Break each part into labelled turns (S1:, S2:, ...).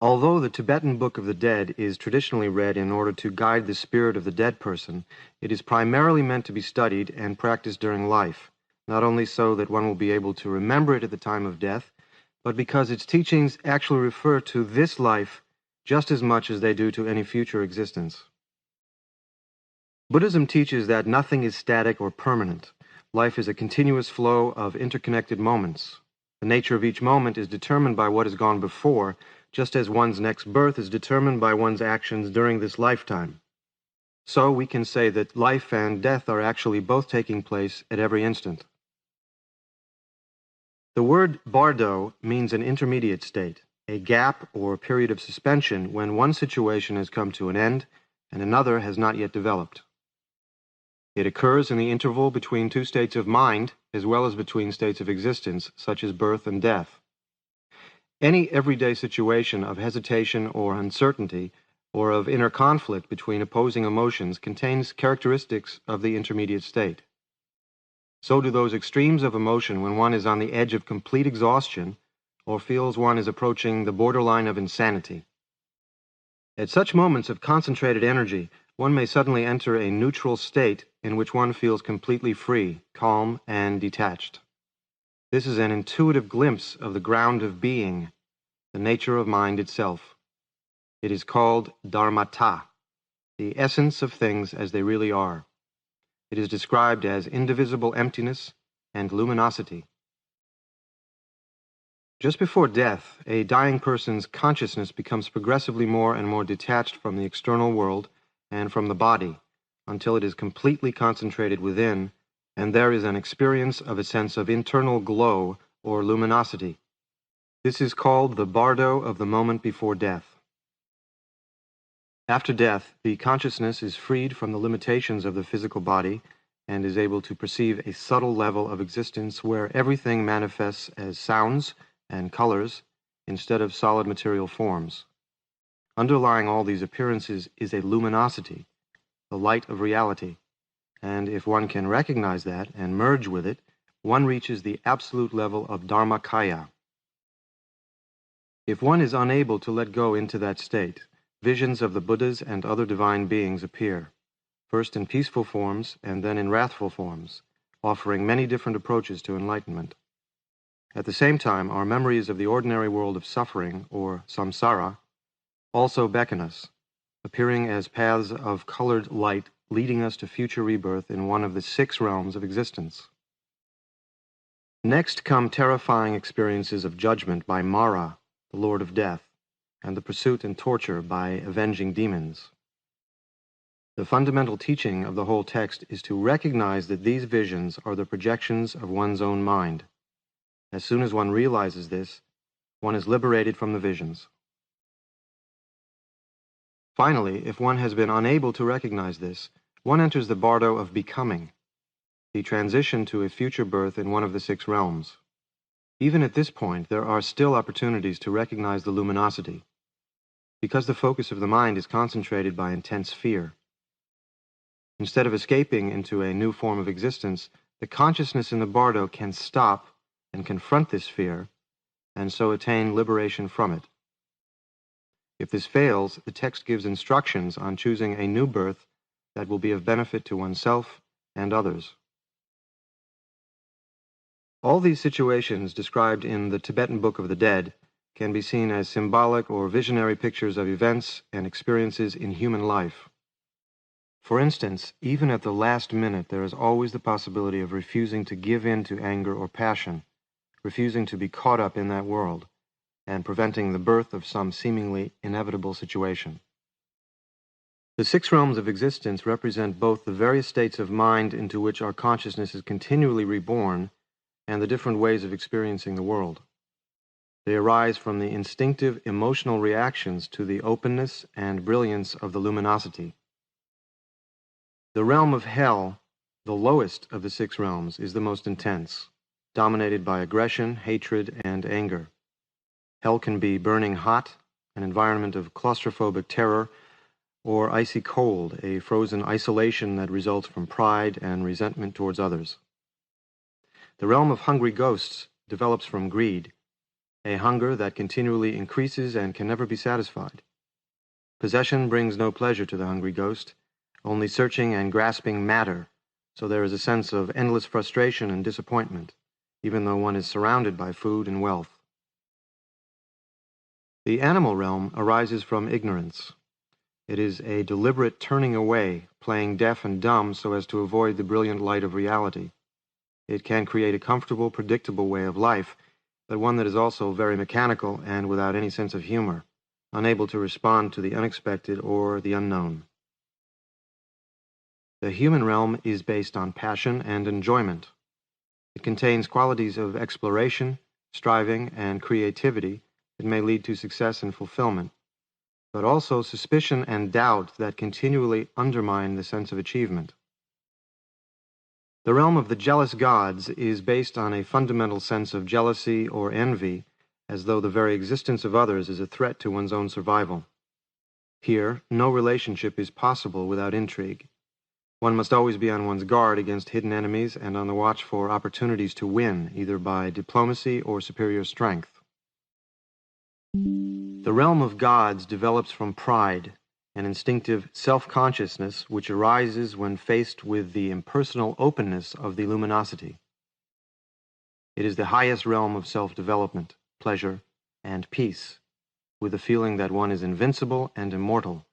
S1: Although the Tibetan Book of the Dead is traditionally read in order to guide the spirit of the dead person, it is primarily meant to be studied and practiced during life, not only so that one will be able to remember it at the time of death, but because its teachings actually refer to this life just as much as they do to any future existence. Buddhism teaches that nothing is static or permanent. Life is a continuous flow of interconnected moments. The nature of each moment is determined by what has gone before, just as one's next birth is determined by one's actions during this lifetime. So we can say that life and death are actually both taking place at every instant. The word Bardo means an intermediate state, a gap or period of suspension when one situation has come to an end and another has not yet developed. It occurs in the interval between two states of mind, as well as between states of existence, such as birth and death. Any everyday situation of hesitation or uncertainty, or of inner conflict between opposing emotions, contains characteristics of the intermediate state. So do those extremes of emotion when one is on the edge of complete exhaustion, or feels one is approaching the borderline of insanity. At such moments of concentrated energy, one may suddenly enter a neutral state in which one feels completely free, calm, and detached. This is an intuitive glimpse of the ground of being, the nature of mind itself. It is called dharmata, the essence of things as they really are. It is described as indivisible emptiness and luminosity. Just before death, a dying person's consciousness becomes progressively more and more detached from the external world and from the body, until it is completely concentrated within, and there is an experience of a sense of internal glow or luminosity. This is called the Bardo of the moment before death. After death, the consciousness is freed from the limitations of the physical body and is able to perceive a subtle level of existence where everything manifests as sounds and colors instead of solid material forms. Underlying all these appearances is a luminosity, the light of reality, and if one can recognize that and merge with it, one reaches the absolute level of dharmakaya. If one is unable to let go into that state, visions of the Buddhas and other divine beings appear, first in peaceful forms and then in wrathful forms, offering many different approaches to enlightenment. At the same time, our memories of the ordinary world of suffering, or samsara, also beckon us, appearing as paths of colored light leading us to future rebirth in one of the 6 realms of existence. Next come terrifying experiences of judgment by Mara, the Lord of Death, and the pursuit and torture by avenging demons. The fundamental teaching of the whole text is to recognize that these visions are the projections of one's own mind. As soon as one realizes this, one is liberated from the visions. Finally, if one has been unable to recognize this, one enters the bardo of becoming, the transition to a future birth in one of the 6 realms. Even at this point, there are still opportunities to recognize the luminosity, because the focus of the mind is concentrated by intense fear. Instead of escaping into a new form of existence, the consciousness in the bardo can stop and confront this fear, and so attain liberation from it. If this fails, the text gives instructions on choosing a new birth that will be of benefit to oneself and others. All these situations described in the Tibetan Book of the Dead can be seen as symbolic or visionary pictures of events and experiences in human life. For instance, even at the last minute, there is always the possibility of refusing to give in to anger or passion, refusing to be caught up in that world, and preventing the birth of some seemingly inevitable situation. The 6 realms of existence represent both the various states of mind into which our consciousness is continually reborn and the different ways of experiencing the world. They arise from the instinctive emotional reactions to the openness and brilliance of the luminosity. The realm of hell, the lowest of the 6 realms, is the most intense, dominated by aggression, hatred, and anger. Hell can be burning hot, an environment of claustrophobic terror, or icy cold, a frozen isolation that results from pride and resentment towards others. The realm of hungry ghosts develops from greed, a hunger that continually increases and can never be satisfied. Possession brings no pleasure to the hungry ghost, only searching and grasping matter, so there is a sense of endless frustration and disappointment, even though one is surrounded by food and wealth. The animal realm arises from ignorance. It is a deliberate turning away, playing deaf and dumb so as to avoid the brilliant light of reality. It can create a comfortable, predictable way of life, but one that is also very mechanical and without any sense of humor, unable to respond to the unexpected or the unknown. The human realm is based on passion and enjoyment. It contains qualities of exploration, striving, and creativity that may lead to success and fulfillment, but also suspicion and doubt that continually undermine the sense of achievement. The realm of the jealous gods is based on a fundamental sense of jealousy or envy, as though the very existence of others is a threat to one's own survival. Here, no relationship is possible without intrigue. One must always be on one's guard against hidden enemies and on the watch for opportunities to win, either by diplomacy or superior strength. The realm of gods develops from pride, an instinctive self-consciousness which arises when faced with the impersonal openness of the luminosity. It is the highest realm of self-development, pleasure, and peace, with the feeling that one is invincible and immortal.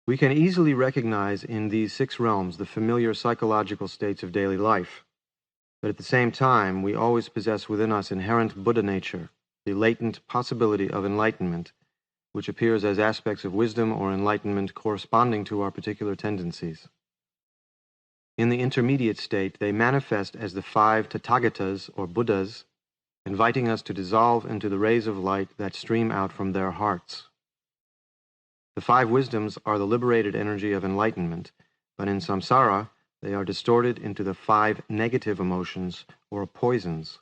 S1: We can easily recognize in these 6 realms the familiar psychological states of daily life, but at the same time we always possess within us inherent Buddha nature, the latent possibility of enlightenment, which appears as aspects of wisdom or enlightenment corresponding to our particular tendencies. In the intermediate state, they manifest as the 5 Tathagatas or Buddhas, inviting us to dissolve into the rays of light that stream out from their hearts. The 5 wisdoms are the liberated energy of enlightenment, but in samsara they are distorted into the 5 negative emotions or poisons.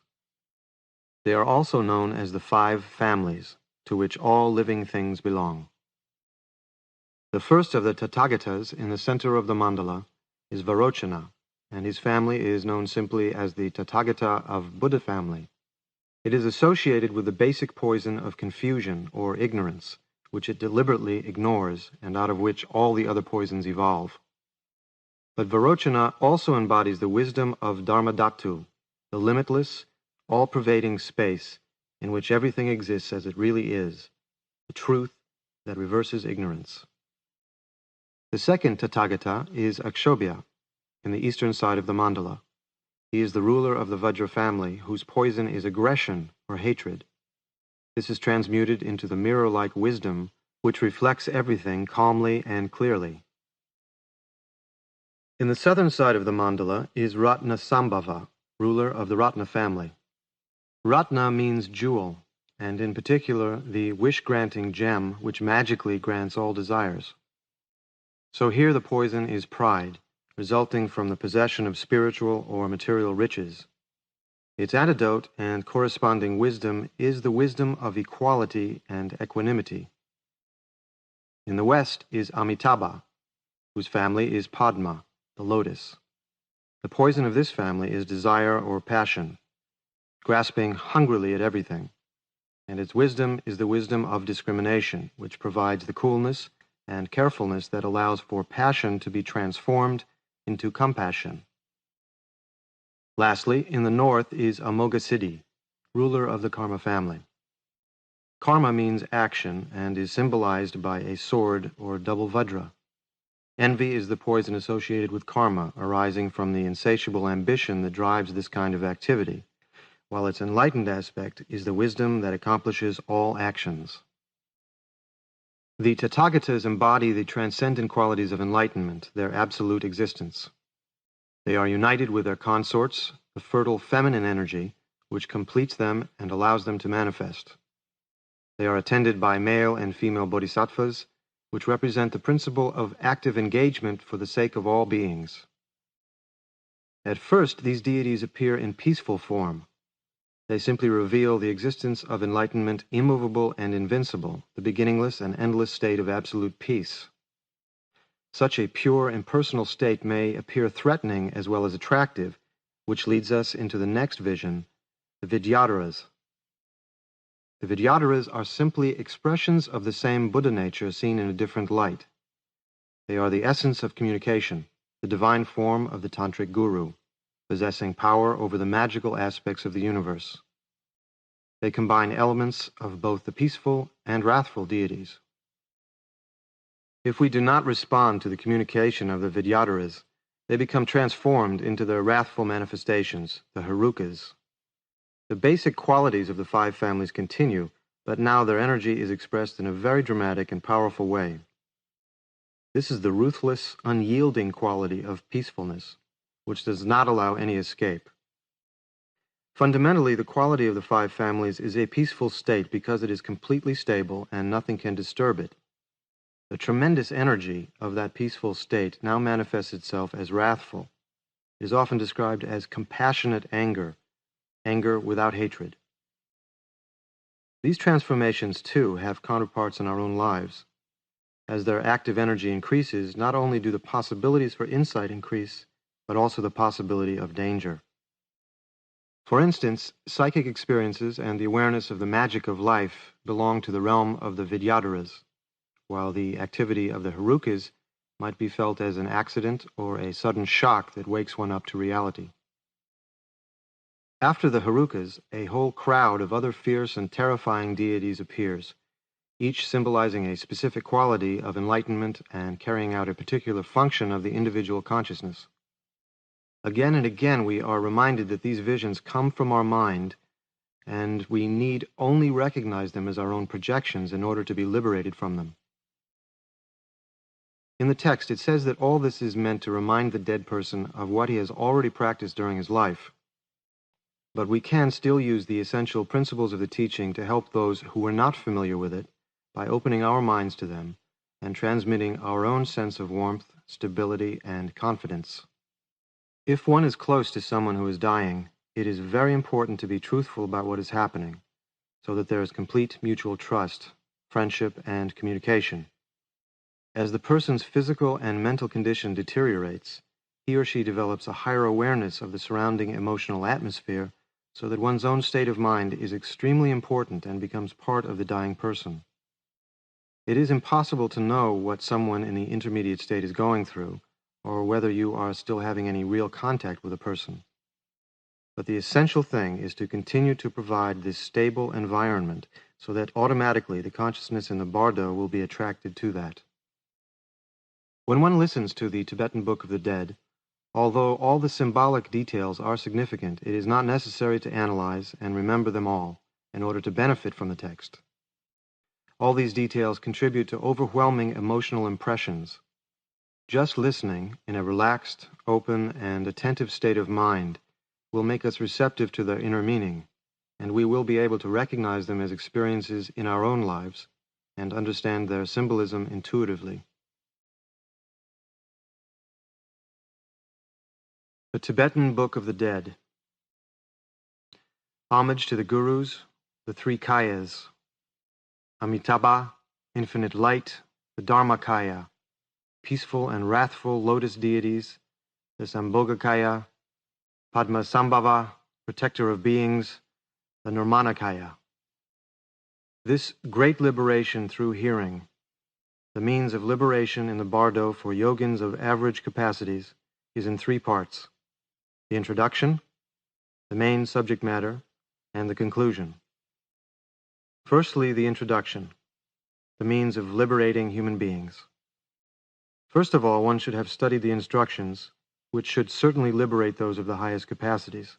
S1: They are also known as the 5 families, to which all living things belong. The first of the Tathagatas in the center of the mandala is Varochana, and his family is known simply as the Tathagata of Buddha family. It is associated with the basic poison of confusion or ignorance, which it deliberately ignores and out of which all the other poisons evolve. But Varochana also embodies the wisdom of Dharmadhatu, the limitless, all-pervading space in which everything exists as it really is, the truth that reverses ignorance. The second Tathagata is Akshobhya, in the eastern side of the mandala. He is the ruler of the Vajra family, whose poison is aggression or hatred. This is transmuted into the mirror-like wisdom which reflects everything calmly and clearly. In the southern side of the mandala is Ratnasambhava, ruler of the Ratna family. Ratna means jewel, and in particular the wish-granting gem which magically grants all desires. So here the poison is pride, resulting from the possession of spiritual or material riches. Its antidote and corresponding wisdom is the wisdom of equality and equanimity. In the west is Amitabha, whose family is Padma, the lotus. The poison of this family is desire or passion, grasping hungrily at everything, and its wisdom is the wisdom of discrimination, which provides the coolness and carefulness that allows for passion to be transformed into compassion. Lastly, in the north is Amoghasiddhi, ruler of the Karma family. Karma means action and is symbolized by a sword or double vajra. Envy is the poison associated with karma, arising from the insatiable ambition that drives this kind of activity, while its enlightened aspect is the wisdom that accomplishes all actions. The Tathagatas embody the transcendent qualities of enlightenment, their absolute existence. They are united with their consorts, the fertile feminine energy, which completes them and allows them to manifest. They are attended by male and female bodhisattvas, which represent the principle of active engagement for the sake of all beings. At first, these deities appear in peaceful form. They simply reveal the existence of enlightenment immovable and invincible, the beginningless and endless state of absolute peace. Such a pure, impersonal state may appear threatening as well as attractive, which leads us into the next vision, the Vidyadharas. The Vidyadharas are simply expressions of the same Buddha nature seen in a different light. They are the essence of communication, the divine form of the Tantric Guru, possessing power over the magical aspects of the universe. They combine elements of both the peaceful and wrathful deities. If we do not respond to the communication of the Vidyadharas, they become transformed into their wrathful manifestations, the Herukas. The basic qualities of the five families continue, but now their energy is expressed in a very dramatic and powerful way. This is the ruthless, unyielding quality of peacefulness, which does not allow any escape. Fundamentally, the quality of the five families is a peaceful state because it is completely stable and nothing can disturb it. The tremendous energy of that peaceful state now manifests itself as wrathful. It is often described as compassionate anger, anger without hatred. These transformations, too, have counterparts in our own lives. As their active energy increases, not only do the possibilities for insight increase, but also the possibility of danger. For instance, psychic experiences and the awareness of the magic of life belong to the realm of the Vidyadharas, while the activity of the Herukas might be felt as an accident or a sudden shock that wakes one up to reality. After the Herukas, a whole crowd of other fierce and terrifying deities appears, each symbolizing a specific quality of enlightenment and carrying out a particular function of the individual consciousness. Again and again we are reminded that these visions come from our mind, and we need only recognize them as our own projections in order to be liberated from them. In the text, it says that all this is meant to remind the dead person of what he has already practiced during his life. But we can still use the essential principles of the teaching to help those who are not familiar with it by opening our minds to them and transmitting our own sense of warmth, stability, and confidence. If one is close to someone who is dying, it is very important to be truthful about what is happening, so that there is complete mutual trust, friendship, and communication. As the person's physical and mental condition deteriorates, he or she develops a higher awareness of the surrounding emotional atmosphere, so that one's own state of mind is extremely important and becomes part of the dying person. It is impossible to know what someone in the intermediate state is going through, or whether you are still having any real contact with a person. But the essential thing is to continue to provide this stable environment so that automatically the consciousness in the Bardo will be attracted to that. When one listens to the Tibetan Book of the Dead, although all the symbolic details are significant, it is not necessary to analyze and remember them all in order to benefit from the text. All these details contribute to overwhelming emotional impressions. Just listening in a relaxed, open, and attentive state of mind will make us receptive to their inner meaning, and we will be able to recognize them as experiences in our own lives and understand their symbolism intuitively. The Tibetan Book of the Dead. Homage to the Gurus, the three Kayas, Amitabha, infinite light, the Dharmakaya, peaceful and wrathful lotus deities, the Sambhogakaya, Padmasambhava, protector of beings, the Nirmanakaya. This great liberation through hearing, the means of liberation in the Bardo for yogins of average capacities, is in three parts: the introduction, the main subject matter, and the conclusion. Firstly, the introduction, the means of liberating human beings. First of all, one should have studied the instructions, which should certainly liberate those of the highest capacities.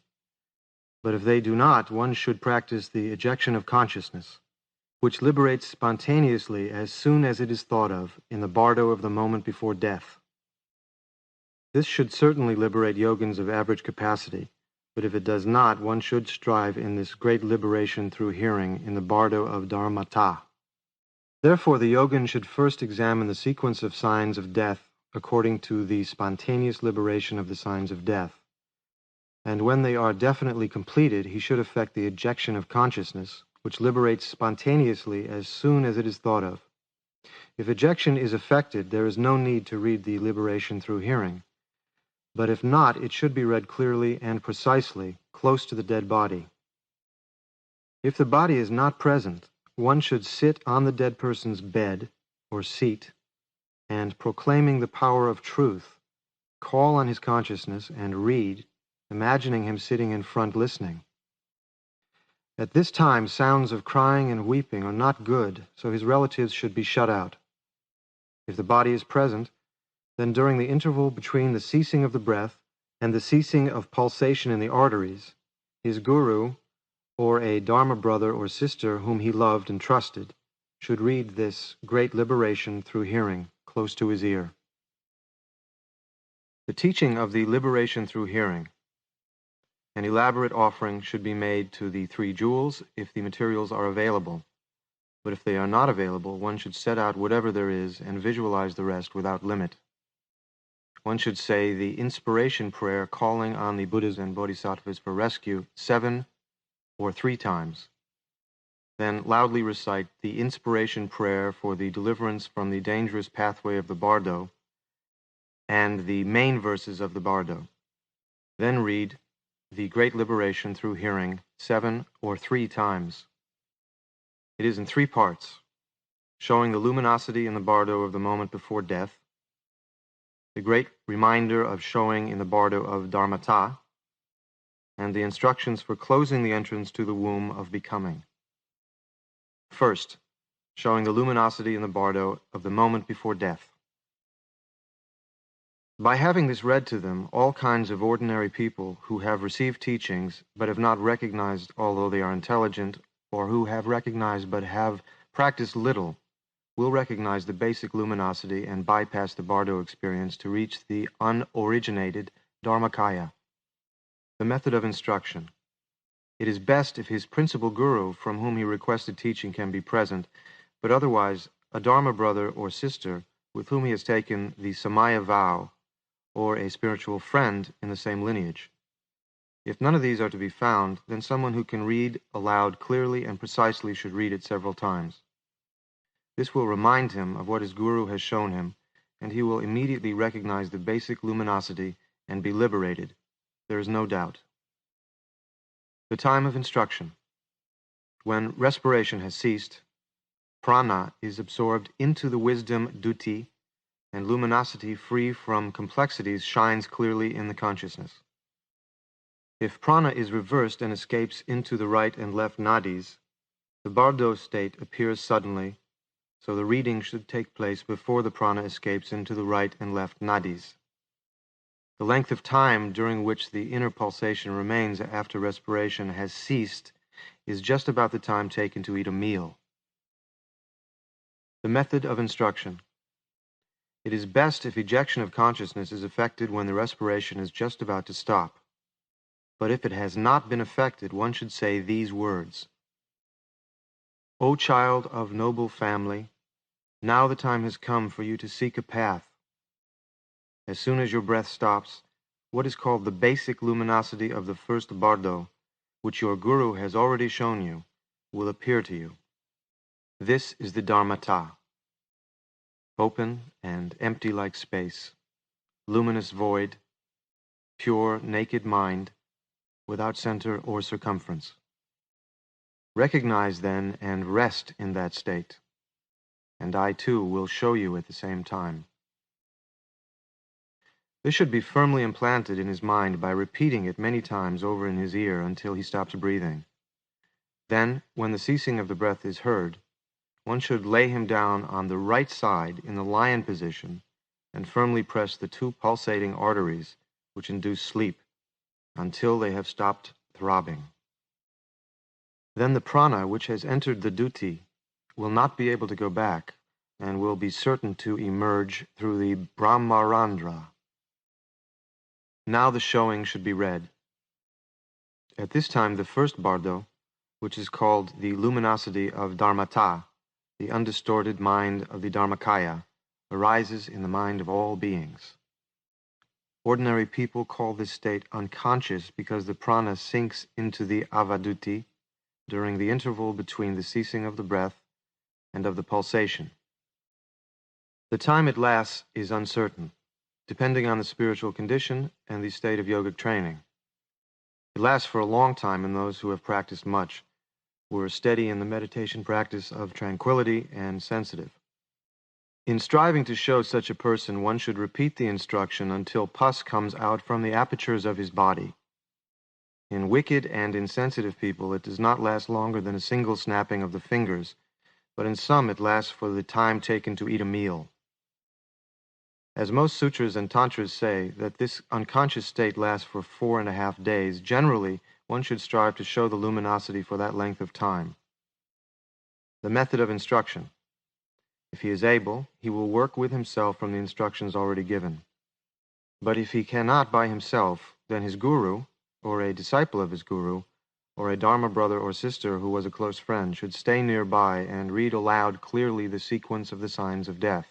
S1: But if they do not, one should practice the ejection of consciousness, which liberates spontaneously as soon as it is thought of in the Bardo of the moment before death. This should certainly liberate yogins of average capacity, but if it does not, one should strive in this great liberation through hearing in the Bardo of Dharmata. Therefore, the yogin should first examine the sequence of signs of death according to the spontaneous liberation of the signs of death. And when they are definitely completed, he should effect the ejection of consciousness, which liberates spontaneously as soon as it is thought of. If ejection is effected, there is no need to read the liberation through hearing. But if not, it should be read clearly and precisely, close to the dead body. If the body is not present, one should sit on the dead person's bed or seat and, proclaiming the power of truth, call on his consciousness and read, imagining him sitting in front listening. At this time, sounds of crying and weeping are not good, so his relatives should be shut out. If the body is present, then during the interval between the ceasing of the breath and the ceasing of pulsation in the arteries, his guru, or a Dharma brother or sister whom he loved and trusted, should read this great liberation through hearing close to his ear. The teaching of the liberation through hearing. An elaborate offering should be made to the 3 jewels if the materials are available, but if they are not available, one should set out whatever there is and visualize the rest without limit. One should say the inspiration prayer calling on the Buddhas and Bodhisattvas for rescue 7 or 3 times. Then loudly recite the inspiration prayer for the deliverance from the dangerous pathway of the Bardo and the main verses of the Bardo. Then read the Great Liberation through hearing 7 or 3 times. It is in 3 parts, showing the luminosity in the Bardo of the moment before death, the great reminder of showing in the Bardo of Dharmata, and the instructions for closing the entrance to the womb of becoming. First, showing the luminosity in the Bardo of the moment before death. By having this read to them, all kinds of ordinary people who have received teachings but have not recognized although they are intelligent, or who have recognized but have practiced little, will recognize the basic luminosity and bypass the Bardo experience to reach the unoriginated Dharmakaya. The method of instruction. It is best if his principal guru from whom he requested teaching can be present, but otherwise a Dharma brother or sister with whom he has taken the Samaya vow, or a spiritual friend in the same lineage. If none of these are to be found, then someone who can read aloud clearly and precisely should read it several times. This will remind him of what his guru has shown him, and he will immediately recognize the basic luminosity and be liberated. There is no doubt. The time of instruction. When respiration has ceased, prana is absorbed into the wisdom duti, and luminosity free from complexities shines clearly in the consciousness. If prana is reversed and escapes into the right and left nadis, the Bardo state appears suddenly, so the reading should take place before the prana escapes into the right and left nadis. The length of time during which the inner pulsation remains after respiration has ceased is just about the time taken to eat a meal. The method of instruction. It is best if ejection of consciousness is effected when the respiration is just about to stop. But if it has not been effected, one should say these words. O child of noble family, now the time has come for you to seek a path. As soon as your breath stops, what is called the basic luminosity of the first Bardo, which your guru has already shown you, will appear to you. This is the Dharmata. Open and empty like space, luminous void, pure, naked mind, without center or circumference. Recognize then and rest in that state, and I too will show you at the same time. This should be firmly implanted in his mind by repeating it many times over in his ear until he stops breathing. Then, when the ceasing of the breath is heard, one should lay him down on the right side in the lion position and firmly press the 2 pulsating arteries which induce sleep until they have stopped throbbing. Then the prana which has entered the duti will not be able to go back and will be certain to emerge through the Brahmarandra. Now the showing should be read. At this time the first Bardo, which is called the luminosity of Dharmata, the undistorted mind of the Dharmakaya, arises in the mind of all beings. Ordinary people call this state unconscious because the prana sinks into the avaduti during the interval between the ceasing of the breath and of the pulsation. The time it lasts is uncertain, depending on the spiritual condition and the state of yogic training. It lasts for a long time in those who have practiced much, were steady in the meditation practice of tranquility and sensitive. In striving to show such a person, one should repeat the instruction until pus comes out from the apertures of his body. In wicked and insensitive people, it does not last longer than a single snapping of the fingers, but in some it lasts for the time taken to eat a meal. As most sutras and tantras say that this unconscious state lasts for 4.5 days, generally one should strive to show the luminosity for that length of time. The method of instruction. If he is able, he will work with himself from the instructions already given. But if he cannot by himself, then his guru, or a disciple of his guru, or a Dharma brother or sister who was a close friend, should stay nearby and read aloud clearly the sequence of the signs of death.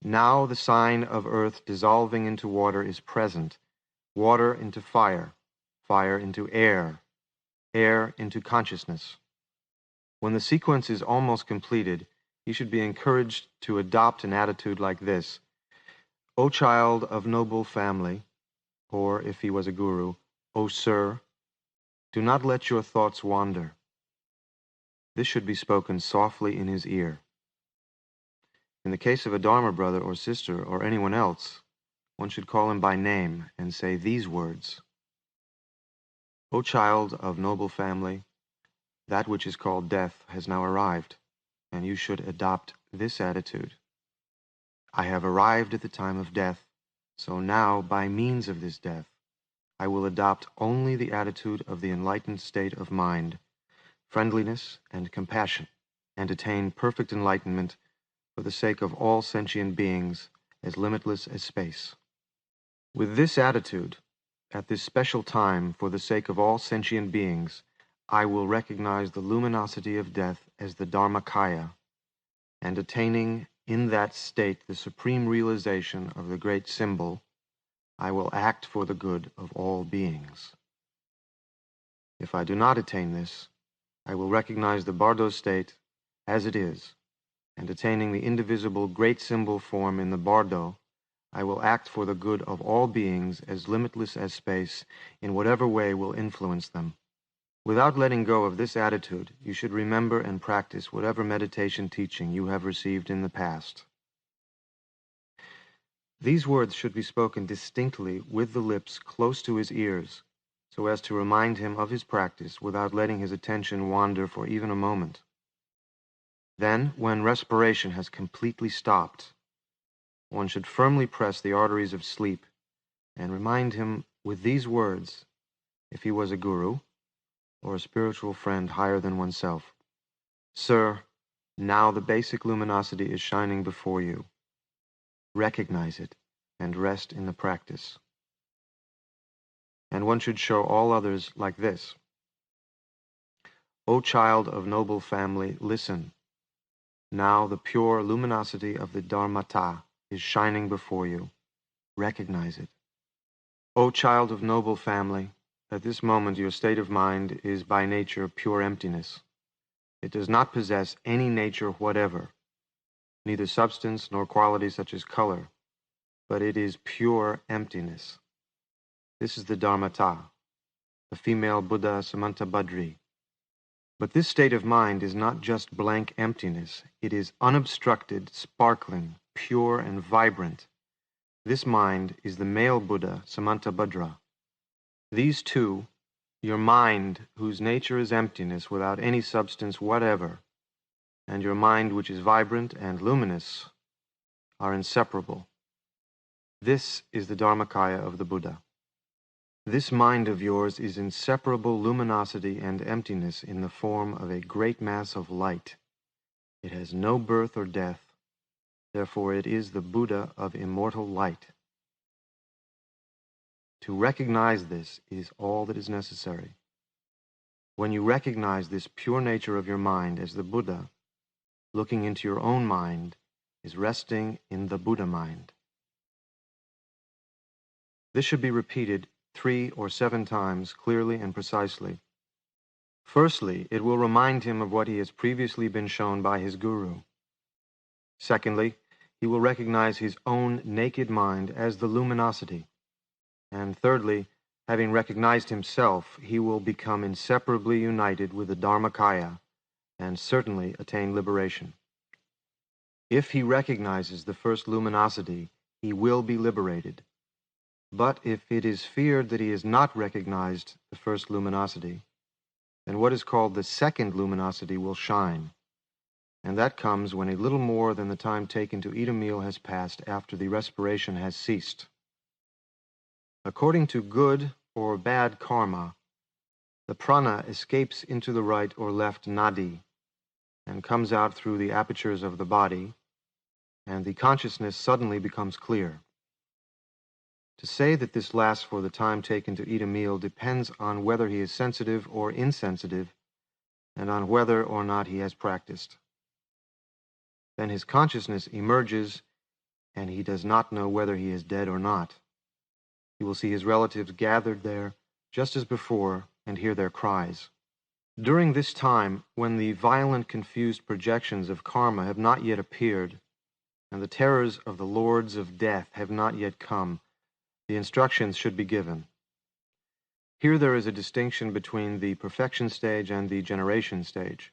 S1: Now the sign of earth dissolving into water is present, water into fire, fire into air, air into consciousness. When the sequence is almost completed, he should be encouraged to adopt an attitude like this: O child of noble family, or if he was a guru, O sir, do not let your thoughts wander. This should be spoken softly in his ear. In the case of a Dharma brother or sister or anyone else, one should call him by name and say these words: O child of noble family, that which is called death has now arrived, and you should adopt this attitude. I have arrived at the time of death, so now, by means of this death, I will adopt only the attitude of the enlightened state of mind, friendliness and compassion, and attain perfect enlightenment for the sake of all sentient beings, as limitless as space. With this attitude, at this special time, for the sake of all sentient beings, I will recognize the luminosity of death as the Dharmakaya, and attaining in that state the supreme realization of the great symbol, I will act for the good of all beings. If I do not attain this, I will recognize the Bardo state as it is, and attaining the indivisible great symbol form in the Bardo, I will act for the good of all beings as limitless as space in whatever way will influence them. Without letting go of this attitude, you should remember and practice whatever meditation teaching you have received in the past. These words should be spoken distinctly with the lips close to his ears, so as to remind him of his practice without letting his attention wander for even a moment. Then, when respiration has completely stopped, one should firmly press the arteries of sleep and remind him with these words, if he was a guru or a spiritual friend higher than oneself: Sir, now the basic luminosity is shining before you. Recognize it and rest in the practice. And one should show all others like this: O child of noble family, listen. Now the pure luminosity of the Dharmata is shining before you. Recognize it. O child of noble family, at this moment your state of mind is by nature pure emptiness. It does not possess any nature whatever, neither substance nor quality such as color, but it is pure emptiness. This is the Dharmata, the female Buddha Samantabhadri. But this state of mind is not just blank emptiness. It is unobstructed, sparkling, pure, and vibrant. This mind is the male Buddha Samantabhadra. These two, your mind, whose nature is emptiness without any substance whatever, and your mind, which is vibrant and luminous, are inseparable. This is the Dharmakaya of the Buddha. This mind of yours is inseparable luminosity and emptiness in the form of a great mass of light. It has no birth or death, therefore it is the Buddha of immortal light. To recognize this is all that is necessary. When you recognize this pure nature of your mind as the Buddha, looking into your own mind is resting in the Buddha mind. This should be repeated 3 or 7 times clearly and precisely. Firstly, it will remind him of what he has previously been shown by his guru. Secondly, he will recognize his own naked mind as the luminosity. And thirdly, Having recognized himself, he will become inseparably united with the Dharmakaya and certainly attain liberation. If he recognizes the first luminosity, he will be liberated. But if it is feared that he has not recognized the first luminosity, then what is called the second luminosity will shine, and that comes when a little more than the time taken to eat a meal has passed after the respiration has ceased. According to good or bad karma, the prana escapes into the right or left nadi and comes out through the apertures of the body, and the consciousness suddenly becomes clear. To say that this lasts for the time taken to eat a meal depends on whether he is sensitive or insensitive, and on whether or not he has practiced. Then his consciousness emerges, and he does not know whether he is dead or not. He will see his relatives gathered there, just as before, and hear their cries. During this time, when the violent, confused projections of karma have not yet appeared, and the terrors of the lords of death have not yet come, the instructions should be given. Here there is a distinction between the perfection stage and the generation stage.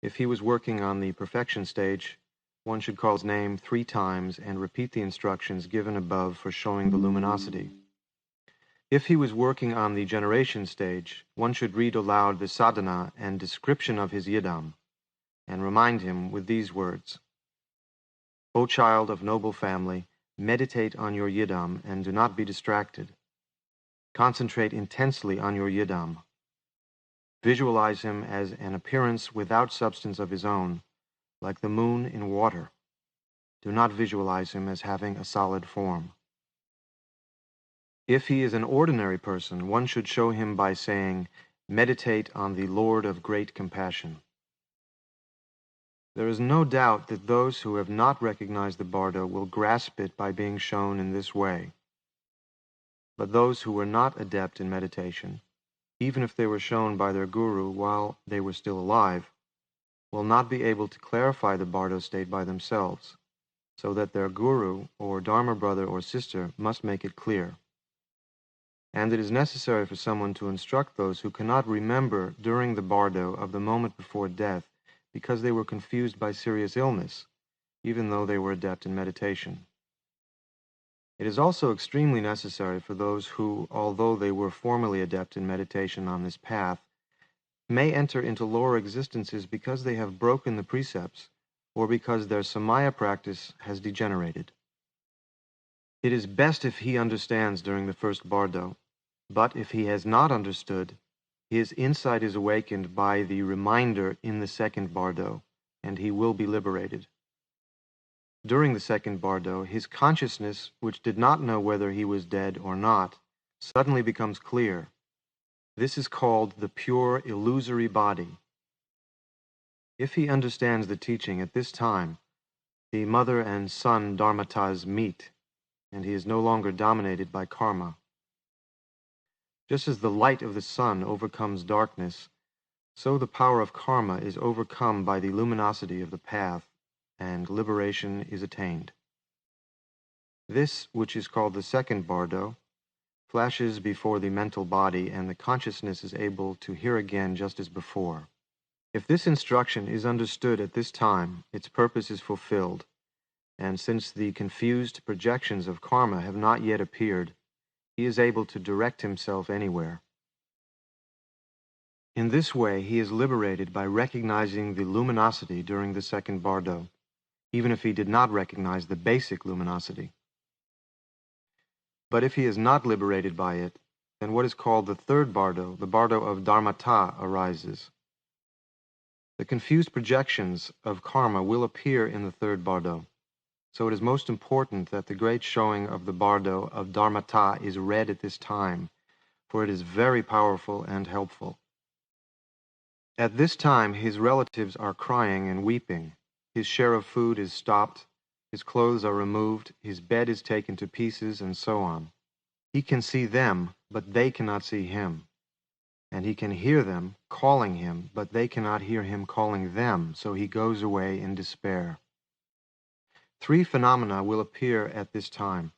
S1: If he was working on the perfection stage, one should call his name 3 times and repeat the instructions given above for showing the luminosity. If he was working on the generation stage, one should read aloud the sadhana and description of his yidam, and remind him with these words: O child of noble family, meditate on your yidam and do not be distracted. Concentrate intensely on your yidam. Visualize him as an appearance without substance of his own, like the moon in water. Do not visualize him as having a solid form. If he is an ordinary person, one should show him by saying, meditate on the Lord of great compassion. There is no doubt that those who have not recognized the Bardo will grasp it by being shown in this way. But those who were not adept in meditation, even if they were shown by their guru while they were still alive, will not be able to clarify the Bardo state by themselves, so that their guru or Dharma brother or sister must make it clear. And it is necessary for someone to instruct those who cannot remember during the Bardo of the moment before death because they were confused by serious illness, even though they were adept in meditation. It is also extremely necessary for those who, although they were formerly adept in meditation on this path, may enter into lower existences because they have broken the precepts or because their samaya practice has degenerated. It is best if he understands during the first Bardo, but if he has not understood, his insight is awakened by the reminder in the second Bardo, and he will be liberated. During the second Bardo, his consciousness, which did not know whether he was dead or not, suddenly becomes clear. This is called the pure illusory body. If he understands the teaching at this time, the mother and son dharmatas meet, and he is no longer dominated by karma. Just as the light of the sun overcomes darkness, so the power of karma is overcome by the luminosity of the path, and liberation is attained. This, which is called the second Bardo, flashes before the mental body, and the consciousness is able to hear again just as before. If this instruction is understood at this time, its purpose is fulfilled, and since the confused projections of karma have not yet appeared, he is able to direct himself anywhere. In this way, he is liberated by recognizing the luminosity during the second Bardo, even if he did not recognize the basic luminosity. But if he is not liberated by it, then what is called the third Bardo, the Bardo of Dharmata, arises. The confused projections of karma will appear in the third Bardo, so it is most important that the great showing of the Bardo of Dharmata is read at this time, for it is very powerful and helpful. At this time, his relatives are crying and weeping. His share of food is stopped, his clothes are removed, his bed is taken to pieces, and so on. He can see them, but they cannot see him. And he can hear them calling him, but they cannot hear him calling them, so he goes away in despair. 3 phenomena will appear at this time: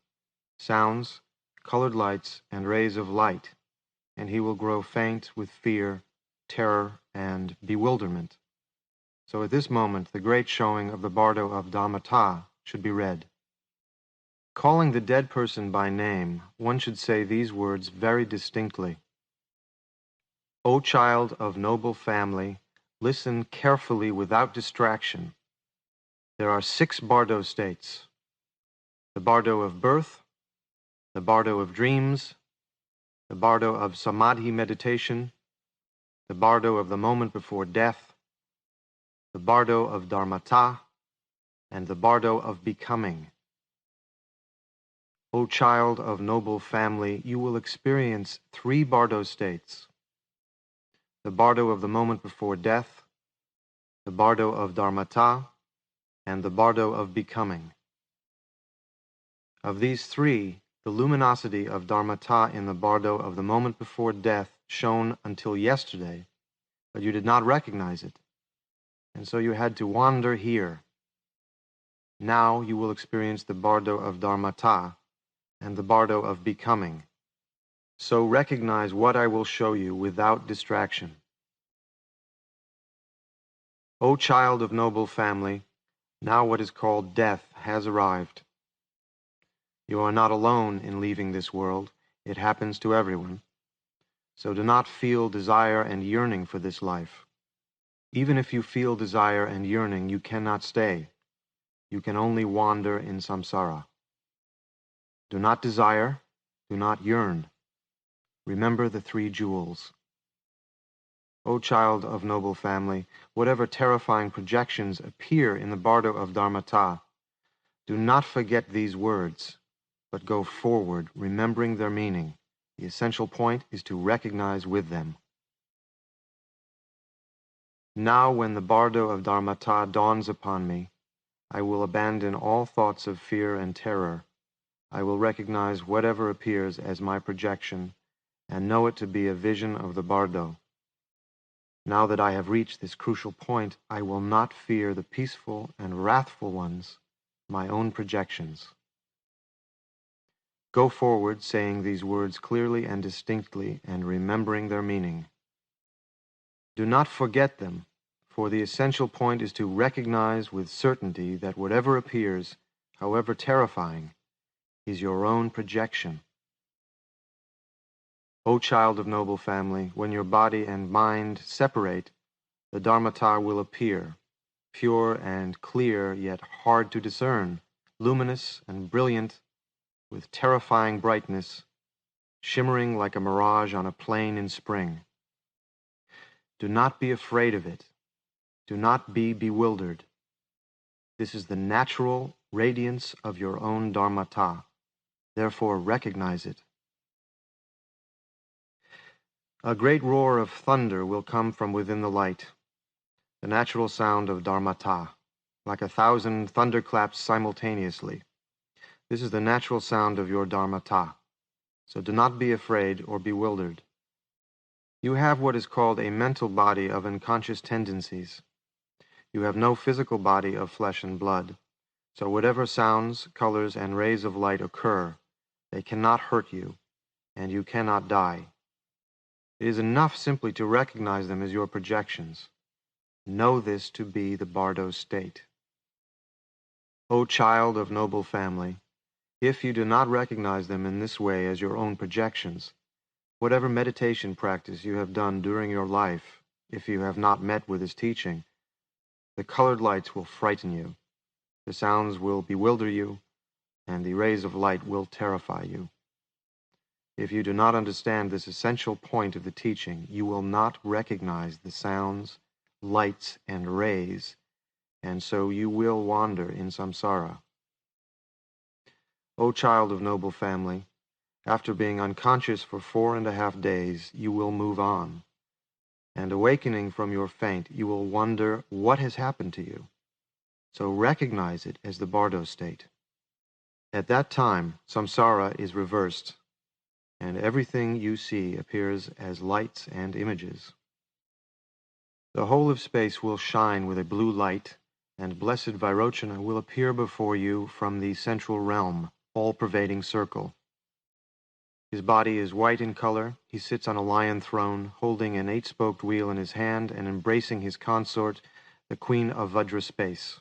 S1: sounds, colored lights, and rays of light, and he will grow faint with fear, terror, and bewilderment. So at this moment, the great showing of the Bardo of Dharmata should be read. Calling the dead person by name, one should say these words very distinctly. O child of noble family, listen carefully without distraction. There are 6 Bardo states: the Bardo of birth, the Bardo of dreams, the Bardo of samadhi meditation, the Bardo of the moment before death, the Bardo of Dharmata, and the Bardo of becoming. O child of noble family, you will experience 3 Bardo states: the Bardo of the moment before death, the Bardo of Dharmata, and the Bardo of becoming. Of these 3, the luminosity of Dharmata in the Bardo of the moment before death shone until yesterday, but you did not recognize it, and so you had to wander here. Now you will experience the Bardo of Dharmata and the Bardo of becoming. So recognize what I will show you without distraction. O child of noble family, now what is called death has arrived. You are not alone in leaving this world. It happens to everyone. So do not feel desire and yearning for this life. Even if you feel desire and yearning, you cannot stay. You can only wander in samsara. Do not desire, do not yearn. Remember the 3 jewels. O child of noble family, whatever terrifying projections appear in the Bardo of Dharmata, do not forget these words, but go forward, remembering their meaning. The essential point is to recognize with them. Now when the Bardo of Dharmata dawns upon me, I will abandon all thoughts of fear and terror. I will recognize whatever appears as my projection and know it to be a vision of the Bardo. Now that I have reached this crucial point, I will not fear the peaceful and wrathful ones, my own projections. Go forward saying these words clearly and distinctly and remembering their meaning. Do not forget them, for the essential point is to recognize with certainty that whatever appears, however terrifying, is your own projection. O child of noble family, when your body and mind separate, the Dharmata will appear, pure and clear yet hard to discern, luminous and brilliant, with terrifying brightness, shimmering like a mirage on a plain in spring. Do not be afraid of it. Do not be bewildered. This is the natural radiance of your own Dharmata. Therefore, recognize it. A great roar of thunder will come from within the light, the natural sound of Dharmata, like 1,000 thunderclaps simultaneously. This is the natural sound of your Dharmata, so do not be afraid or bewildered. You have what is called a mental body of unconscious tendencies. You have no physical body of flesh and blood, so whatever sounds, colors, and rays of light occur, they cannot hurt you, and you cannot die. It is enough simply to recognize them as your projections. Know this to be the Bardo state. O child of noble family, if you do not recognize them in this way as your own projections, whatever meditation practice you have done during your life, if you have not met with his teaching, the colored lights will frighten you, the sounds will bewilder you, and the rays of light will terrify you. If you do not understand this essential point of the teaching, you will not recognize the sounds, lights, and rays, and so you will wander in samsara. O child of noble family, after being unconscious for 4.5 days, you will move on, and awakening from your faint, you will wonder what has happened to you. So recognize it as the Bardo state. At that time, samsara is reversed, and everything you see appears as lights and images. The whole of space will shine with a blue light, and blessed Vairochana will appear before you from the central realm, all-pervading circle. His body is white in color. He sits on a lion throne, holding an 8-spoked wheel in his hand and embracing his consort, the queen of Vajra space.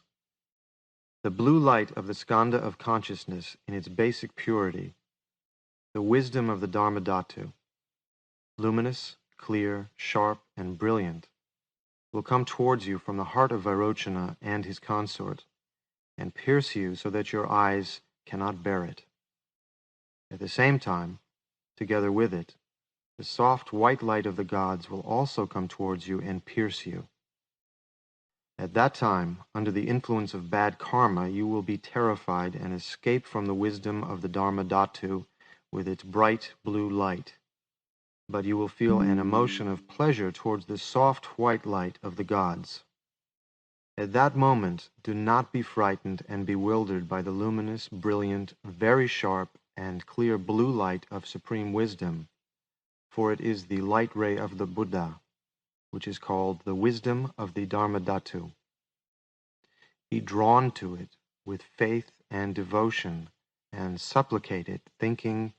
S1: The blue light of the skanda of consciousness in its basic purity, the wisdom of the Dharma Dhatu, luminous, clear, sharp, and brilliant, will come towards you from the heart of Vairochana and his consort, and pierce you so that your eyes cannot bear it. At the same time, together with it, the soft white light of the gods will also come towards you and pierce you. At that time, under the influence of bad karma, you will be terrified and escape from the wisdom of the Dharma Dhatu with its bright blue light. But you will feel an emotion of pleasure towards the soft white light of the gods. At that moment, do not be frightened and bewildered by the luminous, brilliant, very sharp, and clear blue light of supreme wisdom, for it is the light ray of the Buddha, which is called the wisdom of the Dharma Dhatu. Be drawn to it with faith and devotion, and supplicate it, thinking,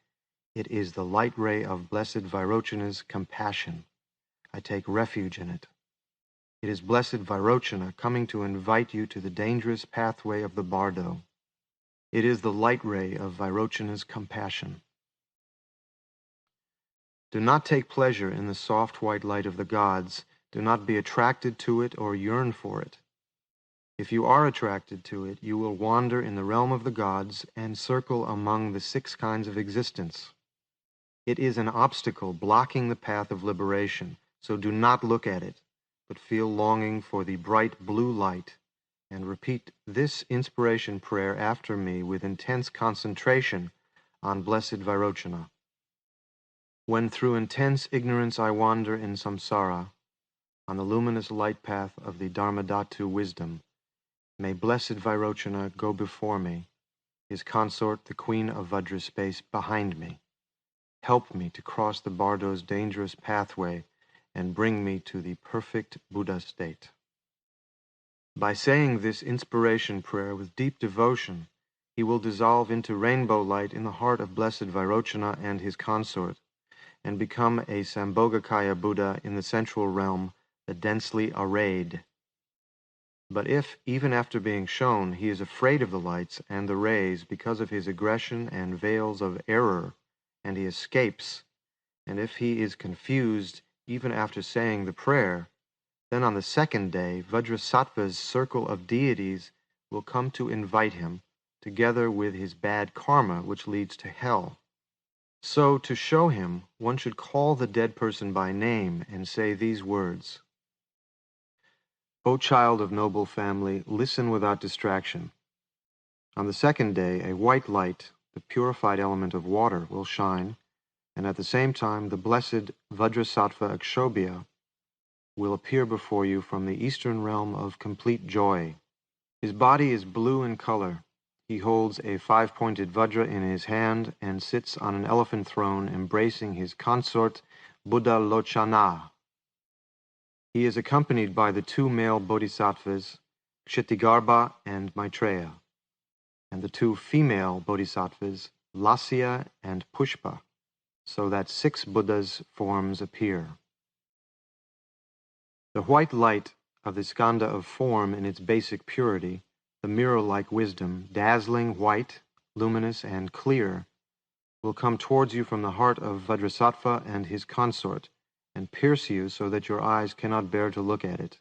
S1: it is the light ray of Blessed Vairochana's compassion. I take refuge in it. It is Blessed Vairochana coming to invite you to the dangerous pathway of the Bardo. It is the light ray of Vairochana's compassion. Do not take pleasure in the soft white light of the gods. Do not be attracted to it or yearn for it. If you are attracted to it, you will wander in the realm of the gods and circle among the 6 kinds of existence. It is an obstacle blocking the path of liberation, so do not look at it, but feel longing for the bright blue light, and repeat this inspiration prayer after me with intense concentration on Blessed Vairochana. When through intense ignorance I wander in samsara, on the luminous light path of the Dharma Dhatu wisdom, may Blessed Vairochana go before me, his consort, the Queen of Vajra space, behind me. Help me to cross the Bardo's dangerous pathway and bring me to the perfect Buddha state. By saying this inspiration prayer with deep devotion, he will dissolve into rainbow light in the heart of Blessed Vairochana and his consort, and become a Sambhogakaya Buddha in the central realm, the densely arrayed. But if, even after being shown, he is afraid of the lights and the rays because of his aggression and veils of error, and he escapes, and if he is confused even after saying the prayer, then on the 2nd day Vajrasattva's circle of deities will come to invite him, together with his bad karma, which leads to hell. So, to show him, one should call the dead person by name and say these words: O child of noble family, listen without distraction. On the 2nd day, a white light, the purified element of water, will shine, and at the same time the blessed Vajrasattva Akshobhya will appear before you from the eastern realm of complete joy. His body is blue in color. He holds a 5-pointed vajra in his hand and sits on an elephant throne embracing his consort Buddha Lochana. He is accompanied by the 2 male bodhisattvas, Kshitigarbha and Maitreya, and the 2 female bodhisattvas, Lasya and Pushpa, so that 6 Buddhas' forms appear. The white light of the skanda of form in its basic purity, the mirror-like wisdom, dazzling white, luminous, and clear, will come towards you from the heart of Vajrasattva and his consort, and pierce you so that your eyes cannot bear to look at it.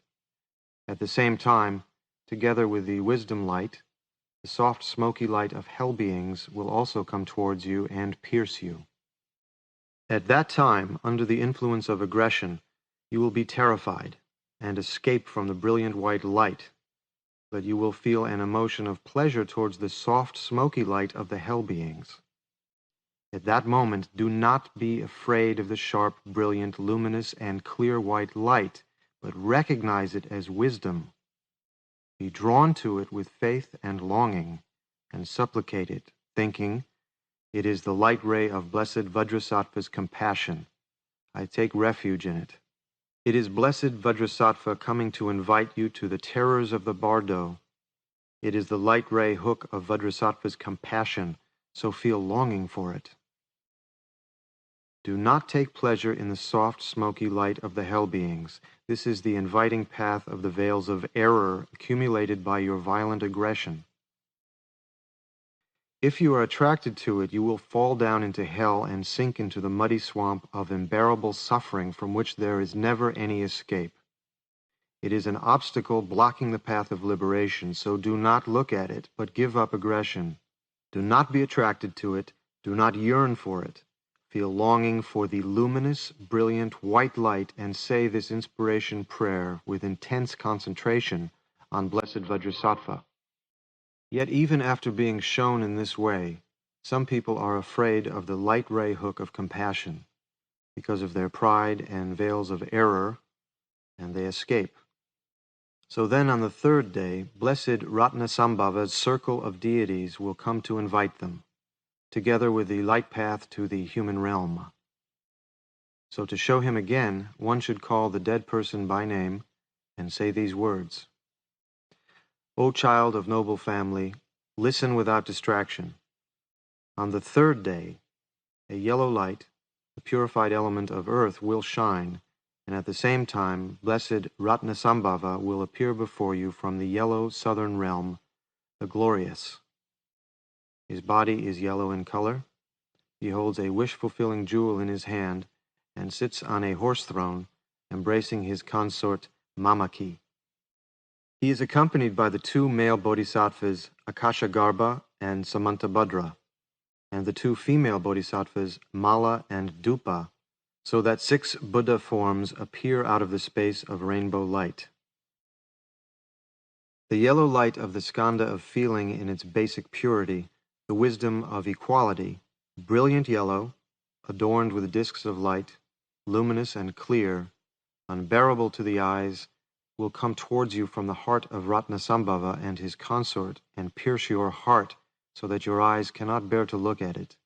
S1: At the same time, together with the wisdom light, the soft smoky light of hell beings will also come towards you and pierce you. At that time, under the influence of aggression, you will be terrified and escape from the brilliant white light, but you will feel an emotion of pleasure towards the soft smoky light of the hell beings. At that moment, do not be afraid of the sharp, brilliant, luminous, and clear white light, but recognize it as wisdom. Be drawn to it with faith and longing, and supplicate it, thinking, it is the light ray of Blessed Vajrasattva's compassion. I take refuge in it. It is Blessed Vajrasattva coming to invite you to the terrors of the Bardo. It is the light ray hook of Vajrasattva's compassion, so feel longing for it. Do not take pleasure in the soft, smoky light of the hell beings. This is the inviting path of the veils of error accumulated by your violent aggression. If you are attracted to it, you will fall down into hell and sink into the muddy swamp of unbearable suffering from which there is never any escape. It is an obstacle blocking the path of liberation, so do not look at it, but give up aggression. Do not be attracted to it. Do not yearn for it. Feel longing for the luminous, brilliant, white light and say this inspiration prayer with intense concentration on Blessed Vajrasattva. Yet even after being shown in this way, some people are afraid of the light ray hook of compassion because of their pride and veils of error, and they escape. So then on the third day, Blessed Ratnasambhava's circle of deities will come to invite them, together with the light path to the human realm. So to show him again, one should call the dead person by name and say these words. O child of noble family, listen without distraction. On the third day, a yellow light, the purified element of earth, will shine, and at the same time, Blessed Ratnasambhava will appear before you from the yellow southern realm, the glorious. His body is yellow in color. He holds a wish-fulfilling jewel in his hand and sits on a horse throne, embracing his consort Mamaki. He is accompanied by the two male bodhisattvas Akashagarbha and Samantabhadra, and the two female bodhisattvas Mala and Dupa, so that 6 Buddha forms appear out of the space of rainbow light. The yellow light of the skanda of feeling in its basic purity, the wisdom of equality, brilliant yellow, adorned with discs of light, luminous and clear, unbearable to the eyes, will come towards you from the heart of Ratnasambhava and his consort and pierce your heart so that your eyes cannot bear to look at it.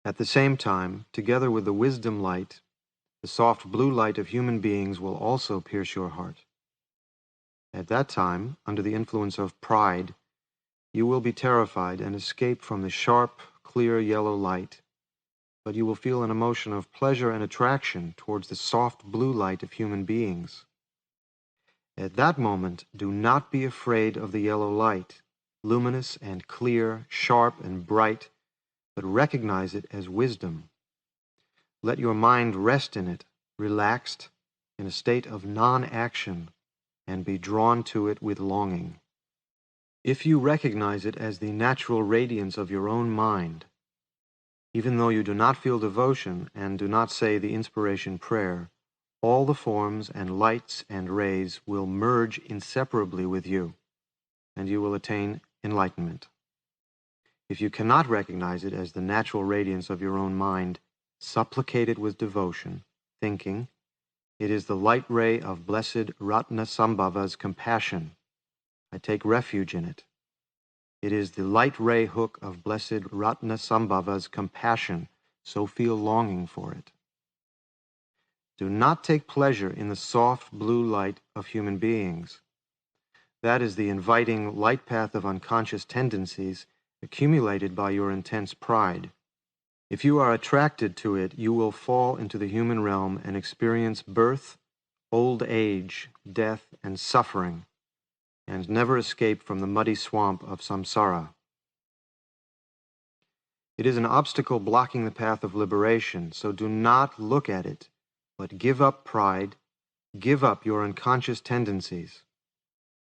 S1: At the same time, together with the wisdom light, the soft blue light of human beings will also pierce your heart. At that time, under the influence of pride, you will be terrified and escape from the sharp, clear yellow light, but you will feel an emotion of pleasure and attraction towards the soft blue light of human beings. At that moment, do not be afraid of the yellow light, luminous and clear, sharp and bright, but recognize it as wisdom. Let your mind rest in it, relaxed, in a state of non-action, and be drawn to it with longing. If you recognize it as the natural radiance of your own mind, even though you do not feel devotion and do not say the inspiration prayer, all the forms and lights and rays will merge inseparably with you, and you will attain enlightenment. If you cannot recognize it as the natural radiance of your own mind, supplicate it with devotion, thinking, it is the light ray of Blessed Ratnasambhava's compassion. I take refuge in it. It is the light ray hook of Blessed Ratnasambhava's compassion, so feel longing for it. Do not take pleasure in the soft blue light of human beings. That is the inviting light path of unconscious tendencies accumulated by your intense pride. If you are attracted to it, you will fall into the human realm and experience birth, old age, death, and suffering, and never escape from the muddy swamp of samsara. It is an obstacle blocking the path of liberation, so do not look at it, but give up pride, give up your unconscious tendencies.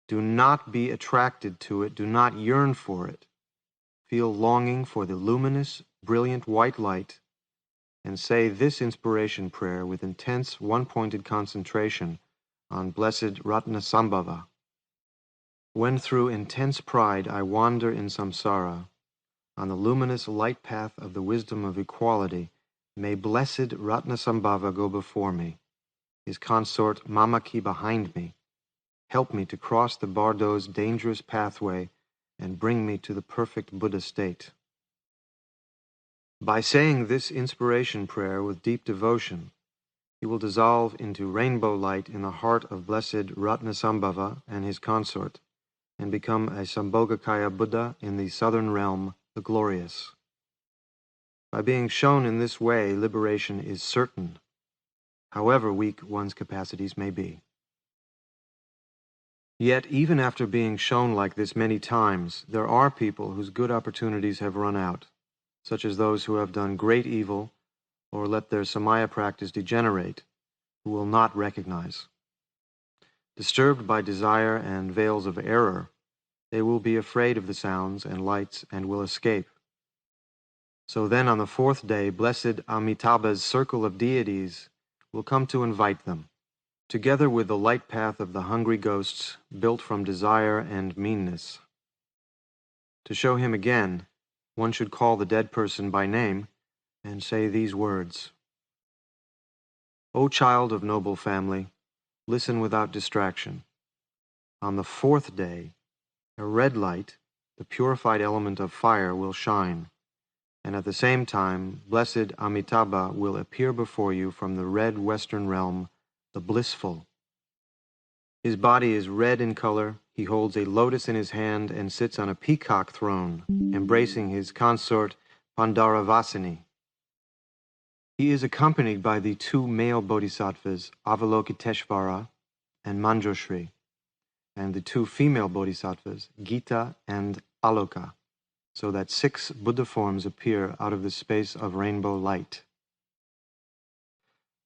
S1: Do not be attracted to it, do not yearn for it. Feel longing for the luminous, brilliant white light, and say this inspiration prayer with intense, one-pointed concentration on Blessed Ratnasambhava. When through intense pride I wander in samsara, on the luminous light path of the wisdom of equality, may Blessed Ratnasambhava go before me, his consort Mamaki behind me, help me to cross the Bardo's dangerous pathway and bring me to the perfect Buddha state. By saying this inspiration prayer with deep devotion, you will dissolve into rainbow light in the heart of Blessed Ratnasambhava and his consort, and become a Sambhogakaya Buddha in the southern realm, the glorious. By being shown in this way, liberation is certain, however weak one's capacities may be. Yet, even after being shown like this many times, there are people whose good opportunities have run out, such as those who have done great evil or let their samaya practice degenerate, who will not recognize. Disturbed by desire and veils of error, they will be afraid of the sounds and lights and will escape. So then on the fourth day, blessed Amitabha's circle of deities will come to invite them, together with the light path of the hungry ghosts built from desire and meanness. To show him again, one should call the dead person by name and say these words: O child of noble family, listen without distraction. On the fourth day, a red light, the purified element of fire, will shine, and at the same time, blessed Amitabha will appear before you from the red western realm, the blissful. His body is red in color, he holds a lotus in his hand and sits on a peacock throne, embracing his consort Pandaravasini. He is accompanied by the two male bodhisattvas, Avalokiteshvara and Manjushri, and the two female bodhisattvas, Gita and Aloka, so that 6 Buddha forms appear out of the space of rainbow light.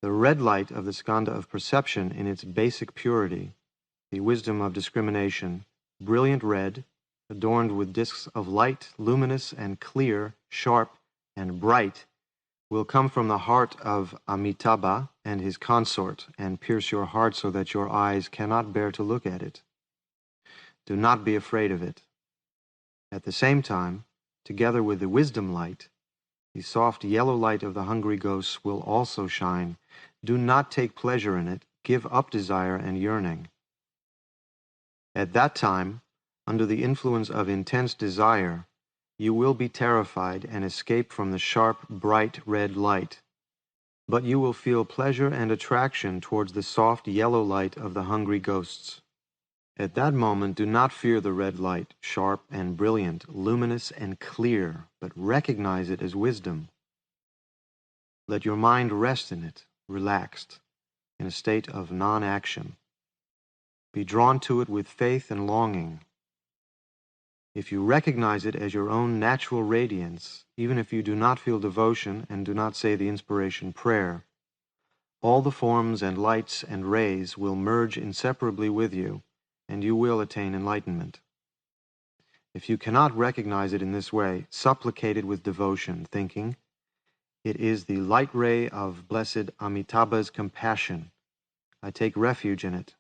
S1: The red light of the skandha of perception in its basic purity, the wisdom of discrimination, brilliant red, adorned with discs of light, luminous and clear, sharp and bright, will come from the heart of Amitabha and his consort and pierce your heart so that your eyes cannot bear to look at it. Do not be afraid of it. At the same time, together with the wisdom light, the soft yellow light of the hungry ghosts will also shine. Do not take pleasure in it. Give up desire and yearning. At that time, under the influence of intense desire, you will be terrified and escape from the sharp, bright red light. But you will feel pleasure and attraction towards the soft yellow light of the hungry ghosts. At that moment, do not fear the red light, sharp and brilliant, luminous and clear, but recognize it as wisdom. Let your mind rest in it, relaxed, in a state of non-action. Be drawn to it with faith and longing. If you recognize it as your own natural radiance, even if you do not feel devotion and do not say the inspiration prayer, all the forms and lights and rays will merge inseparably with you, and you will attain enlightenment. If you cannot recognize it in this way, supplicate it with devotion, thinking, it is the light ray of blessed Amitabha's compassion. I take refuge in it.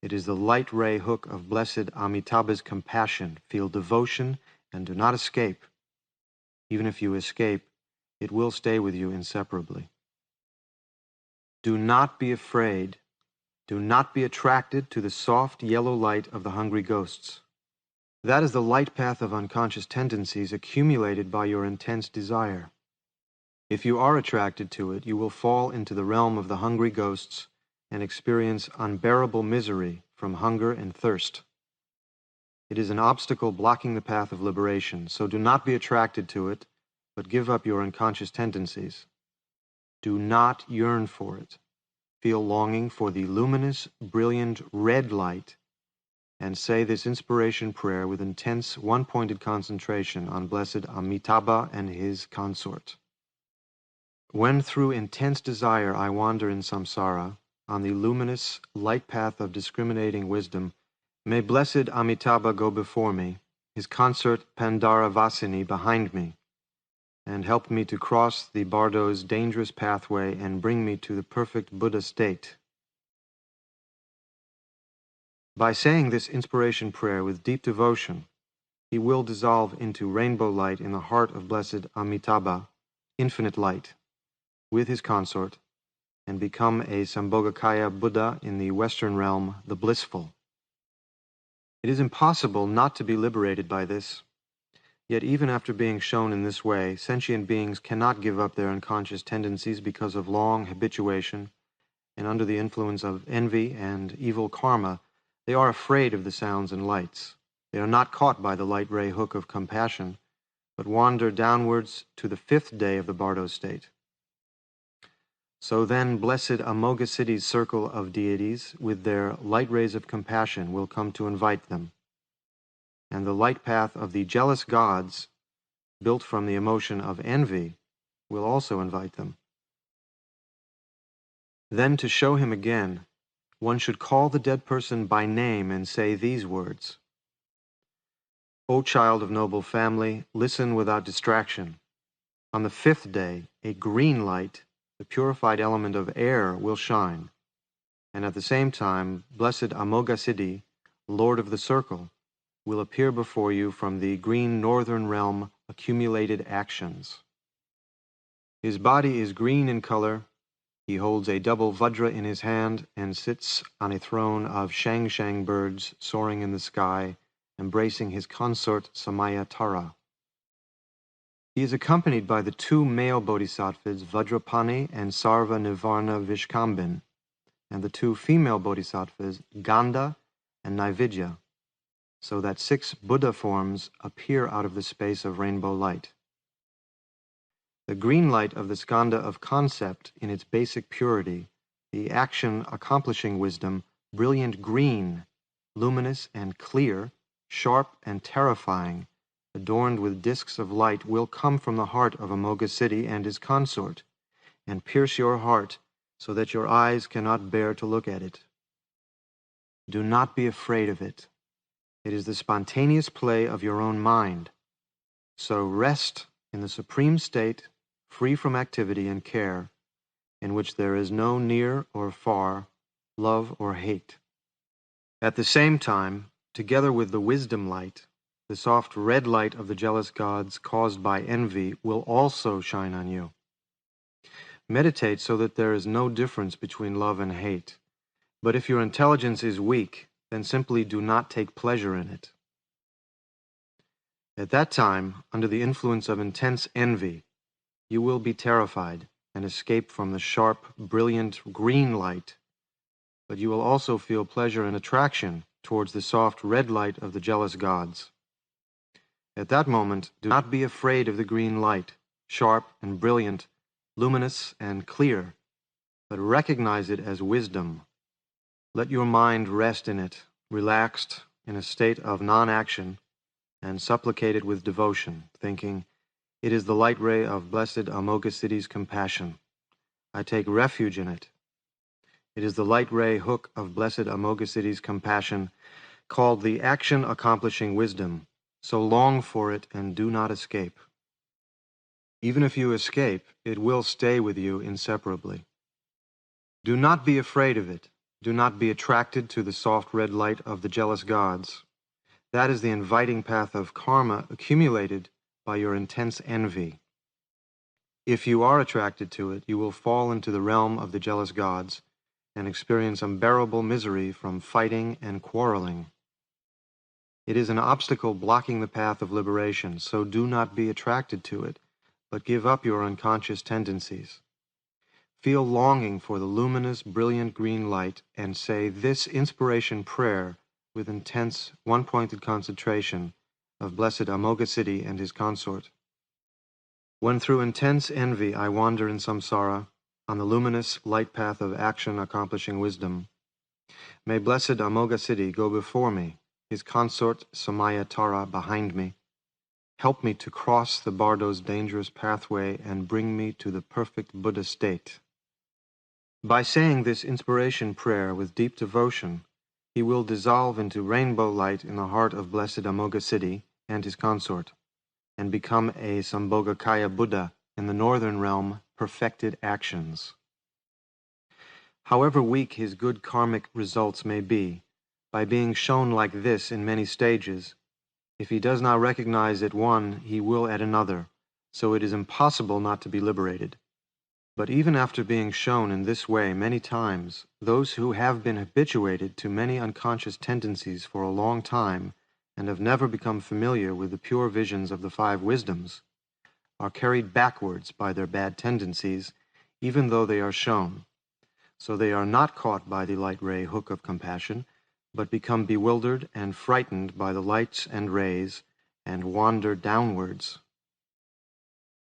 S1: It is the light ray hook of blessed Amitabha's compassion. Feel devotion and do not escape. Even if you escape, it will stay with you inseparably. Do not be afraid. Do not be attracted to the soft yellow light of the hungry ghosts. That is the light path of unconscious tendencies accumulated by your intense desire. If you are attracted to it, you will fall into the realm of the hungry ghosts and experience unbearable misery from hunger and thirst. It is an obstacle blocking the path of liberation, so do not be attracted to it, but give up your unconscious tendencies. Do not yearn for it. Feel longing for the luminous, brilliant red light, and say this inspiration prayer with intense, one-pointed concentration on blessed Amitabha and his consort. When through intense desire I wander in samsara, on the luminous, light path of discriminating wisdom, may blessed Amitabha go before me, his consort Pandaravasini behind me, and help me to cross the Bardo's dangerous pathway and bring me to the perfect Buddha state. By saying this inspiration prayer with deep devotion, he will dissolve into rainbow light in the heart of blessed Amitabha, infinite light, with his consort, and become a Sambhogakaya Buddha in the Western realm, the blissful. It is impossible not to be liberated by this. Yet even after being shown in this way, sentient beings cannot give up their unconscious tendencies because of long habituation, and under the influence of envy and evil karma, they are afraid of the sounds and lights. They are not caught by the light ray hook of compassion, but wander downwards to the 5th day of the Bardo state. So then blessed Amoghasiddhi's circle of deities with their light rays of compassion will come to invite them, and the light path of the jealous gods, built from the emotion of envy, will also invite them. Then to show him again, one should call the dead person by name and say these words: O child of noble family, listen without distraction. On the 5th day, a green light, the purified element of air, will shine, and at the same time, blessed Amoghasiddhi, Lord of the Circle, will appear before you from the green northern realm accumulated actions. His body is green in color. He holds a double vajra in his hand and sits on a throne of shang-shang birds soaring in the sky, embracing his consort Samayatara. He is accompanied by the 2 male bodhisattvas Vajrapani and Sarva Nivarna Vishkambin, and the 2 female bodhisattvas Ganda and Naividya, so that 6 Buddha forms appear out of the space of rainbow light. The green light of the skanda of concept in its basic purity, the action-accomplishing wisdom, brilliant green, luminous and clear, sharp and terrifying, adorned with discs of light, will come from the heart of Amoghasiddhi and his consort, and pierce your heart so that your eyes cannot bear to look at it. Do not be afraid of it. It is the spontaneous play of your own mind. So rest in the supreme state, free from activity and care, in which there is no near or far, love or hate. At the same time, together with the wisdom light, the soft red light of the jealous gods caused by envy will also shine on you. Meditate so that there is no difference between love and hate. But if your intelligence is weak, then simply do not take pleasure in it. At that time, under the influence of intense envy, you will be terrified and escape from the sharp, brilliant green light, but you will also feel pleasure and attraction towards the soft red light of the jealous gods. At that moment, do not be afraid of the green light, sharp and brilliant, luminous and clear, but recognize it as wisdom. Let your mind rest in it, relaxed, in a state of non-action, and supplicate it with devotion, thinking, it is the light ray of blessed Amoghasiddhi's compassion. I take refuge in it. It is the light ray hook of blessed Amoghasiddhi's compassion, called the action-accomplishing wisdom, so long for it and do not escape. Even if you escape, it will stay with you inseparably. Do not be afraid of it. Do not be attracted to the soft red light of the jealous gods. That is the inviting path of karma accumulated by your intense envy. If you are attracted to it, you will fall into the realm of the jealous gods and experience unbearable misery from fighting and quarreling. It is an obstacle blocking the path of liberation, so do not be attracted to it, but give up your unconscious tendencies. Feel longing for the luminous, brilliant green light and say this inspiration prayer with intense, one-pointed concentration of blessed Amoghasiddhi and his consort. When through intense envy I wander in samsara, on the luminous light path of action-accomplishing wisdom, may blessed Amoghasiddhi go before me, his consort Samayatara behind me, help me to cross the Bardo's dangerous pathway and bring me to the perfect Buddha state. By saying this inspiration prayer with deep devotion, he will dissolve into rainbow light in the heart of blessed Amoghasiddhi and his consort, and become a Sambhogakaya Buddha in the northern realm, perfected actions. However weak his good karmic results may be, by being shown like this in many stages, if he does not recognize at one, he will at another, so it is impossible not to be liberated. But even after being shown in this way many times, those who have been habituated to many unconscious tendencies for a long time and have never become familiar with the pure visions of the 5 wisdoms are carried backwards by their bad tendencies, even though they are shown. So they are not caught by the light ray hook of compassion, but become bewildered and frightened by the lights and rays and wander downwards,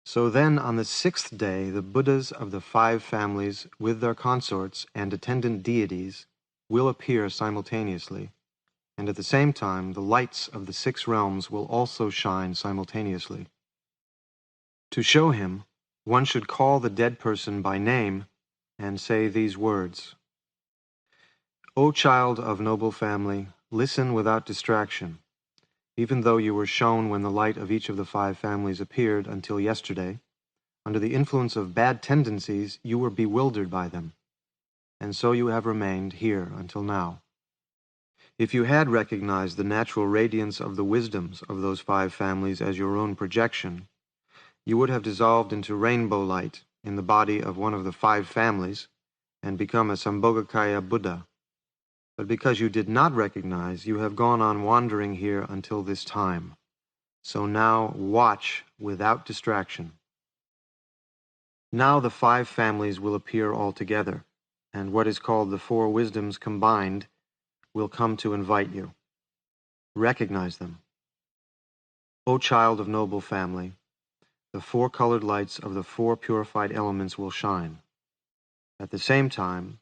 S1: So then on the sixth day the Buddhas of the five families with their consorts and attendant deities will appear simultaneously, and at the same time the lights of the six realms will also shine simultaneously. To show him, one should call the dead person by name and say these words: O child of noble family, listen without distraction. Even though you were shown when the light of each of the five families appeared until yesterday, under the influence of bad tendencies you were bewildered by them, and so you have remained here until now. If you had recognized the natural radiance of the wisdoms of those five families as your own projection, you would have dissolved into rainbow light in the body of one of the five families and become a Sambhogakaya Buddha. But because you did not recognize, you have gone on wandering here until this time. So now watch without distraction. Now the five families will appear all together, and what is called the four wisdoms combined will come to invite you. Recognize them. O child of noble family, the four colored lights of the four purified elements will shine. At the same time,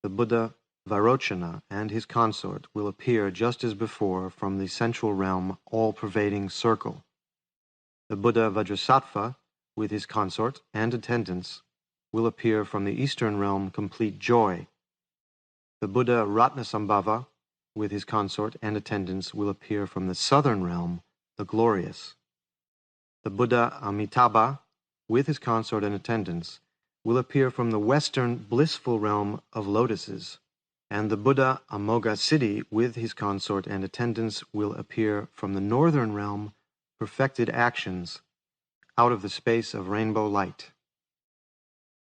S1: the Buddha Vajrayana and his consort will appear just as before from the central realm all-pervading circle. The Buddha Vajrasattva, with his consort and attendants, will appear from the eastern realm complete joy. The Buddha Ratnasambhava, with his consort and attendants, will appear from the southern realm, the glorious. The Buddha Amitabha, with his consort and attendants, will appear from the western blissful realm of lotuses, and the Buddha Amoghasiddhi, with his consort and attendants, will appear from the northern realm, perfected actions, out of the space of rainbow light.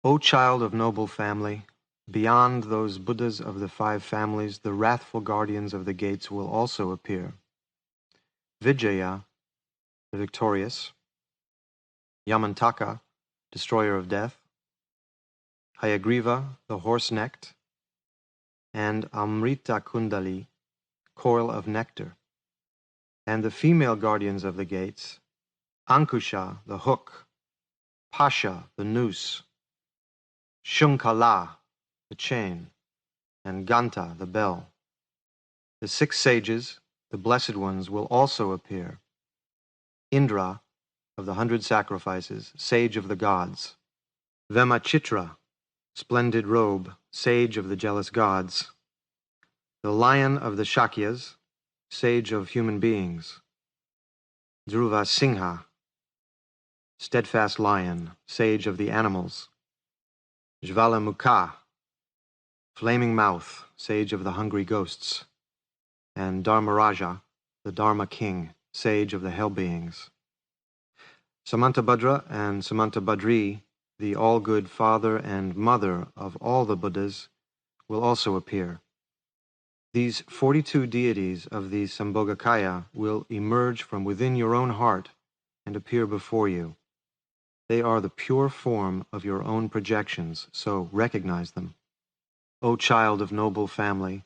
S1: O child of noble family, beyond those Buddhas of the five families, the wrathful guardians of the gates will also appear. Vijaya, the victorious; Yamantaka, destroyer of death; Hayagriva, the horse-necked; and Amrita Kundali, coil of nectar. And the female guardians of the gates: Ankusha, the hook; Pasha, the noose; Shunkala, the chain; and Ganta, the bell. The six sages, the blessed ones, will also appear. Indra, of the 100 sacrifices, sage of the gods; Vemachitra, splendid robe, sage of the jealous gods; the lion of the Shakyas, sage of human beings; Dhruva Singha, steadfast lion, sage of the animals; Jvalamukha, flaming mouth, sage of the hungry ghosts; and Dharmaraja, the Dharma king, sage of the hell beings. Samantabhadra and Samantabhadri, the all-good father and mother of all the Buddhas, will also appear. These 42 deities of the Sambhogakaya will emerge from within your own heart and appear before you. They are the pure form of your own projections, so recognize them. O child of noble family,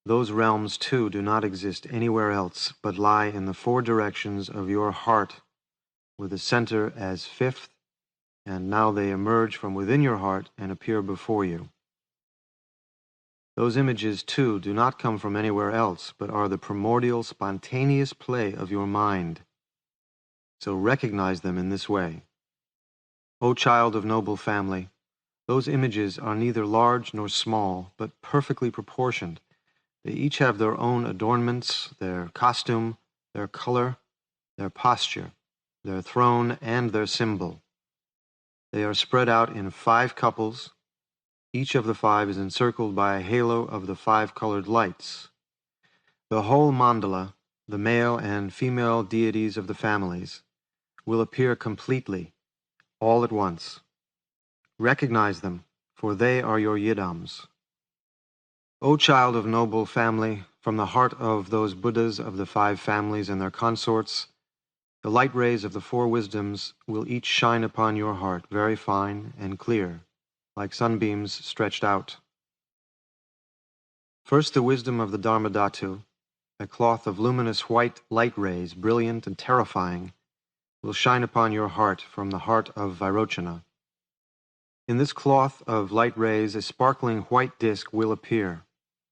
S1: those realms too do not exist anywhere else, but lie in the four directions of your heart, with the center as fifth, and now they emerge from within your heart and appear before you. Those images too do not come from anywhere else, but are the primordial, spontaneous play of your mind. So recognize them in this way. O child of noble family, those images are neither large nor small, but perfectly proportioned. They each have their own adornments, their costume, their color, their posture, their throne, and their symbol. They are spread out in 5 couples. Each of the 5 is encircled by a halo of the 5 colored lights. The whole mandala, the male and female deities of the families, will appear completely, all at once. Recognize them, for they are your yidams. O child of noble family, from the heart of those Buddhas of the 5 families and their consorts, the light rays of the 4 wisdoms will each shine upon your heart very fine and clear, like sunbeams stretched out. First the wisdom of the Dharmadhatu, a cloth of luminous white light rays, brilliant and terrifying, will shine upon your heart from the heart of vajrayana. In this cloth of light rays, a sparkling white disk will appear,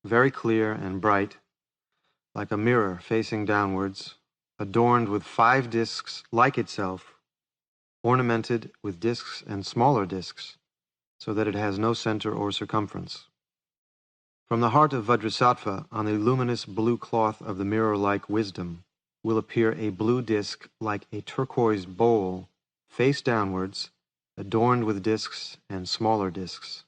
S1: very clear and bright, like a mirror facing downwards, adorned with 5 disks like itself, ornamented with disks and smaller disks, so that it has no center or circumference. From the heart of Vajrasattva, on the luminous blue cloth of the mirror-like wisdom, will appear a blue disk like a turquoise bowl, face downwards, adorned with disks and smaller disks.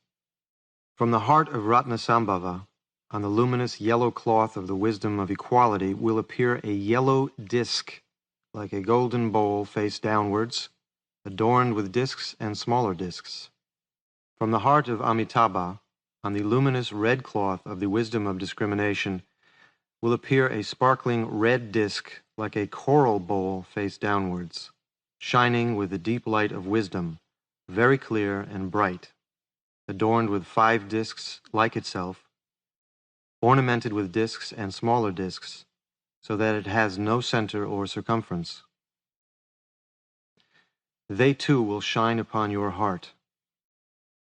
S1: From the heart of Ratnasambhava, on the luminous yellow cloth of the wisdom of equality, will appear a yellow disk like a golden bowl, face downwards, adorned with disks and smaller disks. From the heart of Amitabha, on the luminous red cloth of the wisdom of discrimination, will appear a sparkling red disk like a coral bowl, face downwards, shining with the deep light of wisdom, very clear and bright, adorned with 5 disks like itself, ornamented with disks and smaller disks, so that it has no center or circumference. They too will shine upon your heart.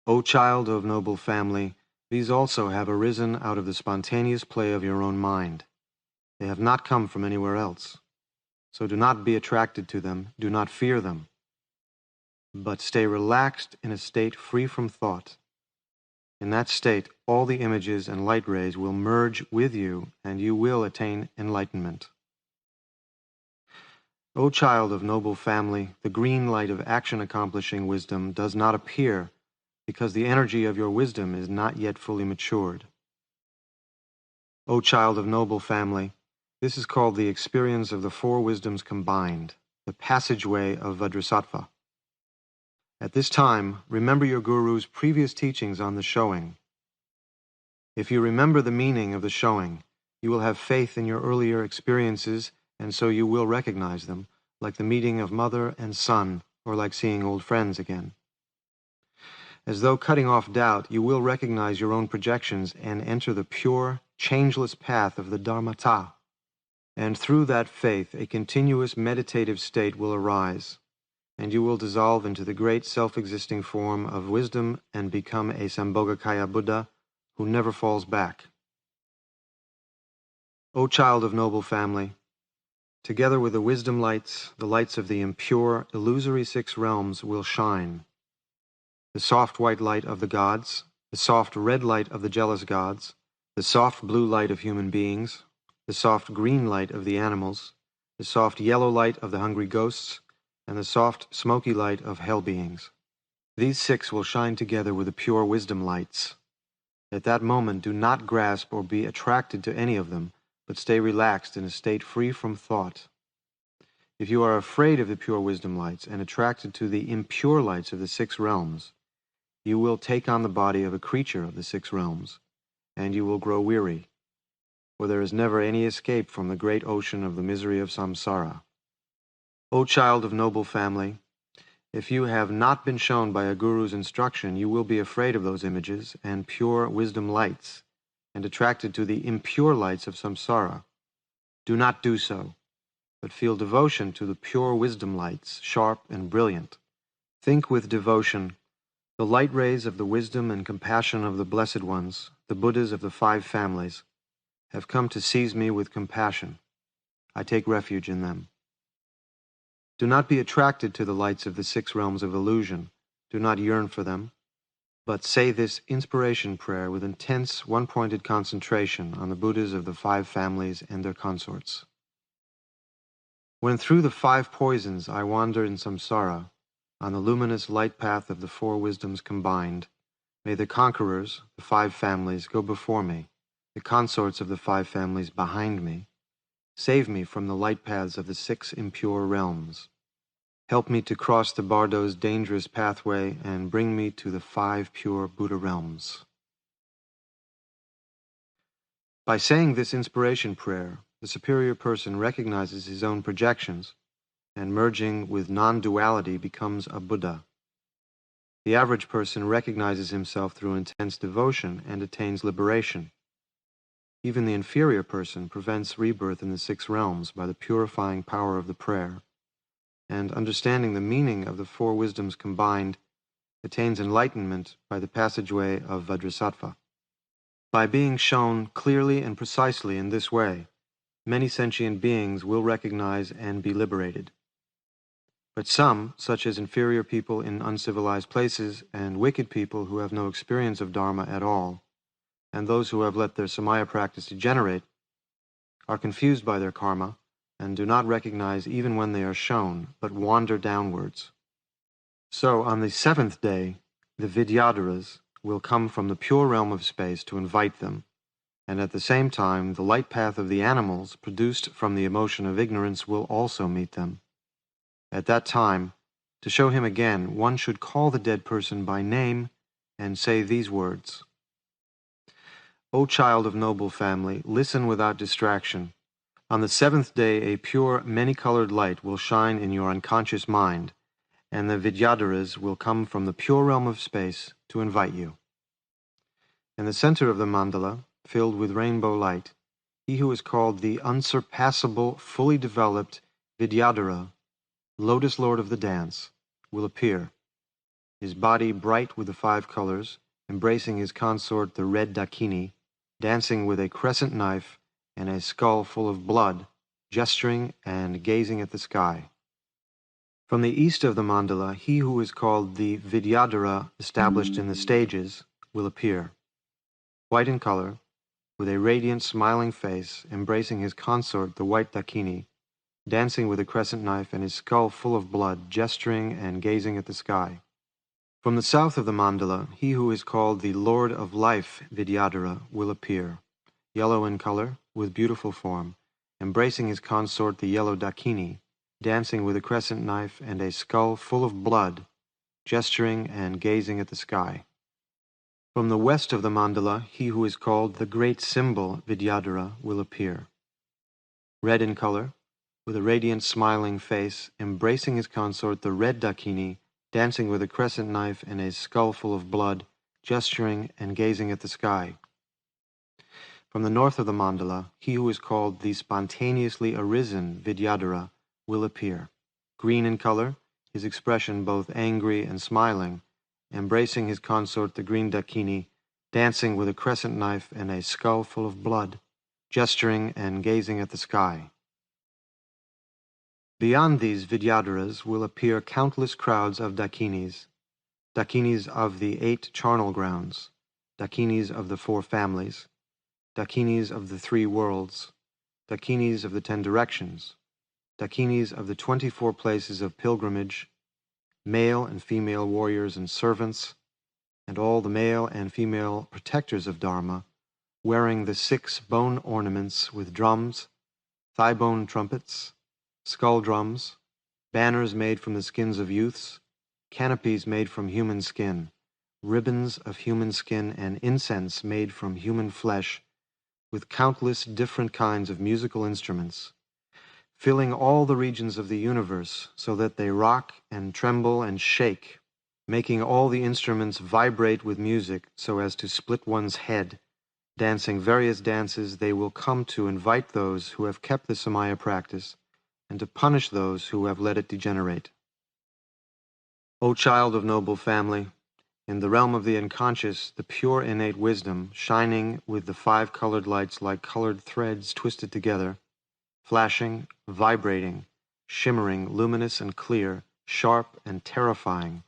S1: O child of noble family, these also have arisen out of the spontaneous play of your own mind. They have not come from anywhere else. So do not be attracted to them, do not fear them, but stay relaxed in a state free from thought. In that state, all the images and light rays will merge with you, and you will attain enlightenment. O child of noble family, the green light of action-accomplishing wisdom does not appear because the energy of your wisdom is not yet fully matured. O child of noble family, this is called the experience of the 4 wisdoms combined, the passageway of Vajrasattva. At this time, remember your Guru's previous teachings on the showing. If you remember the meaning of the showing, you will have faith in your earlier experiences, and so you will recognize them, like the meeting of mother and son, or like seeing old friends again. As though cutting off doubt, you will recognize your own projections and enter the pure, changeless path of the Dharmata. And through that faith, a continuous meditative state will arise, and you will dissolve into the great self-existing form of wisdom and become a Sambhogakaya Buddha who never falls back. O child of noble family, together with the wisdom lights, the lights of the impure, illusory 6 realms will shine. The soft white light of the gods, the soft red light of the jealous gods, the soft blue light of human beings, the soft green light of the animals, the soft yellow light of the hungry ghosts, and the soft smoky light of hell beings. These 6 will shine together with the pure wisdom lights. At that moment, do not grasp or be attracted to any of them, but stay relaxed in a state free from thought. If you are afraid of the pure wisdom lights and attracted to the impure lights of the 6 realms, you will take on the body of a creature of the 6 realms, and you will grow weary, for there is never any escape from the great ocean of the misery of samsara. O child of noble family, if you have not been shown by a guru's instruction, you will be afraid of those images and pure wisdom lights, and attracted to the impure lights of samsara. Do not do so, but feel devotion to the pure wisdom lights, sharp and brilliant. Think with devotion, the light rays of the wisdom and compassion of the Blessed Ones, the Buddhas of the 5 families, have come to seize me with compassion. I take refuge in them. Do not be attracted to the lights of the 6 realms of illusion. Do not yearn for them, but say this inspiration prayer with intense, one-pointed concentration on the Buddhas of the 5 families and their consorts. When through the 5 poisons I wander in samsara, on the luminous light path of the 4 wisdoms combined, may the conquerors, the 5 families, go before me, the consorts of the 5 families behind me. Save me from the light paths of the 6 impure realms. Help me to cross the Bardo's dangerous pathway and bring me to the 5 pure Buddha realms. By saying this inspiration prayer, the superior person recognizes his own projections, and merging with non-duality becomes a Buddha. The average person recognizes himself through intense devotion and attains liberation. Even the inferior person prevents rebirth in the 6 realms by the purifying power of the prayer, and understanding the meaning of the four wisdoms combined, attains enlightenment by the passageway of Vajrasattva. By being shown clearly and precisely in this way, many sentient beings will recognize and be liberated. But some, such as inferior people in uncivilized places and wicked people who have no experience of Dharma at all, and those who have let their samaya practice degenerate, are confused by their karma and do not recognize even when they are shown, but wander downwards. So on the seventh day, the Vidyadharas will come from the pure realm of space to invite them, and at the same time the light path of the animals produced from the emotion of ignorance will also meet them. At that time, to show him again, one should call the dead person by name and say these words: O child of noble family, listen without distraction. On the seventh day a pure, many-colored light will shine in your unconscious mind, and the Vidyadharas will come from the pure realm of space to invite you. In the center of the mandala, filled with rainbow light, he who is called the unsurpassable, fully developed Vidyadhara, Lotus Lord of the Dance, will appear, his body bright with the five colors, embracing his consort the red Dakini, dancing with a crescent knife and a skull full of blood, gesturing and gazing at the sky. From the east of the mandala, he who is called the Vidyadhara established in the stages will appear, white in color, with a radiant, smiling face, embracing his consort, the white Dakini, dancing with a crescent knife and his skull full of blood, gesturing and gazing at the sky. From the south of the mandala, he who is called the Lord of Life, Vidyadhara, will appear, yellow in color, with beautiful form, embracing his consort, the yellow Dakini, dancing with a crescent knife and a skull full of blood, gesturing and gazing at the sky. From the west of the mandala, he who is called the Great Symbol, Vidyadhara, will appear, red in color, with a radiant smiling face, embracing his consort, the red Dakini, dancing with a crescent knife and a skull full of blood, gesturing and gazing at the sky. From the north of the mandala, he who is called the Spontaneously Arisen Vidyadhara will appear, green in color, his expression both angry and smiling, embracing his consort, the green Dakini, dancing with a crescent knife and a skull full of blood, gesturing and gazing at the sky. Beyond these Vidyadharas will appear countless crowds of Dakinis, Dakinis of the 8 charnel grounds, Dakinis of the 4 families, Dakinis of the 3 worlds, Dakinis of the 10 directions, Dakinis of the 24 places of pilgrimage, male and female warriors and servants, and all the male and female protectors of Dharma, wearing the 6 bone ornaments with drums, thigh-bone trumpets, skull drums, banners made from the skins of youths, canopies made from human skin, ribbons of human skin, and incense made from human flesh, with countless different kinds of musical instruments, filling all the regions of the universe so that they rock and tremble and shake, making all the instruments vibrate with music so as to split one's head. Dancing various dances, they will come to invite those who have kept the Samaya practice and to punish those who have let it degenerate. O child of noble family, in the realm of the unconscious, the pure innate wisdom, shining with the 5 colored lights like colored threads twisted together, flashing, vibrating, shimmering, luminous and clear, sharp and terrifying,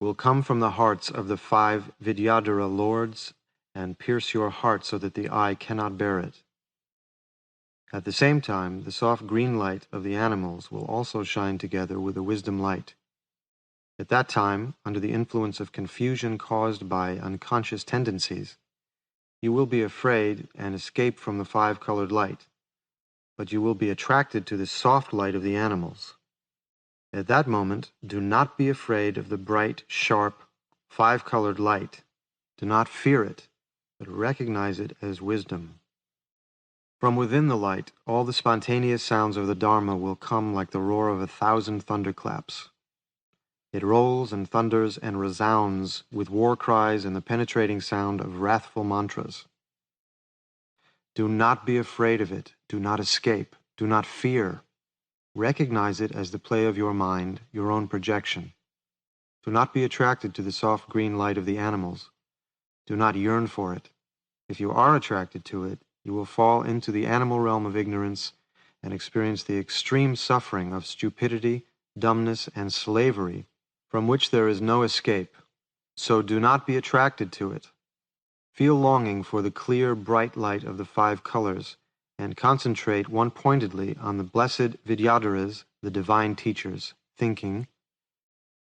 S1: will come from the hearts of the 5 Vidyadhara lords and pierce your heart so that the eye cannot bear it. At the same time, the soft green light of the animals will also shine together with the wisdom light. At that time, under the influence of confusion caused by unconscious tendencies, you will be afraid and escape from the 5-colored light, but you will be attracted to the soft light of the animals. At that moment, do not be afraid of the bright, sharp, 5-colored light. Do not fear it, but recognize it as wisdom. From within the light, all the spontaneous sounds of the Dharma will come like the roar of 1,000 thunderclaps. It rolls and thunders and resounds with war cries and the penetrating sound of wrathful mantras. Do not be afraid of it. Do not escape. Do not fear. Recognize it as the play of your mind, your own projection. Do not be attracted to the soft green light of the animals. Do not yearn for it. If you are attracted to it, you will fall into the animal realm of ignorance and experience the extreme suffering of stupidity, dumbness, and slavery from which there is no escape. So do not be attracted to it. Feel longing for the clear, bright light of the 5 colors, and concentrate one-pointedly on the blessed Vidyadharas, the divine teachers, thinking,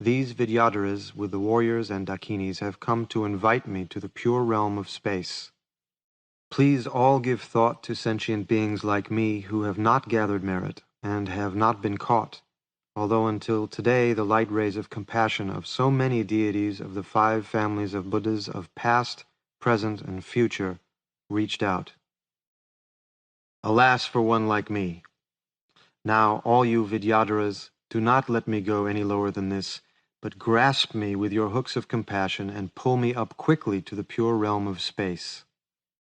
S1: "These Vidyadharas with the warriors and Dakinis have come to invite me to the pure realm of space. Please all give thought to sentient beings like me who have not gathered merit and have not been caught, although until today the light rays of compassion of so many deities of the 5 families of Buddhas of past, present, and future reached out. Alas for one like me! Now, all you Vidyadharas, do not let me go any lower than this, but grasp me with your hooks of compassion and pull me up quickly to the pure realm of space."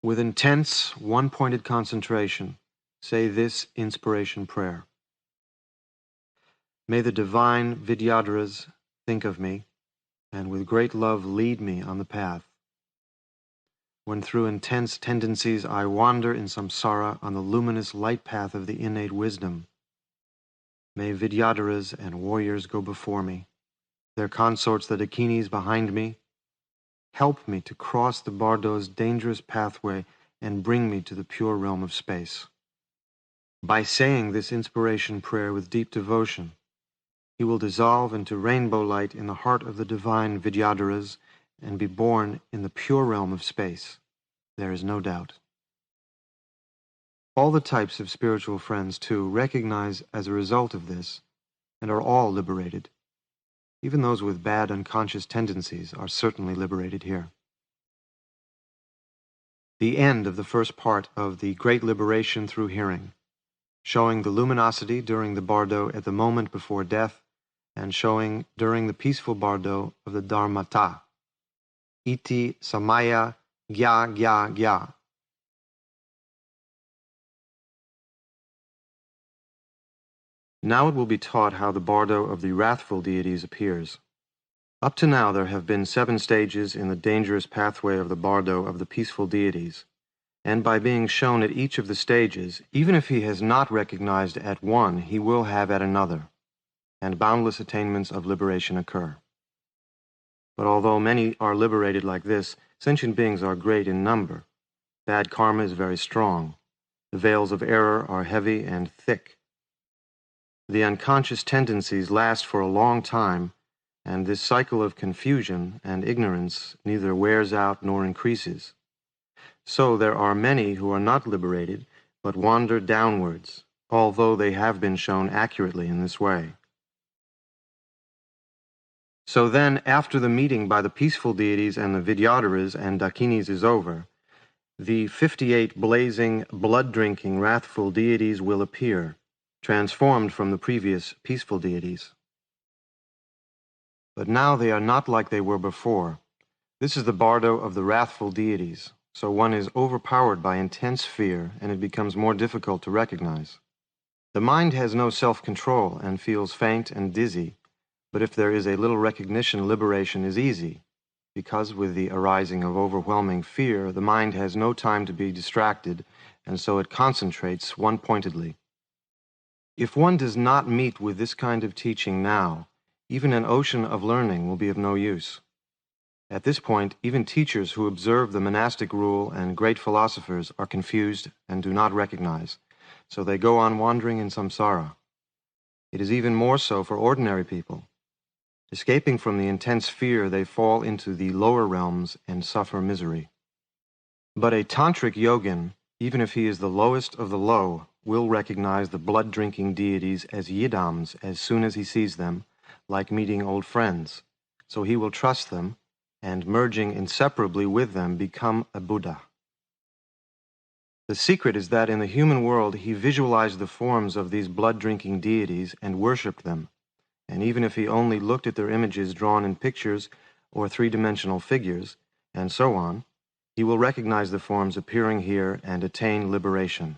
S1: With intense, one-pointed concentration, say this inspiration prayer. May the divine Vidyadharas think of me, and with great love lead me on the path. When through intense tendencies I wander in samsara on the luminous light path of the innate wisdom, may Vidyadharas and warriors go before me, their consorts the Dakinis behind me. Help me to cross the Bardo's dangerous pathway and bring me to the pure realm of space. By saying this inspiration prayer with deep devotion, he will dissolve into rainbow light in the heart of the divine Vidyadharas and be born in the pure realm of space. There is no doubt. All the types of spiritual friends, too, recognize as a result of this and are all liberated. Even those with bad unconscious tendencies are certainly liberated here. The end of the first part of the Great Liberation through Hearing, showing the luminosity during the Bardo at the moment before death, and showing during the peaceful Bardo of the Dharmata. Iti samaya gya gya gya. Now it will be taught how the Bardo of the wrathful deities appears. Up to now there have been 7 stages in the dangerous pathway of the Bardo of the peaceful deities, and by being shown at each of the stages, even if he has not recognized at one, he will have at another, and boundless attainments of liberation occur. But although many are liberated like this, sentient beings are great in number. Bad karma is very strong. The veils of error are heavy and thick. The unconscious tendencies last for a long time, and this cycle of confusion and ignorance neither wears out nor increases. So there are many who are not liberated, but wander downwards, although they have been shown accurately in this way. So then, after the meeting by the peaceful deities and the Vidyadharas and Dakinis is over, the 58 blazing, blood-drinking, wrathful deities will appear, transformed from the previous peaceful deities. But now they are not like they were before. This is the Bardo of the wrathful deities, so one is overpowered by intense fear and it becomes more difficult to recognize. The mind has no self-control and feels faint and dizzy, but if there is a little recognition, liberation is easy, because with the arising of overwhelming fear, the mind has no time to be distracted, and so it concentrates one-pointedly. If one does not meet with this kind of teaching now, even an ocean of learning will be of no use. At this point, even teachers who observe the monastic rule and great philosophers are confused and do not recognize, so they go on wandering in samsara. It is even more so for ordinary people. Escaping from the intense fear, they fall into the lower realms and suffer misery. But a tantric yogin, even if he is the lowest of the low, will recognize the blood-drinking deities as yidams as soon as he sees them, like meeting old friends, so he will trust them, and merging inseparably with them become a Buddha. The secret is that in the human world he visualized the forms of these blood-drinking deities and worshipped them, and even if he only looked at their images drawn in pictures or 3-dimensional figures, and so on, he will recognize the forms appearing here and attain liberation.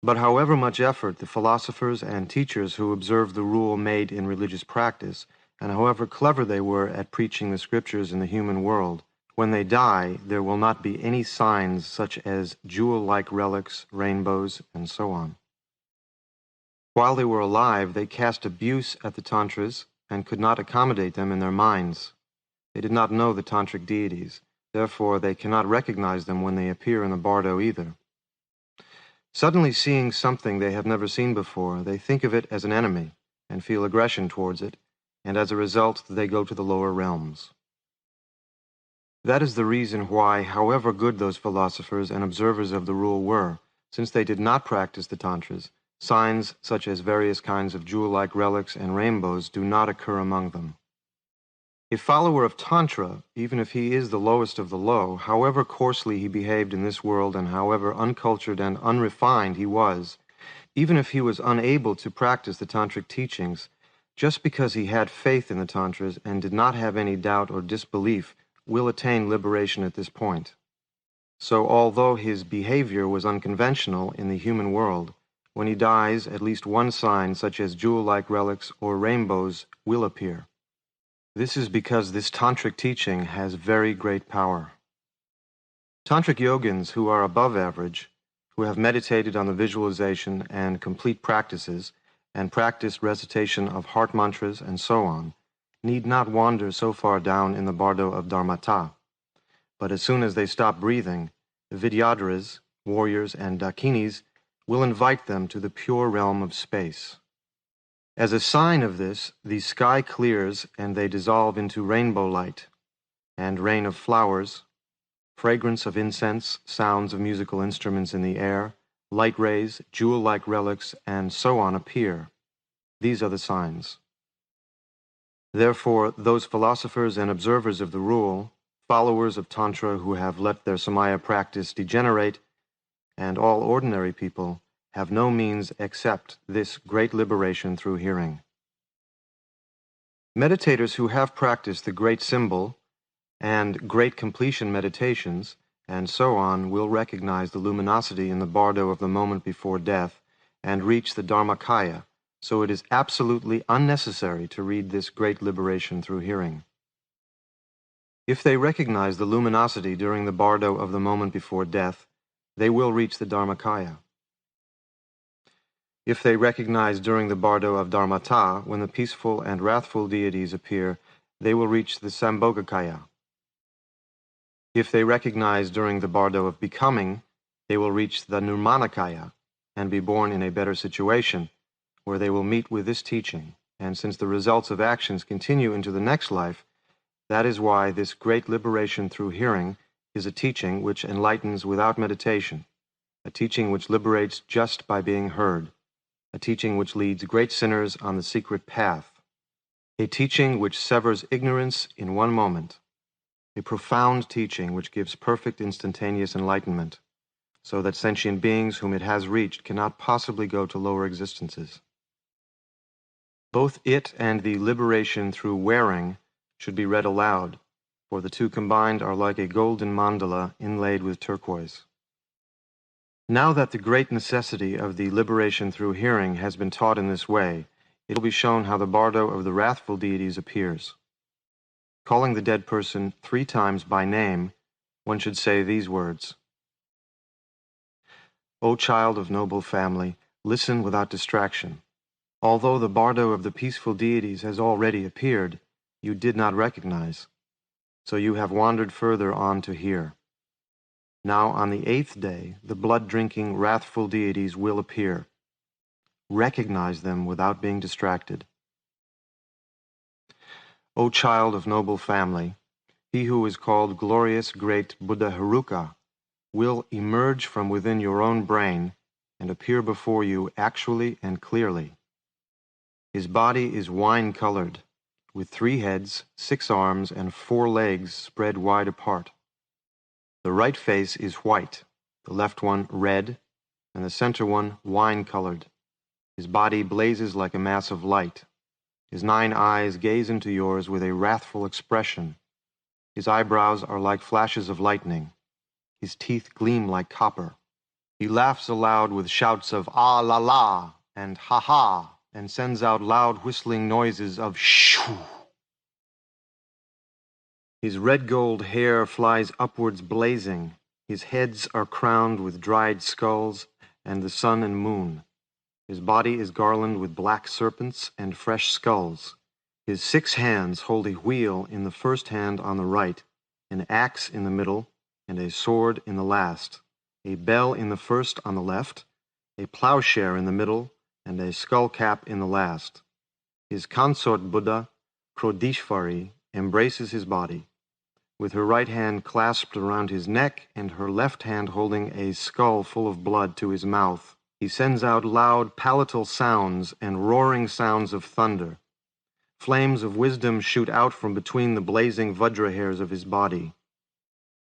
S1: But however much effort the philosophers and teachers who observed the rule made in religious practice, and however clever they were at preaching the scriptures in the human world, when they die, there will not be any signs such as jewel-like relics, rainbows, and so on. While they were alive, they cast abuse at the tantras and could not accommodate them in their minds. They did not know the tantric deities, therefore they cannot recognize them when they appear in the Bardo either. Suddenly seeing something they have never seen before, they think of it as an enemy and feel aggression towards it, and as a result they go to the lower realms. That is the reason why, however good those philosophers and observers of the rule were, since they did not practice the tantras, signs such as various kinds of jewel-like relics and rainbows do not occur among them. A follower of Tantra, even if he is the lowest of the low, however coarsely he behaved in this world and however uncultured and unrefined he was, even if he was unable to practice the Tantric teachings, just because he had faith in the Tantras and did not have any doubt or disbelief, will attain liberation at this point. So although his behavior was unconventional in the human world, when he dies, at least one sign, such as jewel-like relics or rainbows, will appear. This is because this tantric teaching has very great power. Tantric yogins who are above average, who have meditated on the visualization and complete practices, and practiced recitation of heart mantras and so on, need not wander so far down in the Bardo of Dharmata. But as soon as they stop breathing, the Vidyadharas, warriors, and Dakinis will invite them to the pure realm of space. As a sign of this, the sky clears and they dissolve into rainbow light, and rain of flowers, fragrance of incense, sounds of musical instruments in the air, light rays, jewel-like relics, and so on appear. These are the signs. Therefore, those philosophers and observers of the rule, followers of Tantra who have let their Samaya practice degenerate, and all ordinary people have no means except this great liberation through hearing. Meditators who have practiced the great symbol and great completion meditations and so on will recognize the luminosity in the Bardo of the moment before death and reach the Dharmakaya, so it is absolutely unnecessary to read this great liberation through hearing. If they recognize the luminosity during the Bardo of the moment before death, they will reach the Dharmakaya. If they recognize during the Bardo of Dharmata, when the peaceful and wrathful deities appear, they will reach the Sambhogakaya. If they recognize during the Bardo of becoming, they will reach the Nirmanakaya and be born in a better situation, where they will meet with this teaching, and since the results of actions continue into the next life, that is why this great liberation through hearing is a teaching which enlightens without meditation, a teaching which liberates just by being heard, a teaching which leads great sinners on the secret path, a teaching which severs ignorance in one moment, a profound teaching which gives perfect instantaneous enlightenment, so that sentient beings whom it has reached cannot possibly go to lower existences. Both it and the liberation through wearing should be read aloud, for the two combined are like a golden mandala inlaid with turquoise. Now that the great necessity of the liberation through hearing has been taught in this way, it will be shown how the Bardo of the wrathful deities appears. Calling the dead person 3 times by name, one should say these words: O child of noble family, listen without distraction. Although the Bardo of the peaceful deities has already appeared, you did not recognize, so you have wandered further on to hear. Now on the 8th day, the blood-drinking, wrathful deities will appear. Recognize them without being distracted. O child of noble family, he who is called glorious great Buddha Haruka will emerge from within your own brain and appear before you actually and clearly. His body is wine-colored, with 3 heads, 6 arms, and 4 legs spread wide apart. The right face is white, the left one red, and the center one wine-colored. His body blazes like a mass of light. His 9 eyes gaze into yours with a wrathful expression. His eyebrows are like flashes of lightning. His teeth gleam like copper. He laughs aloud with shouts of ah la la and ha ha, and sends out loud whistling noises of shoo. His red gold hair flies upwards blazing. His heads are crowned with dried skulls and the sun and moon. His body is garlanded with black serpents and fresh skulls. His 6 hands hold a wheel in the first hand on the right, an axe in the middle, and a sword in the last, a bell in the first on the left, a plowshare in the middle, and a skull cap in the last. His consort Buddha, Krodishvari, embraces his body, with her right hand clasped around his neck and her left hand holding a skull full of blood to his mouth. He sends out loud palatal sounds and roaring sounds of thunder. Flames of wisdom shoot out from between the blazing vajra hairs of his body.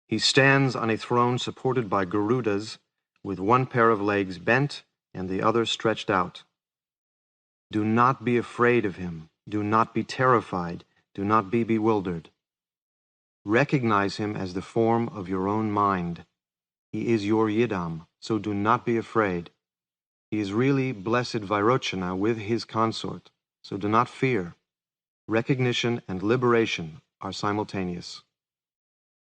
S1: He stands on a throne supported by Garudas, with one pair of legs bent and the other stretched out. Do not be afraid of him. Do not be terrified. Do not be bewildered. Recognize him as the form of your own mind. He is your yidam, so do not be afraid. He is really blessed Vairochana with his consort, so do not fear. Recognition and liberation are simultaneous.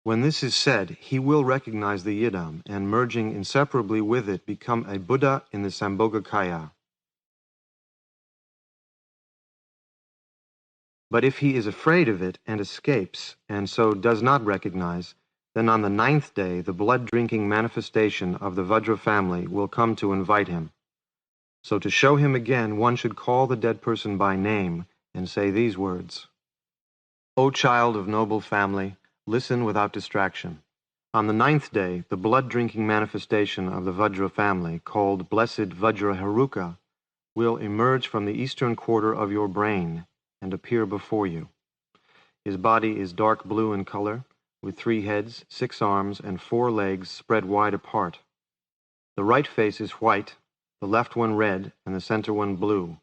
S1: When this is said, he will recognize the yidam, and merging inseparably with it, become a Buddha in the Sambhogakaya. But if he is afraid of it and escapes, and so does not recognize, then on the 9th day the blood-drinking manifestation of the Vajra family will come to invite him. So to show him again, one should call the dead person by name and say these words. O child of noble family, listen without distraction. On the 9th day, the blood-drinking manifestation of the Vajra family, called Blessed Vajraharuka, will emerge from the eastern quarter of your brain and appear before you. His body is dark blue in color, with 3 heads, 6 arms, and 4 legs spread wide apart. The right face is white, the left one red, and the center one blue.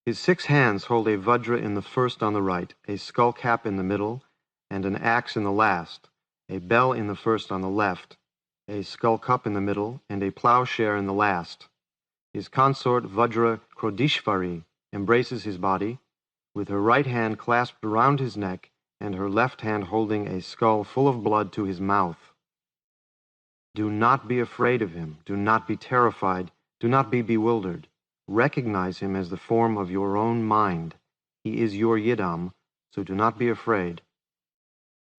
S1: His 6 hands hold a vajra in the first on the right, a skull cap in the middle, and an axe in the last, a bell in the first on the left, a skull cup in the middle, and a plowshare in the last. His consort Vajra Krodishvari embraces his body, with her right hand clasped around his neck and her left hand holding a skull full of blood to his mouth. Do not be afraid of him. Do not be terrified. Do not be bewildered. Recognize him as the form of your own mind. He is your yidam, so do not be afraid.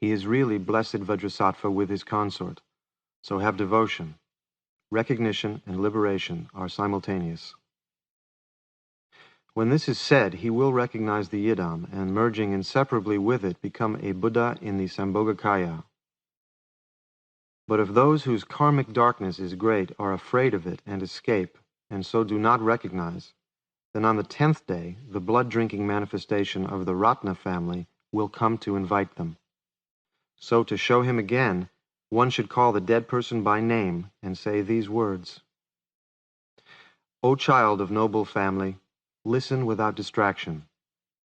S1: He is really blessed Vajrasattva with his consort, so have devotion. Recognition and liberation are simultaneous. When this is said, he will recognize the yidam, and merging inseparably with it, become a Buddha in the Sambhogakaya. But if those whose karmic darkness is great are afraid of it and escape, and so do not recognize, then on the 10th day, the blood-drinking manifestation of the Ratna family will come to invite them. So to show him again, one should call the dead person by name and say these words. O child of noble family, listen without distraction.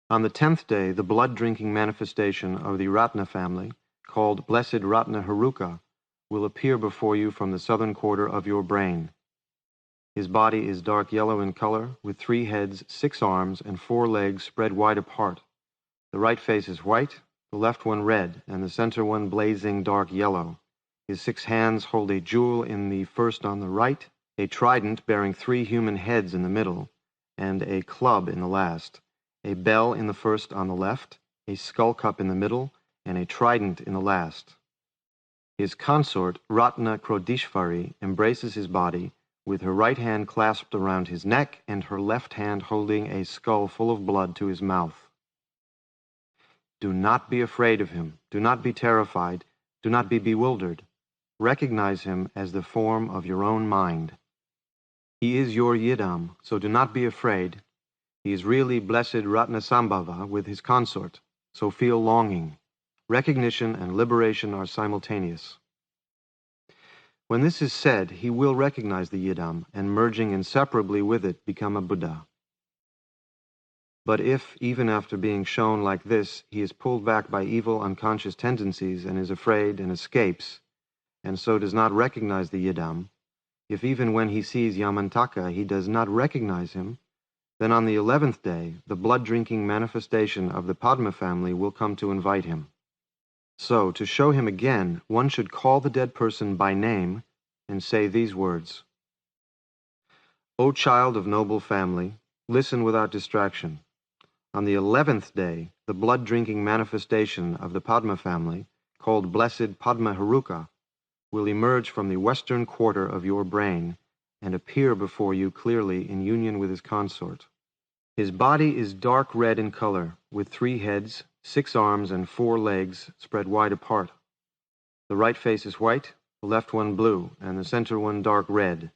S1: On the 10th day, the blood-drinking manifestation of the Ratna family, called Blessed Ratnaharuka, will appear before you from the southern quarter of your brain. His body is dark yellow in color, with 3 heads, 6 arms, and 4 legs spread wide apart. The right face is white, the left one red, and the center one blazing dark yellow. His 6 hands hold a jewel in the first on the right, a trident bearing 3 human heads in the middle, and a club in the last, a bell in the first on the left, a skull cup in the middle, and a trident in the last. His consort, Ratna Krodishvari, embraces his body, with her right hand clasped around his neck and her left hand holding a skull full of blood to his mouth. Do not be afraid of him. Do not be terrified. Do not be bewildered. Recognize him as the form of your own mind. He is your yidam, so do not be afraid. He is really blessed Ratnasambhava with his consort, so feel longing. Recognition and liberation are simultaneous. When this is said, he will recognize the yidam, and merging inseparably with it, become a Buddha. But if, even after being shown like this, he is pulled back by evil unconscious tendencies and is afraid and escapes, and so does not recognize the yidam, If even when he sees Yamantaka he does not recognize him, then on the 11th day the blood-drinking manifestation of the Padma family will come to invite him. So, to show him again, one should call the dead person by name and say these words: O child of noble family, listen without distraction. On the 11th day, the blood-drinking manifestation of the Padma family, called Blessed Padma Haruka, will emerge from the western quarter of your brain and appear before you clearly in union with his consort. His body is dark red in color, with 3 heads, 6 arms, and 4 legs spread wide apart. The right face is white, the left one blue, and the center one dark red.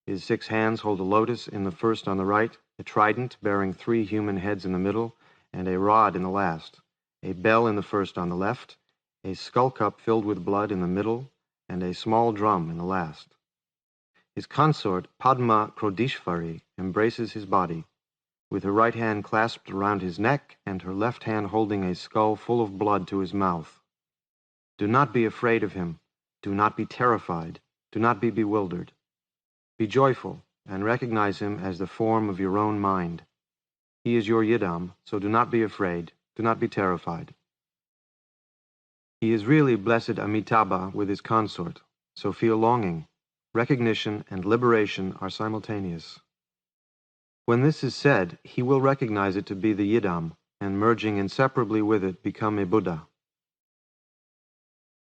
S1: His 6 hands hold a lotus in the first on the right, a trident bearing 3 human heads in the middle, and a rod in the last, a bell in the first on the left, a skull cup filled with blood in the middle, and a small drum in the last. His consort, Padma Krodishvari, embraces his body, with her right hand clasped around his neck and her left hand holding a skull full of blood to his mouth. Do not be afraid of him. Do not be terrified. Do not be bewildered. Be joyful and recognize him as the form of your own mind. He is your Yidam, so do not be afraid. Do not be terrified. He is really blessed Amitabha with his consort, so feel longing. Recognition and liberation are simultaneous. When this is said, he will recognize it to be the Yidam, and merging inseparably with it become a Buddha.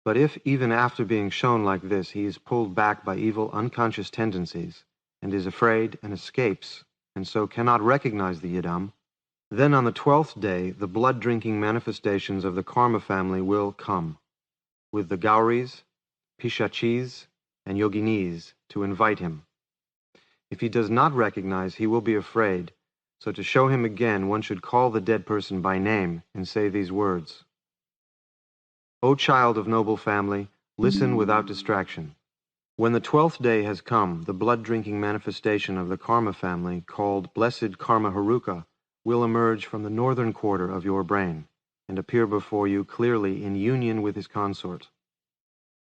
S1: But if, even after being shown like this, he is pulled back by evil unconscious tendencies, and is afraid and escapes, and so cannot recognize the Yidam, then on the 12th day the blood-drinking manifestations of the Karma family will come, with the Gauris, Pishachis, and Yoginis to invite him. If he does not recognize, he will be afraid, so to show him again one should call the dead person by name and say these words: O child of noble family, listen without distraction. When the 12th day has come, the blood-drinking manifestation of the Karma family, called Blessed Karma Haruka, will emerge from the northern quarter of your brain and appear before you clearly in union with his consort.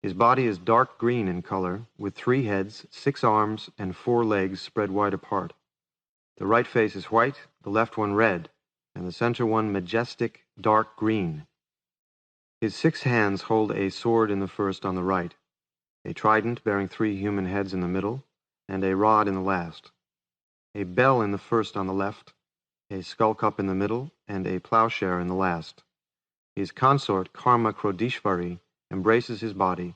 S1: His body is dark green in color, with 3 heads, 6 arms, and 4 legs spread wide apart. The right face is white, the left one red, and the center one majestic, dark green. His 6 hands hold a sword in the first on the right, a trident bearing 3 human heads in the middle, and a rod in the last, a bell in the first on the left, a skull cup in the middle, and a plowshare in the last. His consort, Karma Krodishvari, embraces his body,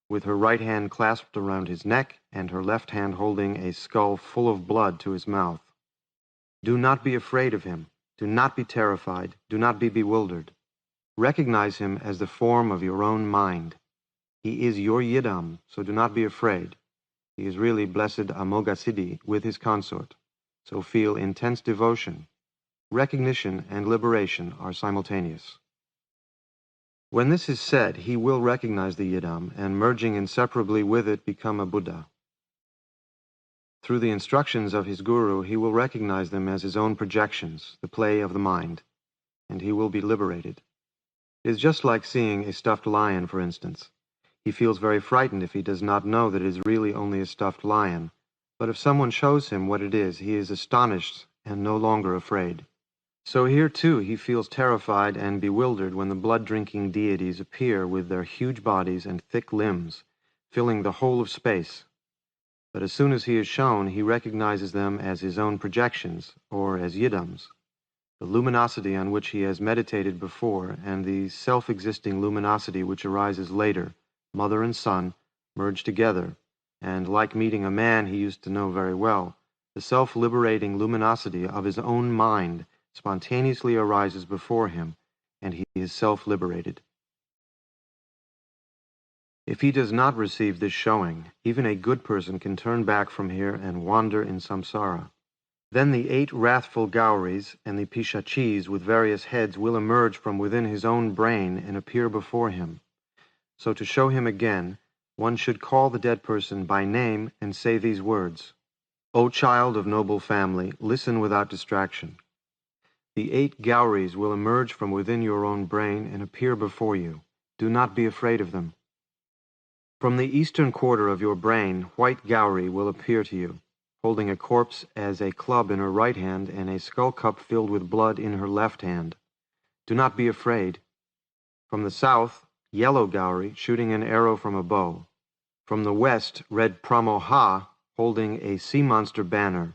S1: with her right hand clasped around his neck and her left hand holding a skull full of blood to his mouth. Do not be afraid of him. Do not be terrified. Do not be bewildered. Recognize him as the form of your own mind. He is your Yidam, so do not be afraid. He is really blessed Amoghasiddhi with his consort, so feel intense devotion. Recognition and liberation are simultaneous. When this is said, he will recognize the Yidam, and merging inseparably with it become a Buddha. Through the instructions of his guru, he will recognize them as his own projections, the play of the mind, and he will be liberated. It is just like seeing a stuffed lion, for instance. He feels very frightened if he does not know that it is really only a stuffed lion, but if someone shows him what it is, he is astonished and no longer afraid. So here too he feels terrified and bewildered when the blood-drinking deities appear with their huge bodies and thick limbs, filling the whole of space. But as soon as he is shown, he recognizes them as his own projections, or as Yidams, the luminosity on which he has meditated before, and the self-existing luminosity which arises later, mother and son, merged together, and, like meeting a man he used to know very well, the self-liberating luminosity of his own mind spontaneously arises before him, and he is self-liberated. If he does not receive this showing, even a good person can turn back from here and wander in samsara. Then the 8 wrathful Gauris and the Pishachis with various heads will emerge from within his own brain and appear before him. So to show him again, one should call the dead person by name and say these words: O child of noble family, listen without distraction. The 8 Gauris will emerge from within your own brain and appear before you. Do not be afraid of them. From the eastern quarter of your brain, white Gauri will appear to you, holding a corpse as a club in her right hand and a skull cup filled with blood in her left hand. Do not be afraid. From the south, yellow Gauri, shooting an arrow from a bow. From the west, red Pramoha, holding a sea monster banner.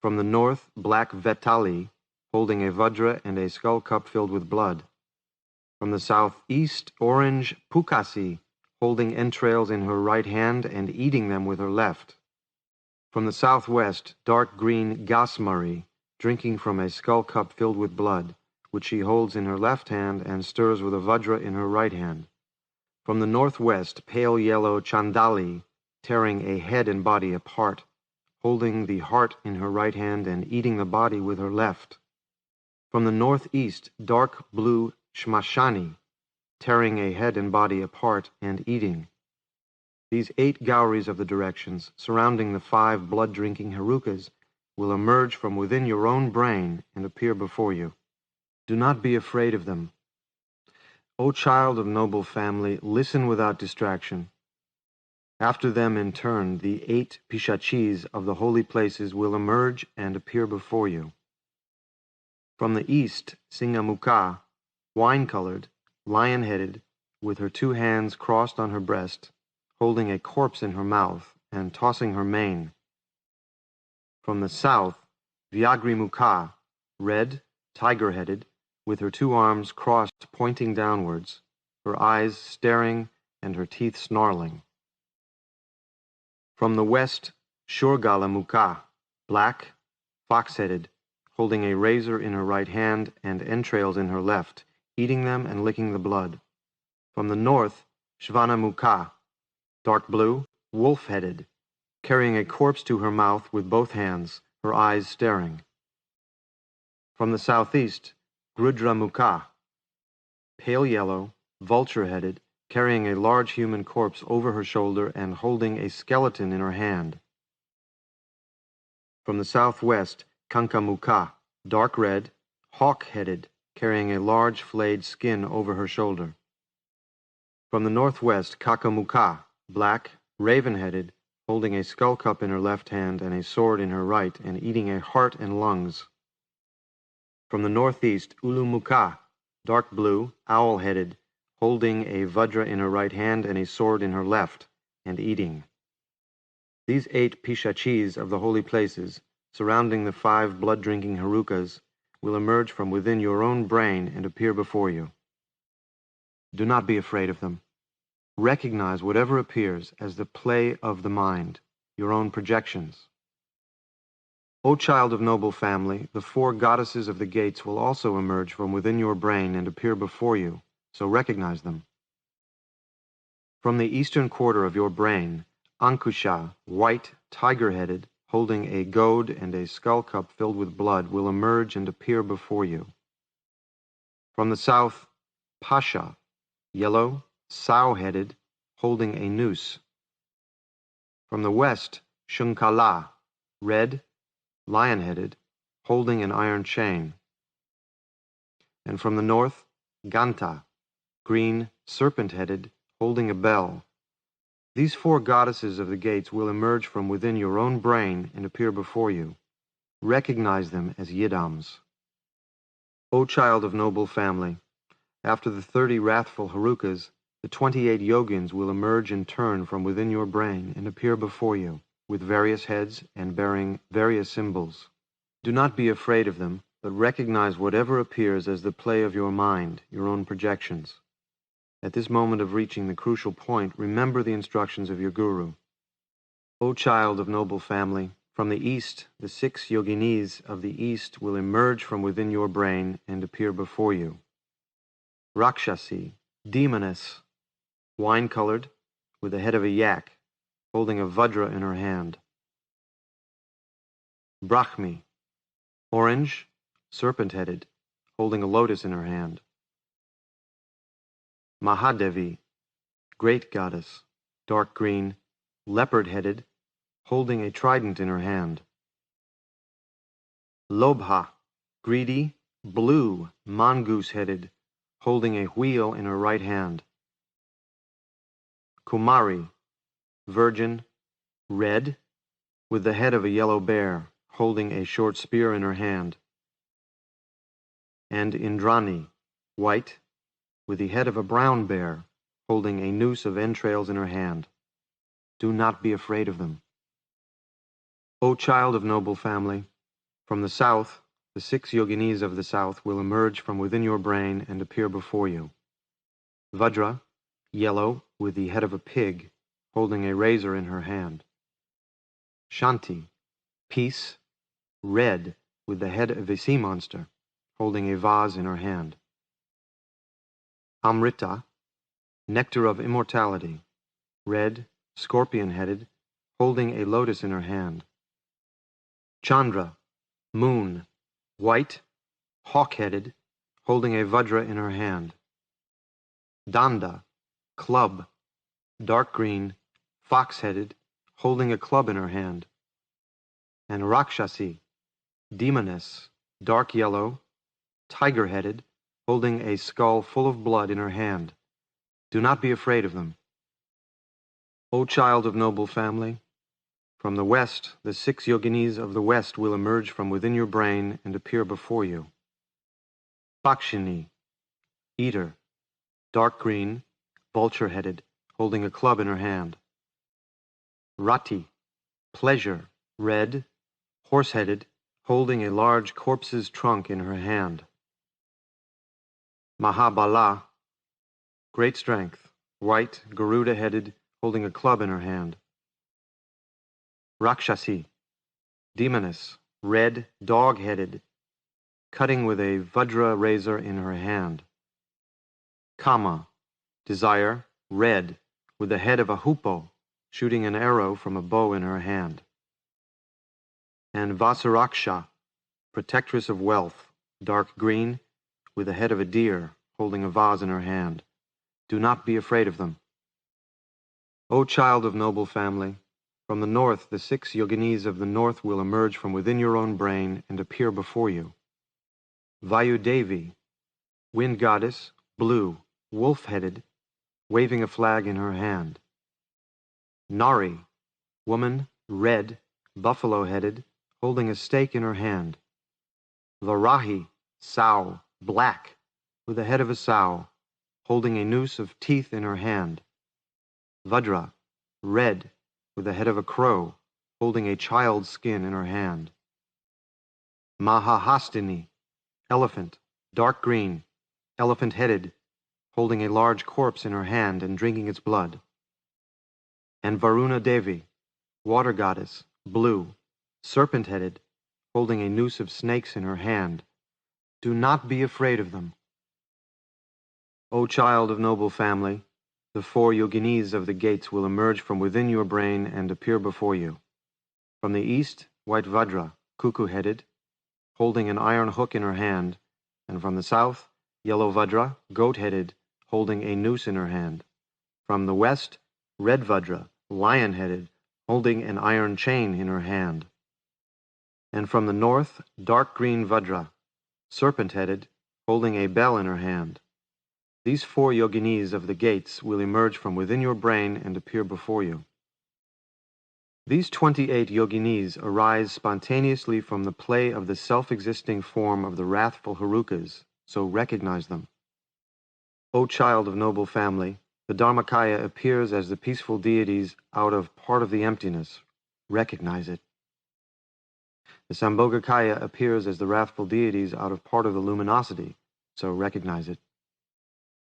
S1: From the north, black Vetali, holding a vajra and a skull cup filled with blood. From the southeast, orange Pukasi, holding entrails in her right hand and eating them with her left. From the southwest, dark green Gasmari, drinking from a skull cup filled with blood, which she holds in her left hand and stirs with a vajra in her right hand. From the northwest, pale yellow Chandali, tearing a head and body apart, holding the heart in her right hand and eating the body with her left. From the northeast, dark blue Shmashani, tearing a head and body apart and eating. These 8 Gauris of the directions, surrounding the 5 blood-drinking Harukas, will emerge from within your own brain and appear before you. Do not be afraid of them. O child of noble family, listen without distraction. After them in turn, the 8 Pishachis of the holy places will emerge and appear before you. From the east, Singamukha, wine-colored, lion-headed, with her 2 hands crossed on her breast, holding a corpse in her mouth and tossing her mane. From the south, Vyagrimukha, red, tiger-headed, with her 2 arms crossed pointing downwards, her eyes staring and her teeth snarling. From the west, Shurgalamukha, black, fox-headed, holding a razor in her right hand and entrails in her left, eating them and licking the blood. From the north, Shvanamukha, dark blue, wolf-headed, carrying a corpse to her mouth with both hands, her eyes staring. From the southeast, Grudramukha, pale yellow, vulture-headed, carrying a large human corpse over her shoulder and holding a skeleton in her hand. From the southwest, Kankamukha, dark red, hawk-headed, carrying a large flayed skin over her shoulder. From the northwest, Kakamukha, black, raven-headed, holding a skull cup in her left hand and a sword in her right and eating a heart and lungs. From the northeast, Ulumukha, dark blue, owl-headed, holding a vajra in her right hand and a sword in her left, and eating. These 8 Pishachis of the holy places, surrounding the 5 blood-drinking Harukas, will emerge from within your own brain and appear before you. Do not be afraid of them. Recognize whatever appears as the play of the mind, your own projections. O child of noble family, the 4 goddesses of the gates will also emerge from within your brain and appear before you, so recognize them. From the eastern quarter of your brain, Ankusha, white, tiger-headed, holding a goad and a skull cup filled with blood, will emerge and appear before you. From the south, Pasha, yellow, sow-headed, holding a noose. From the west, Shunkala, red, lion-headed, holding an iron chain. And from the north, Ganta, green, serpent-headed, holding a bell. These 4 goddesses of the gates will emerge from within your own brain and appear before you. Recognize them as Yidams. O child of noble family, after the 30 wrathful Harukas, the 28 yogins will emerge in turn from within your brain and appear before you, with various heads and bearing various symbols. Do not be afraid of them, but recognize whatever appears as the play of your mind, your own projections. At this moment of reaching the crucial point, remember the instructions of your Guru. O child of noble family, from the east, the 6 yoginis of the east will emerge from within your brain and appear before you. Rakshasi, demoness, wine-colored, with the head of a yak, holding a vajra in her hand. Brahmi, orange, serpent-headed, holding a lotus in her hand. Mahadevi, great goddess, dark green, leopard-headed, holding a trident in her hand. Lobha, greedy, blue, mongoose-headed, holding a wheel in her right hand. Kumari, virgin, red, with the head of a yellow bear, holding a short spear in her hand. And Indrani, white, with the head of a brown bear, holding a noose of entrails in her hand. Do not be afraid of them. O child of noble family, from the south, the 6 yoginis of the south will emerge from within your brain and appear before you. Vajra, yellow, with the head of a pig, holding a razor in her hand. Shanti, peace, red, with the head of a sea monster, holding a vase in her hand. Amrita, nectar of immortality, red, scorpion-headed, holding a lotus in her hand. Chandra, moon, white, hawk-headed, holding a vajra in her hand. Danda, club, dark green, fox-headed, holding a club in her hand. And Rakshasi, demoness, dark yellow, tiger-headed, holding a skull full of blood in her hand. Do not be afraid of them. O child of noble family, from the west, the 6 yoginis of the west will emerge from within your brain and appear before you. Pakshini, eater, dark green, vulture-headed, holding a club in her hand. Rati, pleasure, red, horse-headed, holding a large corpse's trunk in her hand. Mahabala, great strength, white, Garuda-headed, holding a club in her hand. Rakshasi, demoness, red, dog-headed, cutting with a vajra razor in her hand. Kama, desire, red, with the head of a hoopoe, shooting an arrow from a bow in her hand. And Vasaraksha, protectress of wealth, dark green, with the head of a deer, holding a vase in her hand. Do not be afraid of them. O child of noble family, from the north the 6 yoginis of the north will emerge from within your own brain and appear before you. Vayudevi, wind goddess, blue, wolf-headed, waving a flag in her hand. Nari, woman, red, buffalo-headed, holding a stake in her hand. Varahi, sow, black, with the head of a sow, holding a noose of teeth in her hand. Vajra, red, with the head of a crow, holding a child's skin in her hand. Mahahastini, elephant, dark green, elephant-headed, holding a large corpse in her hand and drinking its blood. And Varuna Devi, water goddess, blue, serpent-headed, holding a noose of snakes in her hand. Do not be afraid of them. O child of noble family, the 4 yoginis of the gates will emerge from within your brain and appear before you. From the east, white Vajra, cuckoo-headed, holding an iron hook in her hand, and from the south, yellow Vajra, goat-headed, holding a noose in her hand. From the west, red Vajra, lion-headed, holding an iron chain in her hand. And from the north, dark green Vajra, serpent-headed, holding a bell in her hand. These 4 yoginis of the gates will emerge from within your brain and appear before you. These 28 yoginis arise spontaneously from the play of the self-existing form of the wrathful Herukas, so recognize them. O child of noble family, the Dharmakaya appears as the peaceful deities out of part of the emptiness. Recognize it. The Sambhogakaya appears as the wrathful deities out of part of the luminosity, so recognize it.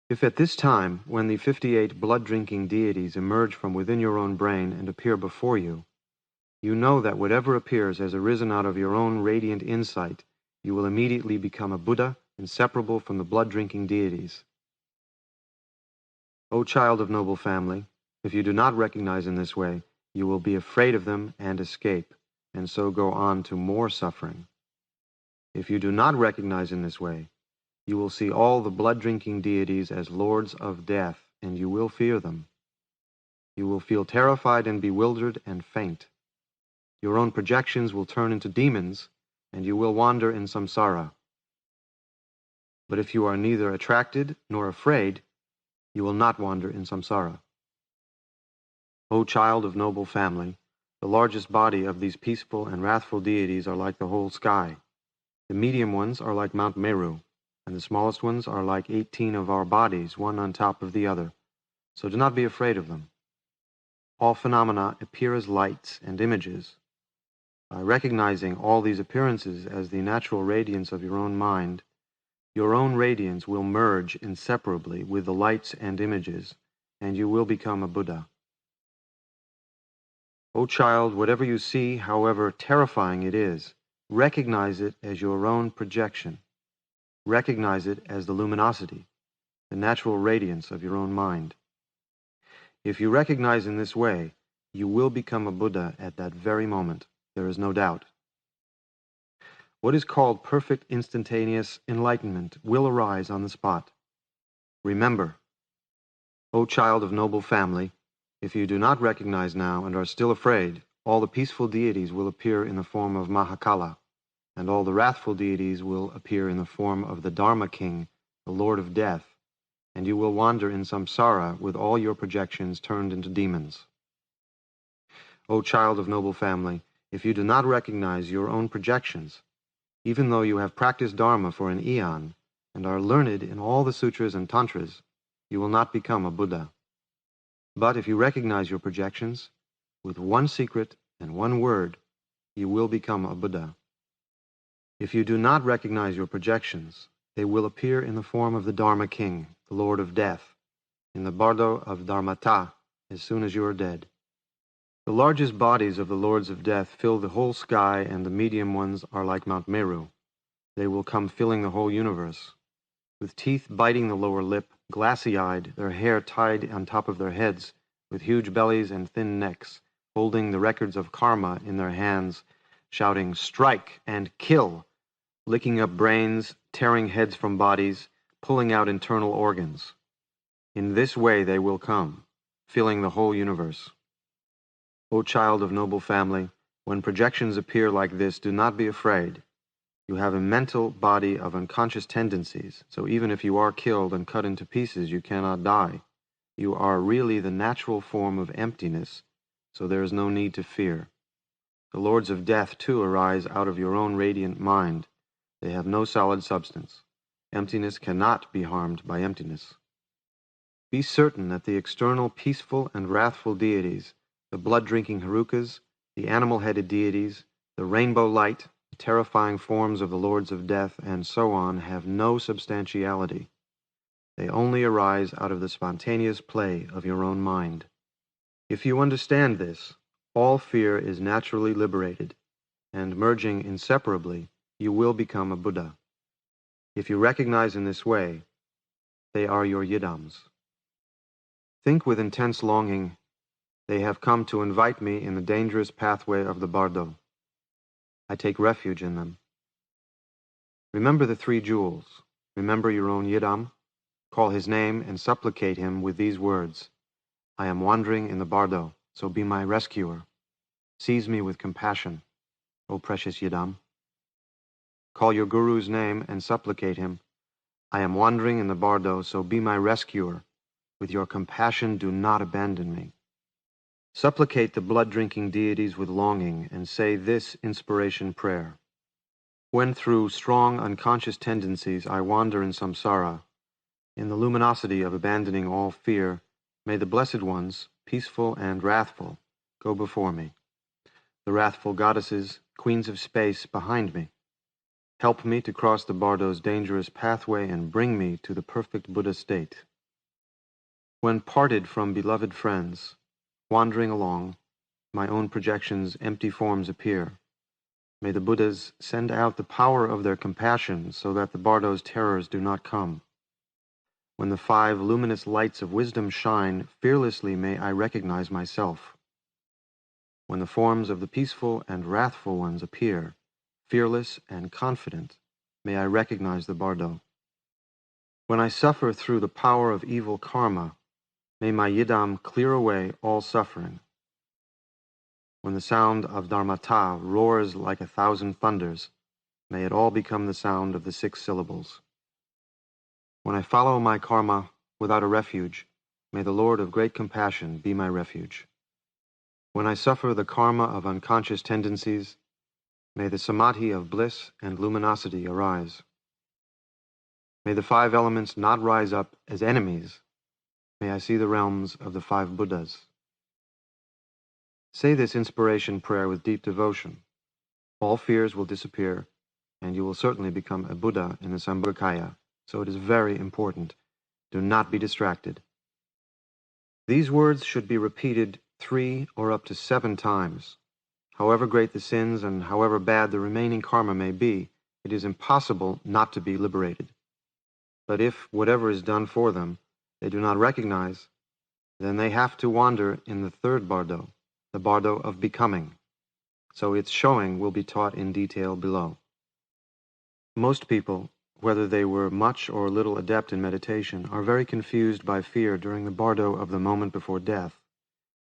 S1: If at this time, when the 58 blood-drinking deities emerge from within your own brain and appear before you, you know that whatever appears has arisen out of your own radiant insight, you will immediately become a Buddha, inseparable from the blood-drinking deities. O child of noble family, if you do not recognize in this way, you will be afraid of them and escape, and so go on to more suffering. If you do not recognize in this way, you will see all the blood-drinking deities as lords of death, and you will fear them. You will feel terrified and bewildered and faint. Your own projections will turn into demons, and you will wander in samsara. But if you are neither attracted nor afraid, you will not wander in samsara. O child of noble family, the largest body of these peaceful and wrathful deities are like the whole sky. The medium ones are like Mount Meru, and the smallest ones are like 18 of our bodies, one on top of the other. So do not be afraid of them. All phenomena appear as lights and images. By recognizing all these appearances as the natural radiance of your own mind, your own radiance will merge inseparably with the lights and images, and you will become a Buddha. O child, whatever you see, however terrifying it is, recognize it as your own projection. Recognize it as the luminosity, the natural radiance of your own mind. If you recognize in this way, you will become a Buddha at that very moment. There is no doubt. What is called perfect instantaneous enlightenment will arise on the spot. Remember, O child of noble family, if you do not recognize now and are still afraid, all the peaceful deities will appear in the form of Mahakala, and all the wrathful deities will appear in the form of the Dharma King, the Lord of Death, and you will wander in samsara with all your projections turned into demons. O child of noble family, if you do not recognize your own projections, even though you have practiced Dharma for an eon and are learned in all the sutras and tantras, you will not become a Buddha. But if you recognize your projections, with one secret and one word, you will become a Buddha. If you do not recognize your projections, they will appear in the form of the Dharma King, the Lord of Death, in the Bardo of Dharmata, as soon as you are dead. The largest bodies of the Lords of Death fill the whole sky, and the medium ones are like Mount Meru. They will come filling the whole universe. With teeth biting the lower lip, glassy-eyed, their hair tied on top of their heads, with huge bellies and thin necks, holding the records of karma in their hands, shouting, "Strike and kill!" licking up brains, tearing heads from bodies, pulling out internal organs. In this way they will come, filling the whole universe. O child of noble family, when projections appear like this, do not be afraid. You have a mental body of unconscious tendencies, so even if you are killed and cut into pieces, you cannot die. You are really the natural form of emptiness, so there is no need to fear. The Lords of Death, too, arise out of your own radiant mind. They have no solid substance. Emptiness cannot be harmed by emptiness. Be certain that the external peaceful and wrathful deities, the blood-drinking Harukas, the animal-headed deities, the rainbow light, the terrifying forms of the Lords of Death, and so on, have no substantiality. They only arise out of the spontaneous play of your own mind. If you understand this, all fear is naturally liberated, and merging inseparably, you will become a Buddha. If you recognize in this way, they are your yidams. Think with intense longing, they have come to invite me in the dangerous pathway of the Bardo. I take refuge in them. Remember the three jewels. Remember your own yidam. Call his name and supplicate him with these words. I am wandering in the Bardo, so be my rescuer. Seize me with compassion, O precious yidam. Call your guru's name and supplicate him. I am wandering in the Bardo, so be my rescuer. With your compassion, do not abandon me. Supplicate the blood-drinking deities with longing, and say this inspiration prayer. When through strong unconscious tendencies I wander in samsara, in the luminosity of abandoning all fear, may the blessed ones, peaceful and wrathful, go before me. The wrathful goddesses, queens of space, behind me. Help me to cross the Bardo's dangerous pathway and bring me to the perfect Buddha state. When parted from beloved friends, wandering along, my own projections' empty forms appear. May the Buddhas send out the power of their compassion so that the Bardo's terrors do not come. When the 5 luminous lights of wisdom shine, fearlessly may I recognize myself. When the forms of the peaceful and wrathful ones appear, fearless and confident, may I recognize the Bardo. When I suffer through the power of evil karma, may my yidam clear away all suffering. When the sound of Dharmata roars like 1,000 thunders, may it all become the sound of the 6 syllables. When I follow my karma without a refuge, may the Lord of great compassion be my refuge. When I suffer the karma of unconscious tendencies, may the samadhi of bliss and luminosity arise. May the 5 elements not rise up as enemies. May I see the realms of the 5 Buddhas. Say this inspiration prayer with deep devotion. All fears will disappear, and you will certainly become a Buddha in the Sambhogakaya, so it is very important. Do not be distracted. These words should be repeated 3 or up to 7 times. However great the sins and however bad the remaining karma may be, it is impossible not to be liberated. But if whatever is done for them they do not recognize, then they have to wander in the 3rd Bardo, the Bardo of becoming. So its showing will be taught in detail below. Most people, whether they were much or little adept in meditation, are very confused by fear during the Bardo of the moment before death,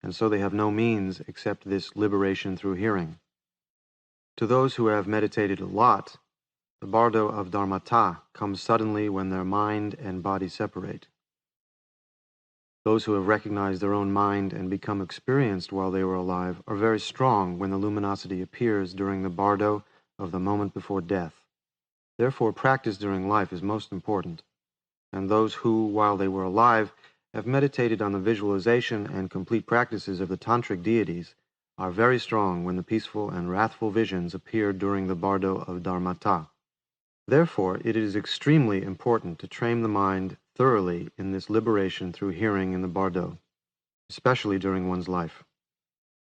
S1: and so they have no means except this liberation through hearing. To those who have meditated a lot, the Bardo of Dharmata comes suddenly when their mind and body separate. Those who have recognized their own mind and become experienced while they were alive are very strong when the luminosity appears during the Bardo of the moment before death. Therefore, practice during life is most important, and those who, while they were alive, have meditated on the visualization and complete practices of the tantric deities are very strong when the peaceful and wrathful visions appear during the Bardo of Dharmata. Therefore, it is extremely important to train the mind thoroughly in this liberation through hearing in the Bardo, especially during one's life.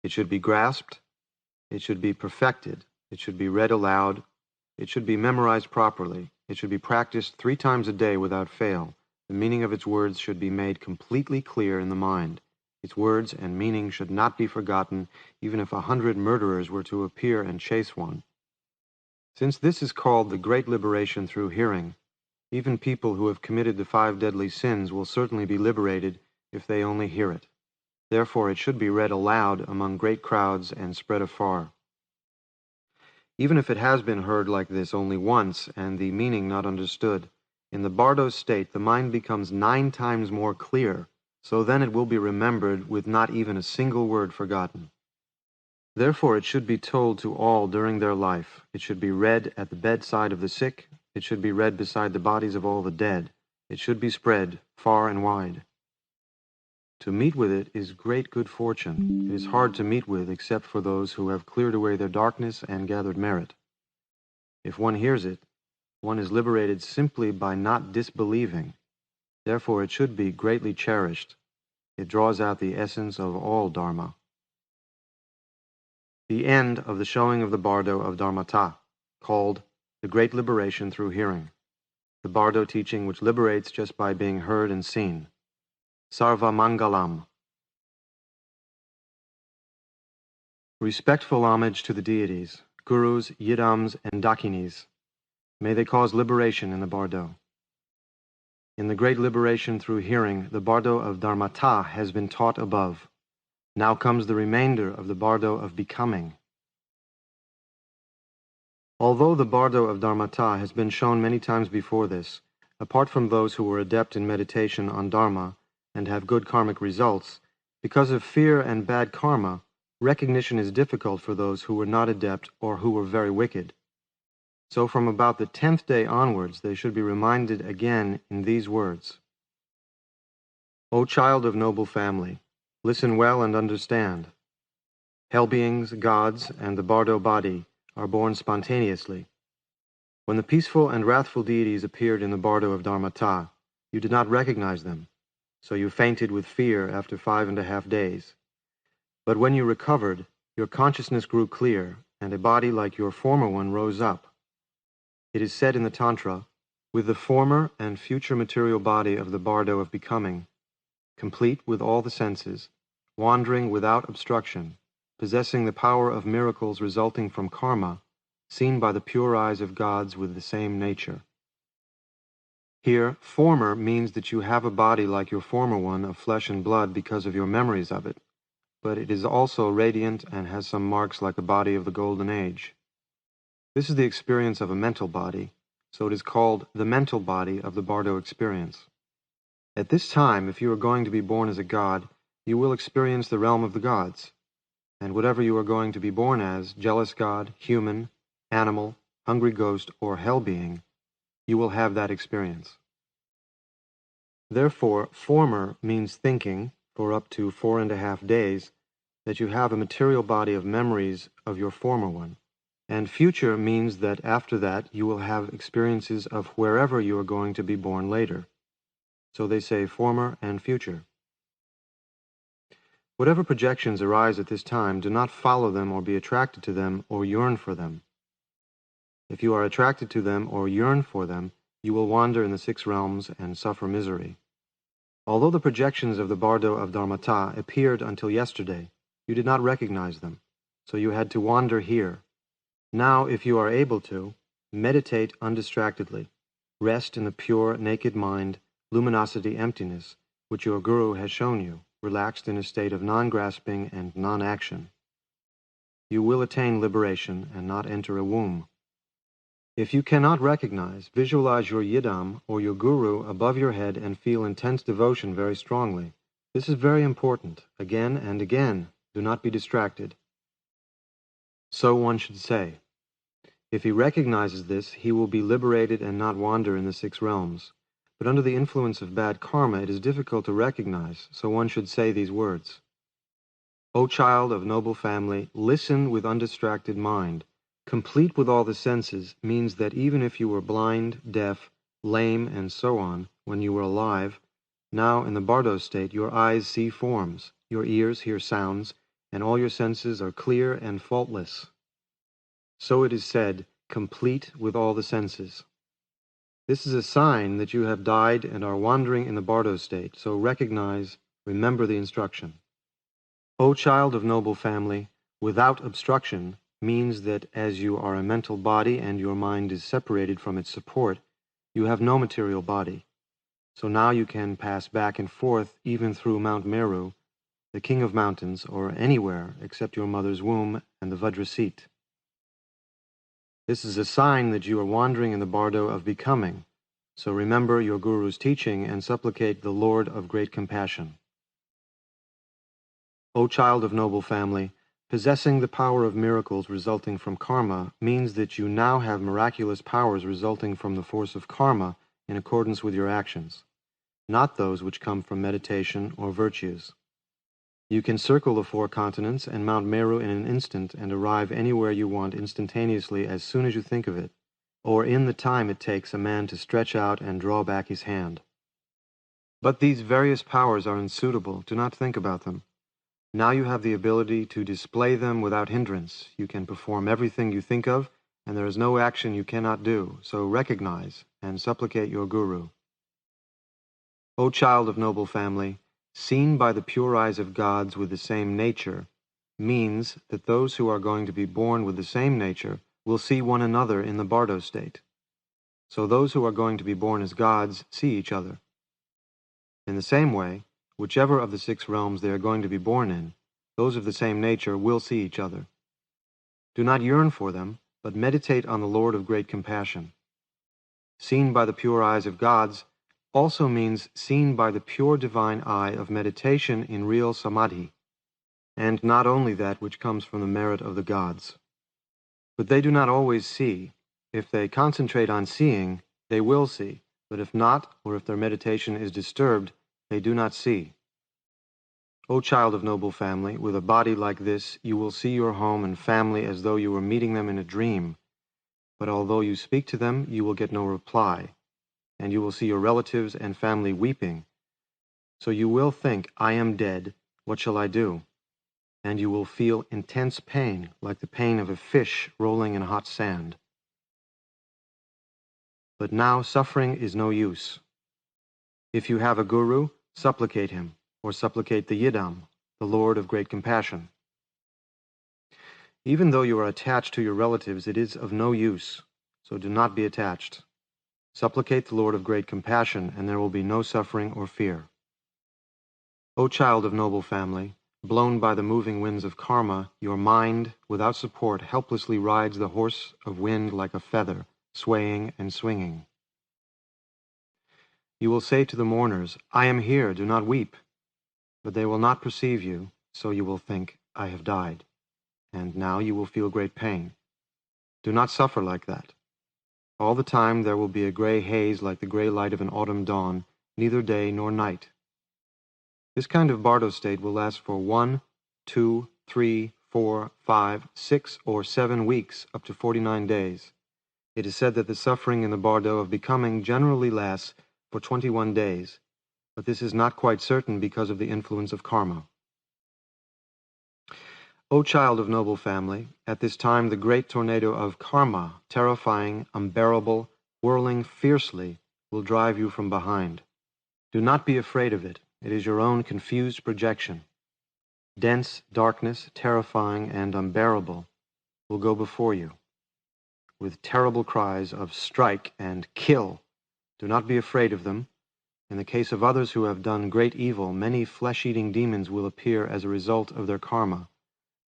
S1: It should be grasped, it should be perfected, it should be read aloud, it should be memorized properly, it should be practiced 3 times a day without fail. The meaning of its words should be made completely clear in the mind. Its words and meaning should not be forgotten, even if 100 murderers were to appear and chase one. Since this is called the great liberation through hearing, even people who have committed the 5 deadly sins will certainly be liberated if they only hear it. Therefore, it should be read aloud among great crowds and spread afar. Even if it has been heard like this only once and the meaning not understood, in the Bardo state the mind becomes 9 times more clear, so then it will be remembered with not even a single word forgotten. Therefore it should be told to all during their life. It should be read at the bedside of the sick. It should be read beside the bodies of all the dead. It should be spread far and wide. To meet with it is great good fortune. It is hard to meet with except for those who have cleared away their darkness and gathered merit. If one hears it, one is liberated simply by not disbelieving. Therefore it should be greatly cherished. It draws out the essence of all Dharma. The end of the showing of the Bardo of Dharmata, called the Great Liberation Through Hearing, the Bardo teaching which liberates just by being heard and seen. Sarva Mangalam. Respectful homage to the deities, gurus, yidams, and dakinis. May they cause liberation in the Bardo. In the Great Liberation Through Hearing, the Bardo of Dharmata has been taught above. Now comes the remainder of the Bardo of Becoming. Although the Bardo of Dharmata has been shown many times before this, apart from those who were adept in meditation on Dharma and have good karmic results, because of fear and bad karma, recognition is difficult for those who were not adept or who were very wicked. So from about the 10th day onwards, they should be reminded again in these words. O child of noble family, listen well and understand. Hell beings, gods, and the Bardo body are born spontaneously. When the peaceful and wrathful deities appeared in the Bardo of Dharmata, you did not recognize them, so you fainted with fear after 5.5 days. But when you recovered, your consciousness grew clear, and a body like your former one rose up. It is said in the Tantra, with the former and future material body of the Bardo of Becoming, complete with all the senses, wandering without obstruction, possessing the power of miracles resulting from karma, seen by the pure eyes of gods with the same nature. Here, former means that you have a body like your former one of flesh and blood because of your memories of it, but it is also radiant and has some marks like the body of the Golden Age. This is the experience of a mental body, so it is called the mental body of the Bardo experience. At this time, if you are going to be born as a god, you will experience the realm of the gods. and whatever you are going to be born as, jealous god, human, animal, hungry ghost, or hell being, you will have that experience. Therefore, former means thinking, for up to 4.5 days, that you have a material body of memories of your former one. And future means that after that you will have experiences of wherever you are going to be born later. So they say former and future. Whatever projections arise at this time, do not follow them or be attracted to them or yearn for them. If you are attracted to them or yearn for them, you will wander in the 6 realms and suffer misery. Although the projections of the Bardo of Dharmata appeared until yesterday, you did not recognize them, so you had to wander here. Now, if you are able to, meditate undistractedly. Rest in the pure, naked mind, luminosity, emptiness, which your Guru has shown you, relaxed in a state of non-grasping and non-action. You will attain liberation and not enter a womb. If you cannot recognize, visualize your Yidam or your Guru above your head and feel intense devotion very strongly. This is very important. Again and again, do not be distracted. So one should say. If he recognizes this, he will be liberated and not wander in the 6 realms. But under the influence of bad karma, it is difficult to recognize, so one should say these words. O child of noble family, listen with undistracted mind. Complete with all the senses means that even if you were blind, deaf, lame, and so on when you were alive, now in the Bardo state your eyes see forms, your ears hear sounds, and all your senses are clear and faultless. So it is said, complete with all the senses. This is a sign that you have died and are wandering in the Bardo state, so recognize, remember the instruction. O child of noble family, without obstruction means that as you are a mental body and your mind is separated from its support, you have no material body. So now you can pass back and forth even through Mount Meru, the king of mountains, or anywhere except your mother's womb and the Vajra seat. This is a sign that you are wandering in the Bardo of becoming, so remember your Guru's teaching and supplicate the Lord of great compassion. O child of noble family, possessing the power of miracles resulting from karma means that you now have miraculous powers resulting from the force of karma in accordance with your actions, not those which come from meditation or virtues. You can circle the 4 continents and Mount Meru in an instant and arrive anywhere you want instantaneously as soon as you think of it, or in the time it takes a man to stretch out and draw back his hand. But these various powers are unsuitable. Do not think about them. Now you have the ability to display them without hindrance. You can perform everything you think of, and there is no action you cannot do, so recognize and supplicate your Guru. O child of noble family, seen by the pure eyes of gods with the same nature means that those who are going to be born with the same nature will see one another in the Bardo state. So those who are going to be born as gods see each other. In the same way, whichever of the 6 realms they are going to be born in, those of the same nature will see each other. Do not yearn for them, but meditate on the Lord of great compassion. Seen by the pure eyes of gods also means seen by the pure divine eye of meditation in real samadhi, and not only that which comes from the merit of the gods. But they do not always see. If they concentrate on seeing, they will see, but if not, or if their meditation is disturbed, they do not see. O child of noble family, with a body like this, you will see your home and family as though you were meeting them in a dream. But although you speak to them, you will get no reply, and you will see your relatives and family weeping. So you will think, I am dead, what shall I do? And you will feel intense pain, like the pain of a fish rolling in hot sand. But now suffering is no use. If you have a Guru, supplicate him, or supplicate the Yidam, the Lord of great compassion. Even though you are attached to your relatives, it is of no use, so do not be attached. Supplicate the Lord of great compassion, and there will be no suffering or fear. O child of noble family, blown by the moving winds of karma, your mind, without support, helplessly rides the horse of wind like a feather, swaying and swinging. You will say to the mourners, I am here, do not weep. But they will not perceive you, so you will think, I have died. and now you will feel great pain. Do not suffer like that. All the time there will be a gray haze like the gray light of an autumn dawn, neither day nor night. This kind of Bardo state will last for 1, 2, 3, 4, 5, 6, or 7 weeks, up to 49 days. It is said that the suffering in the Bardo of becoming generally lasts for 21 days, but this is not quite certain because of the influence of karma. O child of noble family, at this time the great tornado of karma, terrifying, unbearable, whirling fiercely, will drive you from behind. Do not be afraid of it. It is your own confused projection. Dense darkness, terrifying and unbearable, will go before you, with terrible cries of strike and kill. Do not be afraid of them. In the case of others who have done great evil, many flesh-eating demons will appear as a result of their karma,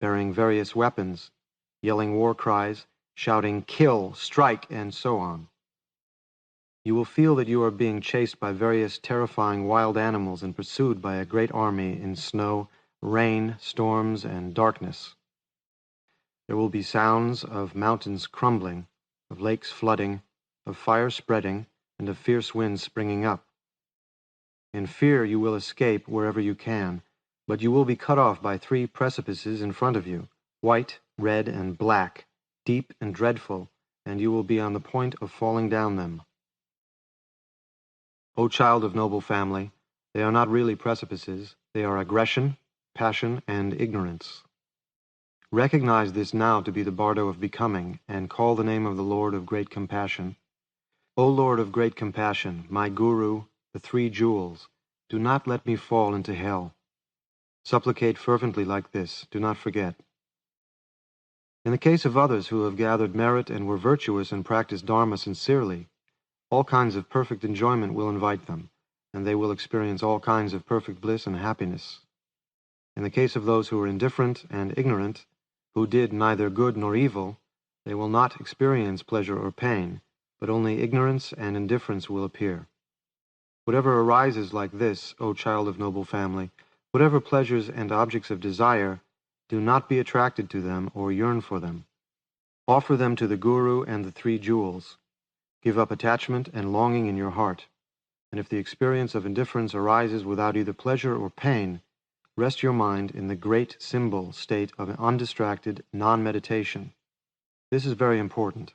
S1: bearing various weapons, yelling war cries, shouting kill, strike, and so on. You will feel that you are being chased by various terrifying wild animals and pursued by a great army in snow, rain, storms, and darkness. There will be sounds of mountains crumbling, of lakes flooding, of fire spreading, and of fierce winds springing up. In fear you will escape wherever you can, but you will be cut off by 3 precipices in front of you, white, red, and black, deep and dreadful, and you will be on the point of falling down them. O child of noble family, they are not really precipices, they are aggression, passion, and ignorance. Recognize this now to be the Bardo of becoming, and call the name of the Lord of great compassion. O Lord of great compassion, my Guru, the 3 jewels, do not let me fall into hell. Supplicate fervently like this, do not forget. In the case of others who have gathered merit and were virtuous and practiced Dharma sincerely, all kinds of perfect enjoyment will invite them, and they will experience all kinds of perfect bliss and happiness. In the case of those who are indifferent and ignorant, who did neither good nor evil, they will not experience pleasure or pain, but only ignorance and indifference will appear. Whatever arises like this, O child of noble family, whatever pleasures and objects of desire, do not be attracted to them or yearn for them. Offer them to the Guru and the 3 jewels. Give up attachment and longing in your heart, and if the experience of indifference arises without either pleasure or pain, rest your mind in the great symbol state of an undistracted non-meditation. This is very important.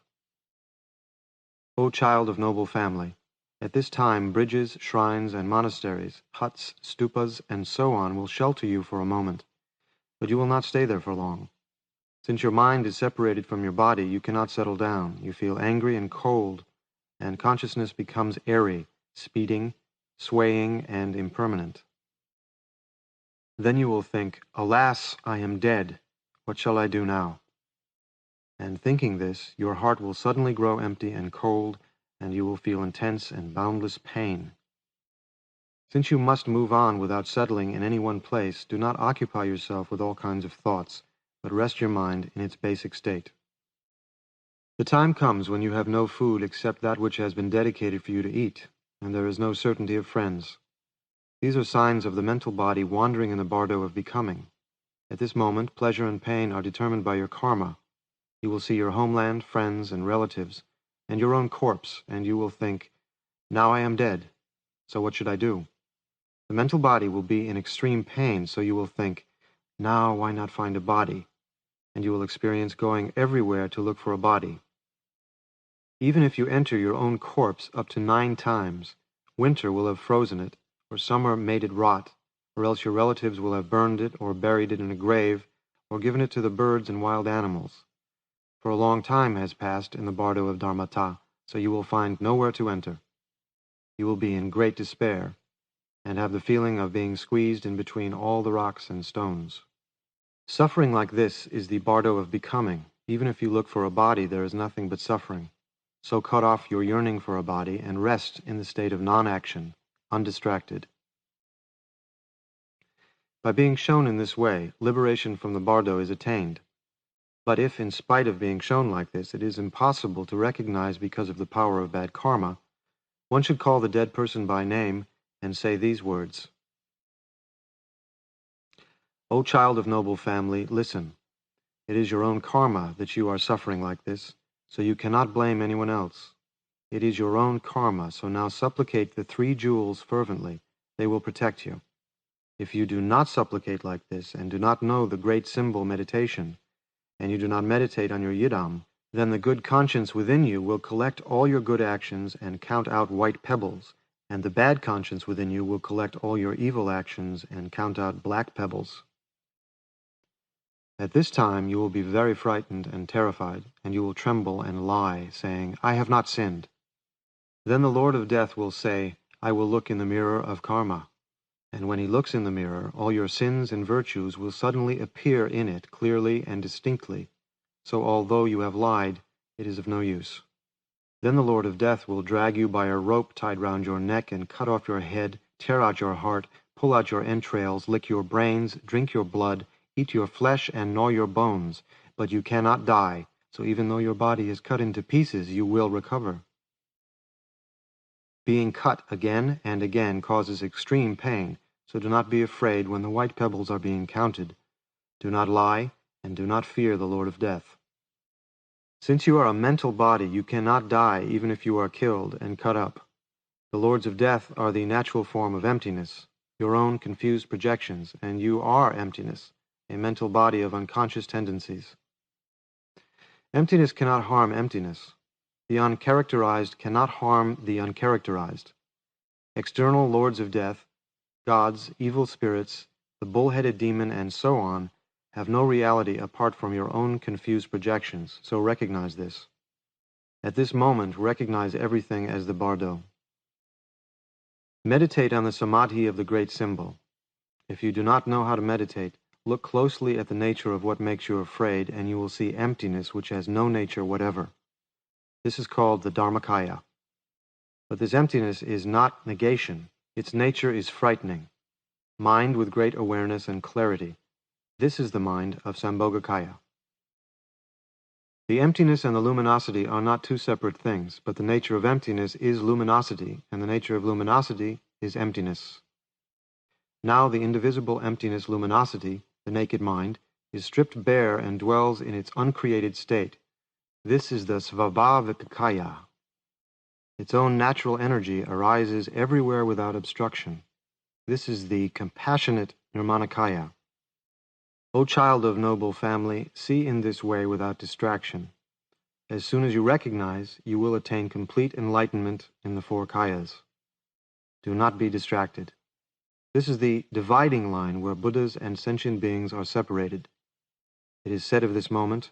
S1: O child of noble family, at this time bridges, shrines, and monasteries, huts, stupas, and so on will shelter you for a moment, but you will not stay there for long. Since your mind is separated from your body, you cannot settle down. You feel angry and cold, and consciousness becomes airy, speeding, swaying, and impermanent. Then you will think, alas, I am dead. What shall I do now? And thinking this, your heart will suddenly grow empty and cold, and you will feel intense and boundless pain. Since you must move on without settling in any one place, do not occupy yourself with all kinds of thoughts, but rest your mind in its basic state. The time comes when you have no food except that which has been dedicated for you to eat, and there is no certainty of friends. These are signs of the mental body wandering in the Bardo of becoming. At this moment, pleasure and pain are determined by your karma. You will see your homeland, friends, and relatives, and your own corpse, and you will think, now I am dead, so what should I do? The mental body will be in extreme pain, so you will think, now why not find a body? And you will experience going everywhere to look for a body. Even if you enter your own corpse up to 9 times, winter will have frozen it, or summer made it rot, or else your relatives will have burned it or buried it in a grave, or given it to the birds and wild animals. For a long time has passed in the Bardo of Dharmata, so you will find nowhere to enter. You will be in great despair, and have the feeling of being squeezed in between all the rocks and stones. Suffering like this is the Bardo of becoming. Even if you look for a body, there is nothing but suffering. So cut off your yearning for a body and rest in the state of non-action, undistracted. By being shown in this way, liberation from the Bardo is attained. But if, in spite of being shown like this, it is impossible to recognize because of the power of bad karma, one should call the dead person by name and say these words. O child of noble family, listen. It is your own karma that you are suffering like this, so you cannot blame anyone else. It is your own karma, so now supplicate the 3 jewels fervently. They will protect you. If you do not supplicate like this, and do not know the great symbol meditation, and you do not meditate on your yidam, then the good conscience within you will collect all your good actions and count out white pebbles, and the bad conscience within you will collect all your evil actions and count out black pebbles. At this time you will be very frightened and terrified, and you will tremble and lie, saying, I have not sinned. Then the Lord of Death will say, I will look in the mirror of karma. And when he looks in the mirror, all your sins and virtues will suddenly appear in it clearly and distinctly. So although you have lied, it is of no use. Then the Lord of Death will drag you by a rope tied round your neck and cut off your head, tear out your heart, pull out your entrails, lick your brains, drink your blood, eat your flesh, and gnaw your bones. But you cannot die, so even though your body is cut into pieces, you will recover. Being cut again and again causes extreme pain, so do not be afraid when the white pebbles are being counted. Do not lie, and do not fear the Lord of Death. Since you are a mental body, you cannot die even if you are killed and cut up. The Lords of Death are the natural form of emptiness, your own confused projections, and you are emptiness, a mental body of unconscious tendencies. Emptiness cannot harm emptiness. The uncharacterized cannot harm the uncharacterized. External lords of death, gods, evil spirits, the bull-headed demon, and so on, have no reality apart from your own confused projections, so recognize this. At this moment, recognize everything as the Bardo. Meditate on the samadhi of the great symbol. If you do not know how to meditate, look closely at the nature of what makes you afraid, and you will see emptiness which has no nature whatever. This is called the Dharmakaya. But this emptiness is not negation. Its nature is frightening. Mind with great awareness and clarity. This is the mind of Sambhogakaya. The emptiness and the luminosity are not 2 separate things, but the nature of emptiness is luminosity, and the nature of luminosity is emptiness. Now the indivisible emptiness luminosity, the naked mind, is stripped bare and dwells in its uncreated state. This is the Svabhavikaya. Its own natural energy arises everywhere without obstruction. This is the compassionate Nirmanakaya. O child of noble family, see in this way without distraction. As soon as you recognize, you will attain complete enlightenment in the 4 kayas. Do not be distracted. This is the dividing line where Buddhas and sentient beings are separated. It is said of this moment,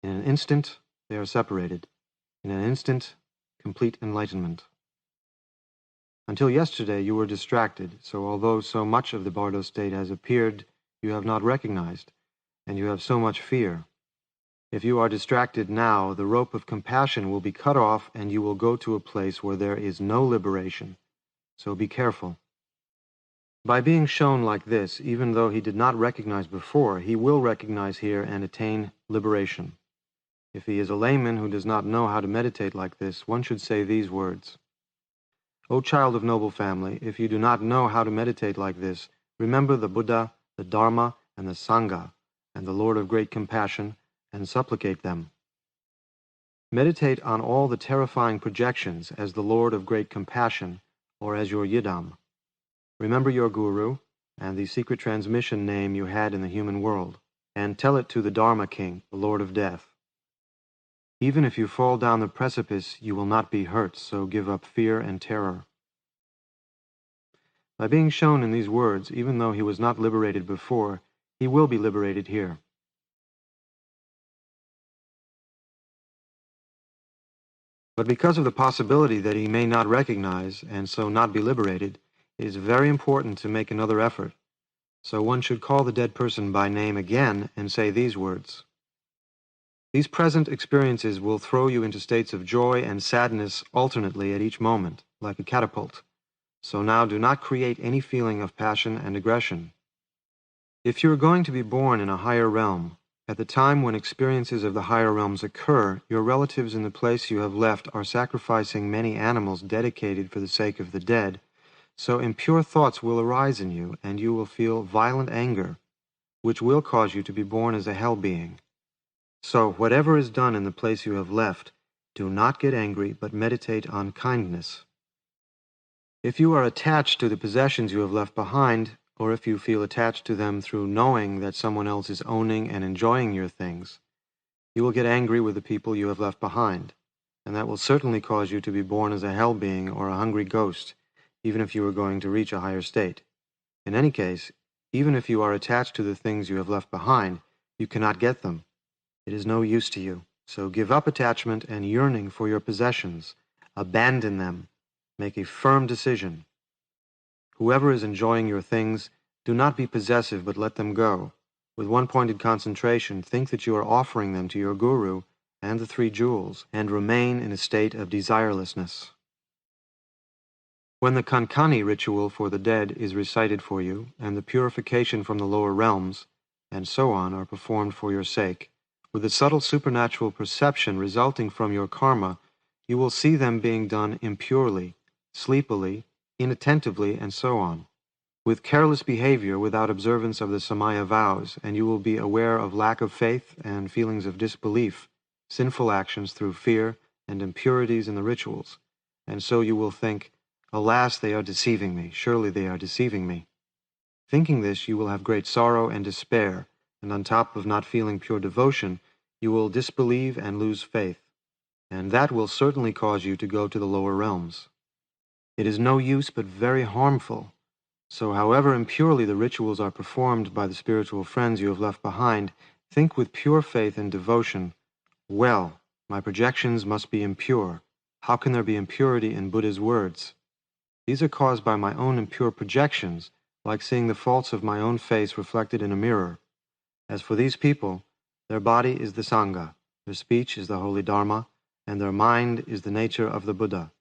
S1: in an instant they are separated. In an instant, complete enlightenment. Until yesterday you were distracted, so although so much of the Bardo state has appeared, you have not recognized, and you have so much fear. If you are distracted now, the rope of compassion will be cut off and you will go to a place where there is no liberation. So be careful. By being shown like this, even though he did not recognize before, he will recognize here and attain liberation. If he is a layman who does not know how to meditate like this, one should say these words. O child of noble family, if you do not know how to meditate like this, remember the Buddha, the Dharma, and the Sangha, and the Lord of great compassion, and supplicate them. Meditate on all the terrifying projections as the Lord of great compassion, or as your yidam. Remember your guru, and the secret transmission name you had in the human world, and tell it to the Dharma King, the Lord of Death. Even if you fall down the precipice, you will not be hurt, so give up fear and terror. By being shown in these words, even though he was not liberated before, he will be liberated here. But because of the possibility that he may not recognize, and so not be liberated, it is very important to make another effort. So one should call the dead person by name again and say these words. These present experiences will throw you into states of joy and sadness alternately at each moment, like a catapult. So now do not create any feeling of passion and aggression. If you are going to be born in a higher realm, at the time when experiences of the higher realms occur, your relatives in the place you have left are sacrificing many animals dedicated for the sake of the dead, so impure thoughts will arise in you, and you will feel violent anger. which will cause you to be born as a hell being. So, whatever is done in the place you have left, do not get angry, but meditate on kindness. If you are attached to the possessions you have left behind, or if you feel attached to them through knowing that someone else is owning and enjoying your things, you will get angry with the people you have left behind, and that will certainly cause you to be born as a hell being or a hungry ghost, even if you are going to reach a higher state. In any case, even if you are attached to the things you have left behind, you cannot get them. It is no use to you. So give up attachment and yearning for your possessions. Abandon them. Make a firm decision. Whoever is enjoying your things, do not be possessive, but let them go. With one-pointed concentration, think that you are offering them to your guru and the three jewels, and remain in a state of desirelessness. When the kankani ritual for the dead is recited for you, and the purification from the lower realms, and so on, are performed for your sake, with the subtle supernatural perception resulting from your karma, you will see them being done impurely, sleepily, inattentively, and so on, with careless behavior without observance of the samaya vows, and you will be aware of lack of faith and feelings of disbelief, sinful actions through fear, and impurities in the rituals, and so you will think, alas, they are deceiving me, surely they are deceiving me. Thinking this, you will have great sorrow and despair, and on top of not feeling pure devotion, you will disbelieve and lose faith, and that will certainly cause you to go to the lower realms. It is no use but very harmful. So however impurely the rituals are performed by the spiritual friends you have left behind, think with pure faith and devotion, well, my projections must be impure. How can there be impurity in Buddha's words? These are caused by my own impure projections, like seeing the faults of my own face reflected in a mirror. As for these people, their body is the Sangha, their speech is the holy Dharma, and their mind is the nature of the Buddha.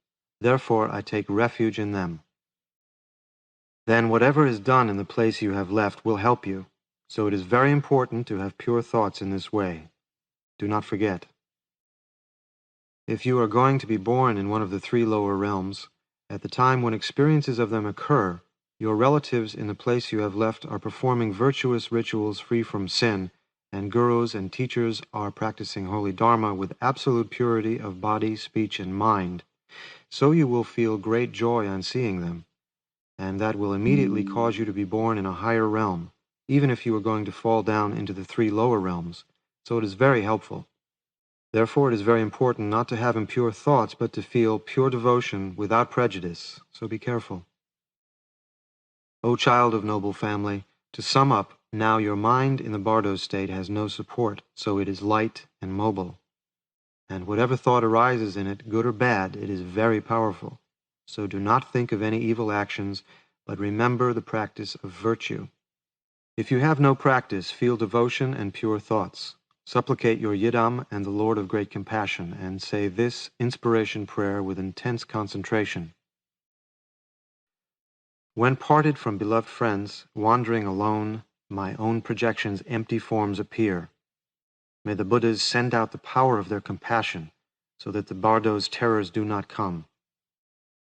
S1: Therefore I take refuge in them. Then whatever is done in the place you have left will help you, so it is very important to have pure thoughts in this way. Do not forget. If you are going to be born in one of the three lower realms, at the time when experiences of them occur, your relatives in the place you have left are performing virtuous rituals free from sin, and gurus and teachers are practicing holy Dharma with absolute purity of body, speech, and mind. So you will feel great joy on seeing them, and that will immediately cause you to be born in a higher realm, even if you are going to fall down into the three lower realms. So it is very helpful. Therefore it is very important not to have impure thoughts, but to feel pure devotion without prejudice. So be careful. O child of noble family, to sum up, now your mind in the Bardo state has no support, so it is light and mobile. And whatever thought arises in it, good or bad, it is very powerful. So do not think of any evil actions, but remember the practice of virtue. If you have no practice, feel devotion and pure thoughts. Supplicate your Yidam and the Lord of Great Compassion, and say this inspiration prayer with intense concentration. When parted from beloved friends, wandering alone, my own projections' empty forms appear. May the Buddhas send out the power of their compassion, so that the Bardo's terrors do not come.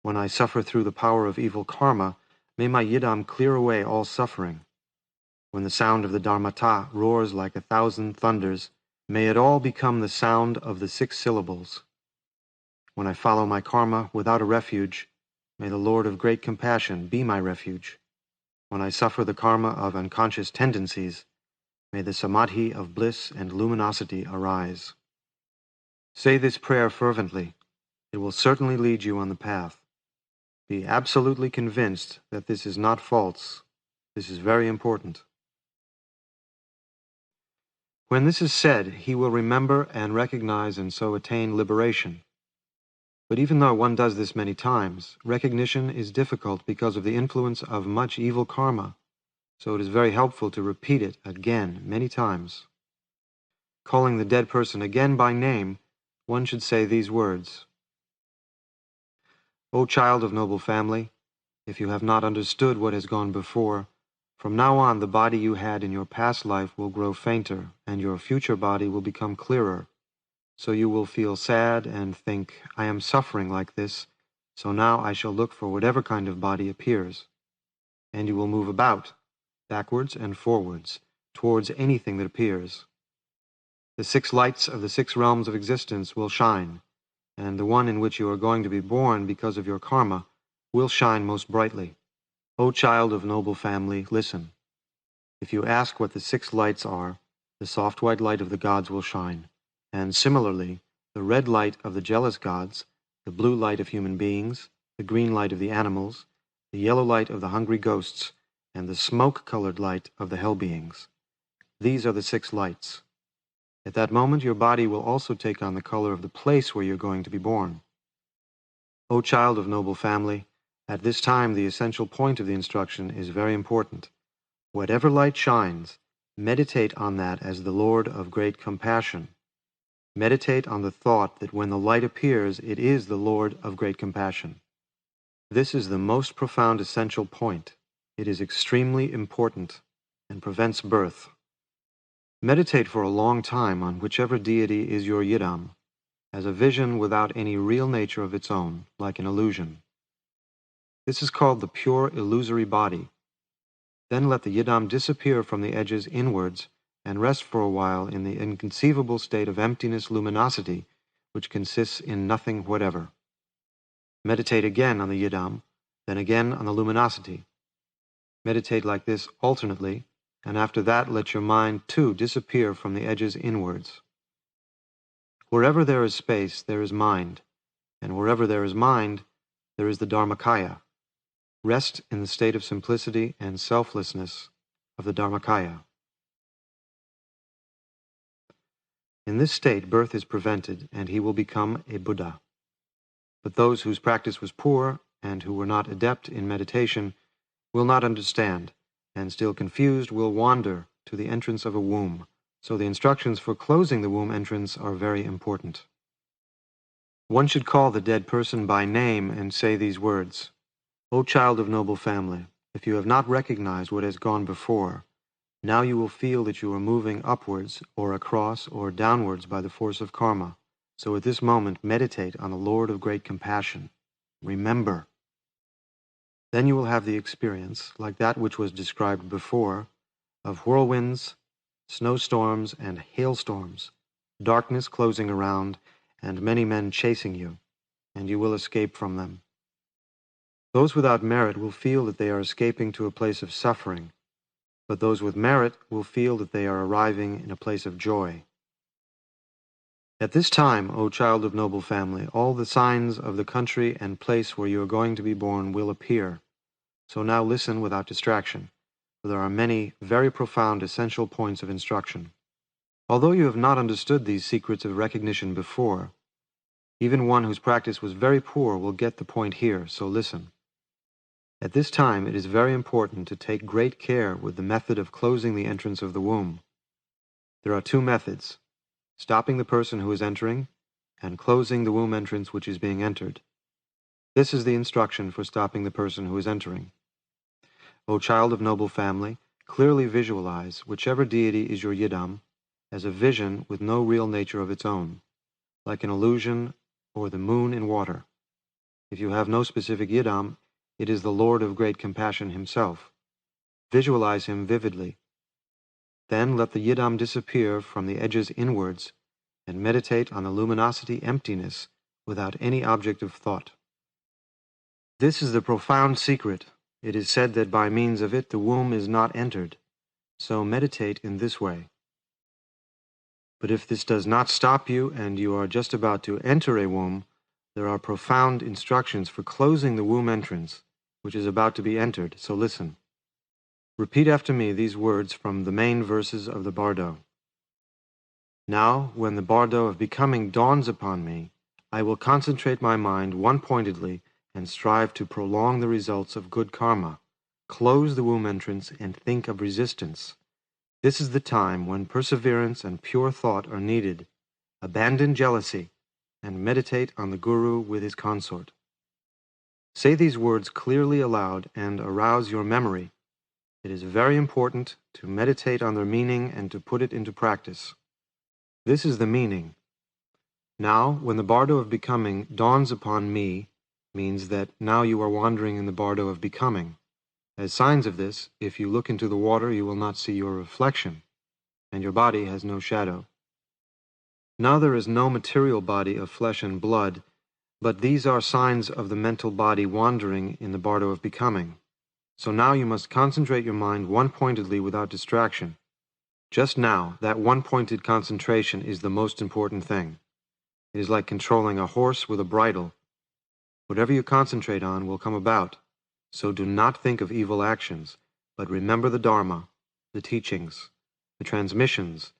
S1: When I suffer through the power of evil karma, may my Yidam clear away all suffering. When the sound of the Dharmata roars like 1,000 thunders, may it all become the sound of the 6 syllables. When I follow my karma without a refuge, may the Lord of Great Compassion be my refuge. When I suffer the karma of unconscious tendencies, may the samadhi of bliss and luminosity arise. Say this prayer fervently. It will certainly lead you on the path. Be absolutely convinced that this is not false. This is very important. When this is said, he will remember and recognize and so attain liberation. But even though one does this many times, recognition is difficult because of the influence of much evil karma, so it is very helpful to repeat it again many times. Calling the dead person again by name, one should say these words. O child of noble family, if you have not understood what has gone before, from now on the body you had in your past life will grow fainter, and your future body will become clearer. So you will feel sad and think, I am suffering like this, so now I shall look for whatever kind of body appears. And you will move about, backwards and forwards, towards anything that appears. The 6 lights of the 6 realms of existence will shine, and the one in which you are going to be born because of your karma will shine most brightly. O child of noble family, listen. If you ask what the 6 lights are, the soft white light of the gods will shine, and similarly, the red light of the jealous gods, the blue light of human beings, the green light of the animals, the yellow light of the hungry ghosts, and the smoke-colored light of the hell beings. These are the 6 lights. At that moment, your body will also take on the color of the place where you're going to be born. O child of noble family, at this time the essential point of the instruction is very important. Whatever light shines, meditate on that as the Lord of great compassion. Meditate on the thought that when the light appears, it is the Lord of great compassion. This is the most profound essential point. It is extremely important and prevents birth. Meditate for a long time on whichever deity is your yidam, as a vision without any real nature of its own, like an illusion. This is called the pure illusory body. Then let the yidam disappear from the edges inwards and rest for a while in the inconceivable state of emptiness luminosity, which consists in nothing whatever. Meditate again on the yidam, then again on the luminosity. Meditate like this alternately, and after that let your mind too disappear from the edges inwards. Wherever there is space, there is mind, and wherever there is mind, there is the Dharmakaya. Rest in the state of simplicity and selflessness of the Dharmakaya. In this state, birth is prevented, and he will become a Buddha. But those whose practice was poor, and who were not adept in meditation, will not understand, and still confused will wander to the entrance of a womb. So the instructions for closing the womb entrance are very important. One should call the dead person by name and say these words. O child of noble family, if you have not recognized what has gone before, now you will feel that you are moving upwards or across or downwards by the force of karma. So at this moment, meditate on the Lord of great compassion. Remember. Then you will have the experience, like that which was described before, of whirlwinds, snowstorms, and hailstorms, darkness closing around, and many men chasing you, and you will escape from them. Those without merit will feel that they are escaping to a place of suffering, but those with merit will feel that they are arriving in a place of joy. At this time, O child of noble family, all the signs of the country and place where you are going to be born will appear. So now listen without distraction, for there are many very profound essential points of instruction. Although you have not understood these secrets of recognition before, even one whose practice was very poor will get the point here, so listen. At this time, it is very important to take great care with the method of closing the entrance of the womb. There are 2 methods, stopping the person who is entering and closing the womb entrance which is being entered. This is the instruction for stopping the person who is entering. O child of noble family, clearly visualize whichever deity is your yidam as a vision with no real nature of its own, like an illusion or the moon in water. If you have no specific yidam, it is the Lord of great compassion himself. Visualize him vividly. Then let the yidam disappear from the edges inwards and meditate on the luminosity emptiness without any object of thought. This is the profound secret. It is said that by means of it the womb is not entered. So meditate in this way. But if this does not stop you and you are just about to enter a womb, there are profound instructions for closing the womb entrance, which is about to be entered, so listen. Repeat after me these words from the main verses of the Bardo. Now, when the Bardo of becoming dawns upon me, I will concentrate my mind one-pointedly and strive to prolong the results of good karma, close the womb entrance, and think of resistance. This is the time when perseverance and pure thought are needed. Abandon jealousy and meditate on the Guru with his consort. Say these words clearly aloud and arouse your memory. It is very important to meditate on their meaning and to put it into practice. This is the meaning. Now, when the Bardo of becoming dawns upon me, means that now you are wandering in the Bardo of becoming. As signs of this, if you look into the water, you will not see your reflection, and your body has no shadow. Now there is no material body of flesh and blood, but these are signs of the mental body wandering in the Bardo of becoming. So now you must concentrate your mind one-pointedly without distraction. Just now, that one-pointed concentration is the most important thing. It is like controlling a horse with a bridle. Whatever you concentrate on will come about. So do not think of evil actions, but remember the Dharma, the teachings, the transmissions,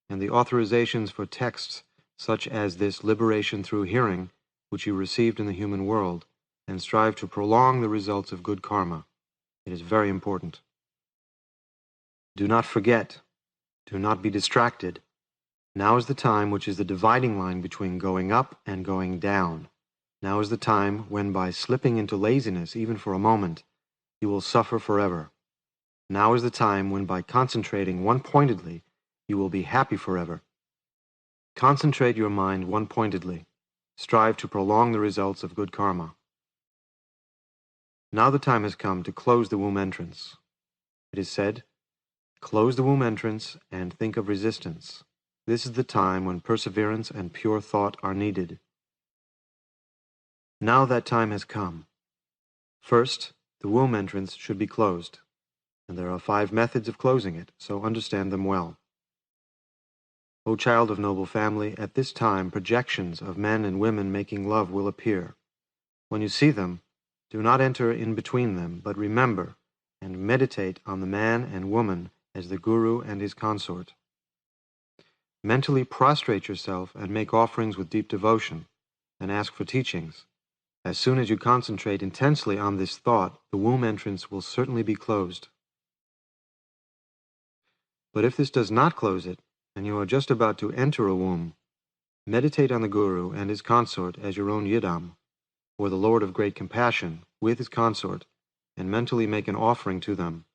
S1: and the authorizations for texts such as this liberation through hearing, which you received in the human world, and strive to prolong the results of good karma. It is very important. Do not forget. Do not be distracted. Now is the time which is the dividing line between going up and going down. Now is the time when by slipping into laziness, even for a moment, you will suffer forever. Now is the time when by concentrating one-pointedly, you will be happy forever. Concentrate your mind one-pointedly. Strive to prolong the results of good karma. Now the time has come to close the womb entrance. It is said, "Close the womb entrance and think of resistance. This is the time when perseverance and pure thought are needed." Now that time has come. First, the womb entrance should be closed, and there are 5 methods of closing it, so understand them well. O child of noble family, at this time projections of men and women making love will appear. When you see them, do not enter in between them, but remember and meditate on the man and woman as the guru and his consort. Mentally prostrate yourself and make offerings with deep devotion, and ask for teachings. As soon as you concentrate intensely on this thought, the womb entrance will certainly be closed. But if this does not close it, and you are just about to enter a womb, meditate on the Guru and his consort as your own Yidam, or the Lord of Great Compassion, with his consort, and mentally make an offering to them.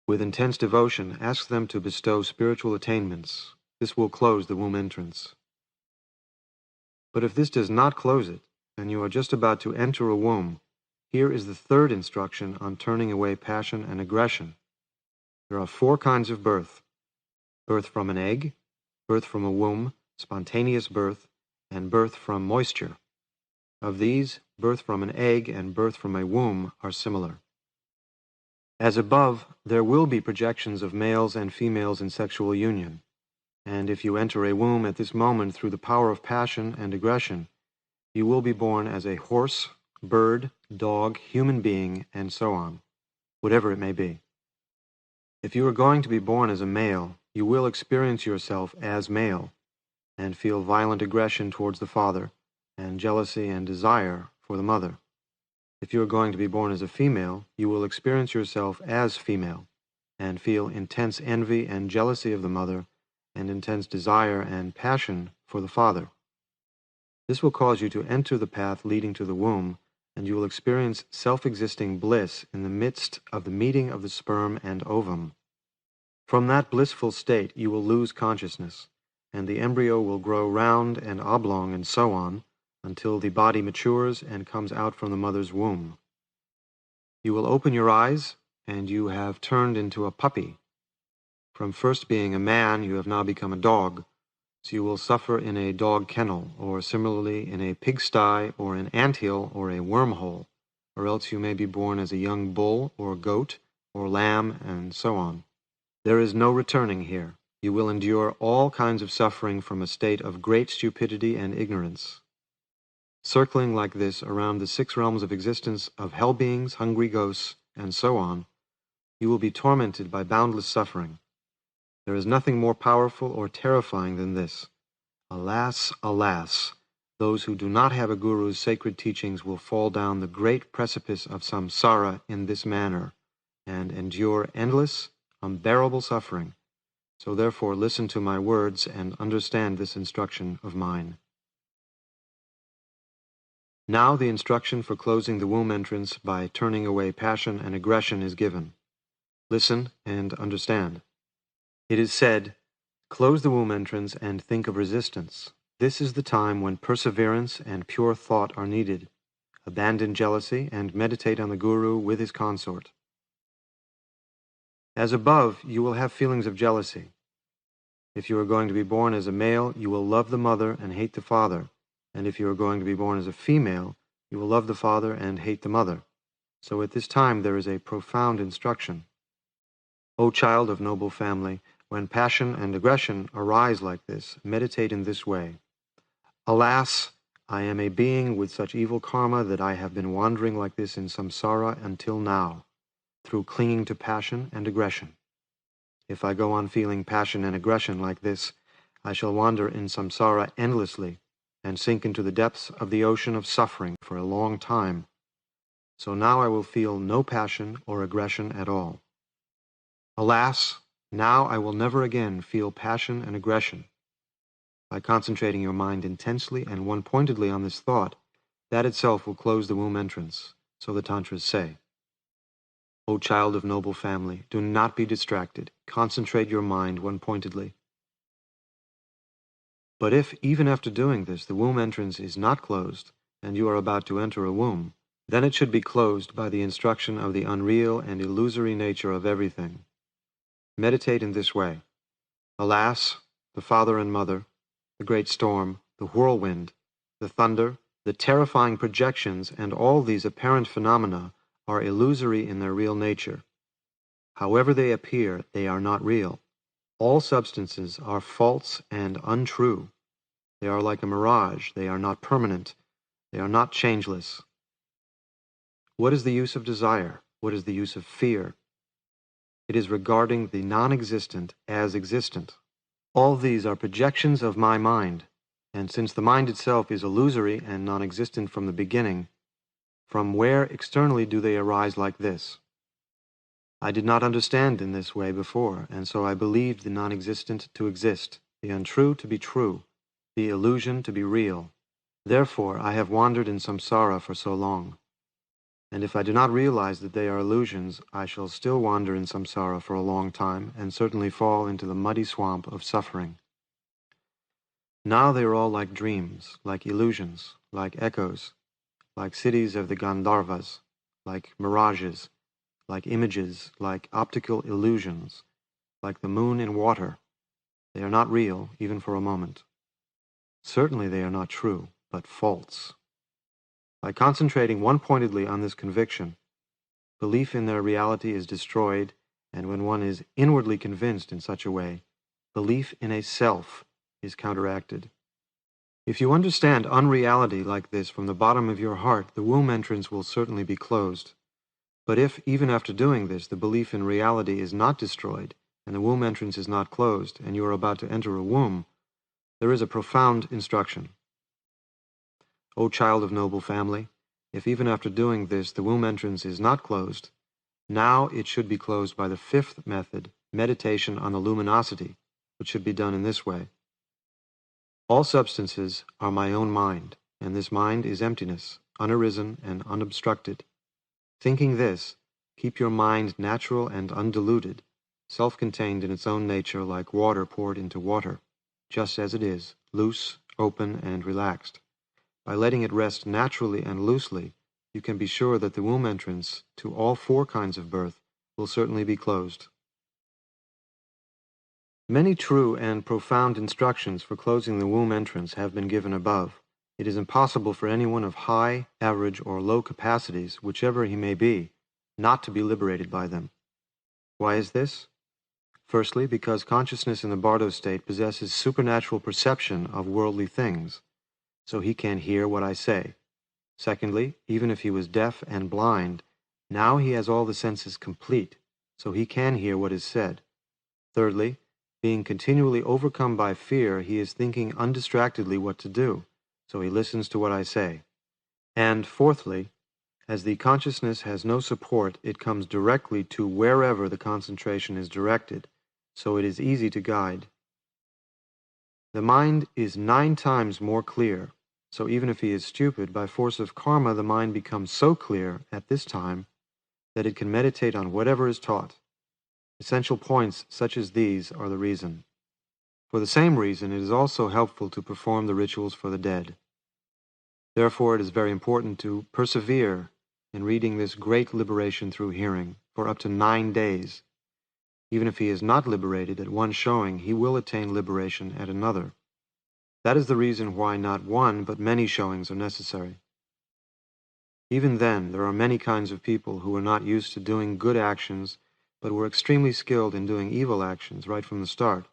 S1: With intense devotion, ask them to bestow spiritual attainments. This will close the womb entrance. But if this does not close it, and you are just about to enter a womb, here is the 3rd instruction on turning away passion and aggression. There are 4 kinds of birth: birth from an egg, birth from a womb, spontaneous birth, and birth from moisture. Of these, birth from an egg and birth from a womb are similar. As above, there will be projections of males and females in sexual union, and if you enter a womb at this moment through the power of passion and aggression, you will be born as a horse, bird, dog, human being, and so on, whatever it may be. If you are going to be born as a male, you will experience yourself as male, and feel violent aggression towards the father, and jealousy and desire for the mother. If you are going to be born as a female, you will experience yourself as female, and feel intense envy and jealousy of the mother, and intense desire and passion for the father. This will cause you to enter the path leading to the womb, and you will experience self-existing bliss in the midst of the meeting of the sperm and ovum. From that blissful state you will lose consciousness, and the embryo will grow round and oblong and so on, until the body matures and comes out from the mother's womb. You will open your eyes, and you have turned into a puppy. From first being a man, you have now become a dog, so you will suffer in a dog kennel, or similarly in a pigsty, or an anthill, or a wormhole, or else you may be born as a young bull, or goat, or lamb, and so on. There is no returning here. You will endure all kinds of suffering from a state of great stupidity and ignorance. Circling like this around the 6 realms of existence of hell beings, hungry ghosts, and so on, you will be tormented by boundless suffering. There is nothing more powerful or terrifying than this. Alas, alas, those who do not have a guru's sacred teachings will fall down the great precipice of samsara in this manner, and endure endless, unbearable suffering. So therefore listen to my words and understand this instruction of mine. Now the instruction for closing the womb entrance by turning away passion and aggression is given. Listen and understand. It is said, "Close the womb entrance and think of resistance. This is the time when perseverance and pure thought are needed. abandon jealousy, and meditate on the Guru with his consort. As above, you will have feelings of jealousy. If you are going to be born as a male, you will love the mother and hate the father, and if you are going to be born as a female, you will love the father and hate the mother. So at this time there is a profound instruction. O child of noble family, when passion and aggression arise like this, meditate in this way. Alas, I am a being with such evil karma that I have been wandering like this in samsara until now, through clinging to passion and aggression. If I go on feeling passion and aggression like this, I shall wander in samsara endlessly and sink into the depths of the ocean of suffering for a long time. So now I will feel no passion or aggression at all. Alas, now I will never again feel passion and aggression. By concentrating your mind intensely and one-pointedly on this thought, that itself will close the womb entrance, so the Tantras say. O child of noble family, do not be distracted. Concentrate your mind one-pointedly. But if, even after doing this, the womb entrance is not closed, and you are about to enter a womb, then it should be closed by the instruction of the unreal and illusory nature of everything. Meditate in this way. Alas, the father and mother, the great storm, the whirlwind, the thunder, the terrifying projections, and all these apparent phenomena are illusory in their real nature. However they appear, they are not real. All substances are false and untrue. They are like a mirage. They are not permanent. They are not changeless. What is the use of desire? What is the use of fear? It is regarding the non-existent as existent. All these are projections of my mind, and since the mind itself is illusory and non-existent from the beginning, from where externally do they arise like this? I did not understand in this way before, and so I believed the non-existent to exist, the untrue to be true, the illusion to be real. Therefore I have wandered in samsara for so long. And if I do not realize that they are illusions, I shall still wander in samsara for a long time, and certainly fall into the muddy swamp of suffering. Now they are all like dreams, like illusions, like echoes, like cities of the Gandharvas, like mirages, like images, like optical illusions, like the moon in water. They are not real, even for a moment. Certainly they are not true, but false. By concentrating one-pointedly on this conviction, belief in their reality is destroyed, and when one is inwardly convinced in such a way, belief in a self is counteracted. If you understand unreality like this from the bottom of your heart, the womb entrance will certainly be closed. But if, even after doing this, the belief in reality is not destroyed, and the womb entrance is not closed, and you are about to enter a womb, there is a profound instruction. O child of noble family, if even after doing this the womb entrance is not closed, now it should be closed by the fifth method, meditation on the luminosity, which should be done in this way. All substances are my own mind, and this mind is emptiness, unarisen and unobstructed. Thinking this, keep your mind natural and undiluted, self-contained in its own nature like water poured into water, just as it is, loose, open, and relaxed. By letting it rest naturally and loosely, you can be sure that the womb entrance to all four kinds of birth will certainly be closed. Many true and profound instructions for closing the womb entrance have been given above. It is impossible for anyone of high, average, or low capacities, whichever he may be, not to be liberated by them. Why is this? Firstly, because consciousness in the Bardo state possesses supernatural perception of worldly things, so he can hear what I say. Secondly, even if he was deaf and blind, now he has all the senses complete, so he can hear what is said. Thirdly, being continually overcome by fear, he is thinking undistractedly what to do, so he listens to what I say. And fourthly, as the consciousness has no support, it comes directly to wherever the concentration is directed, so it is easy to guide. The mind is 9 times more clear, so even if he is stupid, by force of karma the mind becomes so clear at this time that it can meditate on whatever is taught. Essential points such as these are the reason. For the same reason, it is also helpful to perform the rituals for the dead. Therefore, it is very important to persevere in reading this great liberation through hearing for up to 9 days. Even if he is not liberated at one showing, he will attain liberation at another. That is the reason why not one but many showings are necessary. Even then, there are many kinds of people who are not used to doing good actions, but were extremely skilled in doing evil actions right from the start,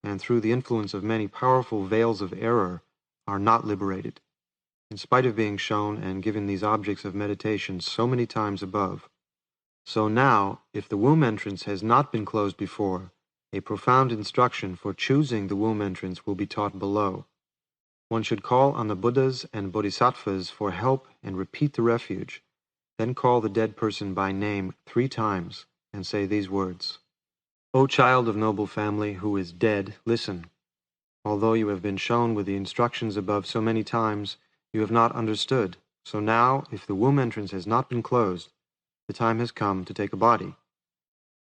S1: and through the influence of many powerful veils of error are not liberated, in spite of being shown and given these objects of meditation so many times above. So now, if the womb entrance has not been closed before, a profound instruction for choosing the womb entrance will be taught below. One should call on the Buddhas and Bodhisattvas for help and repeat the refuge, then call the dead person by name 3 times and say these words. O child of noble family who is dead, listen. Although you have been shown with the instructions above so many times, you have not understood. So now, if the womb entrance has not been closed, the time has come to take a body.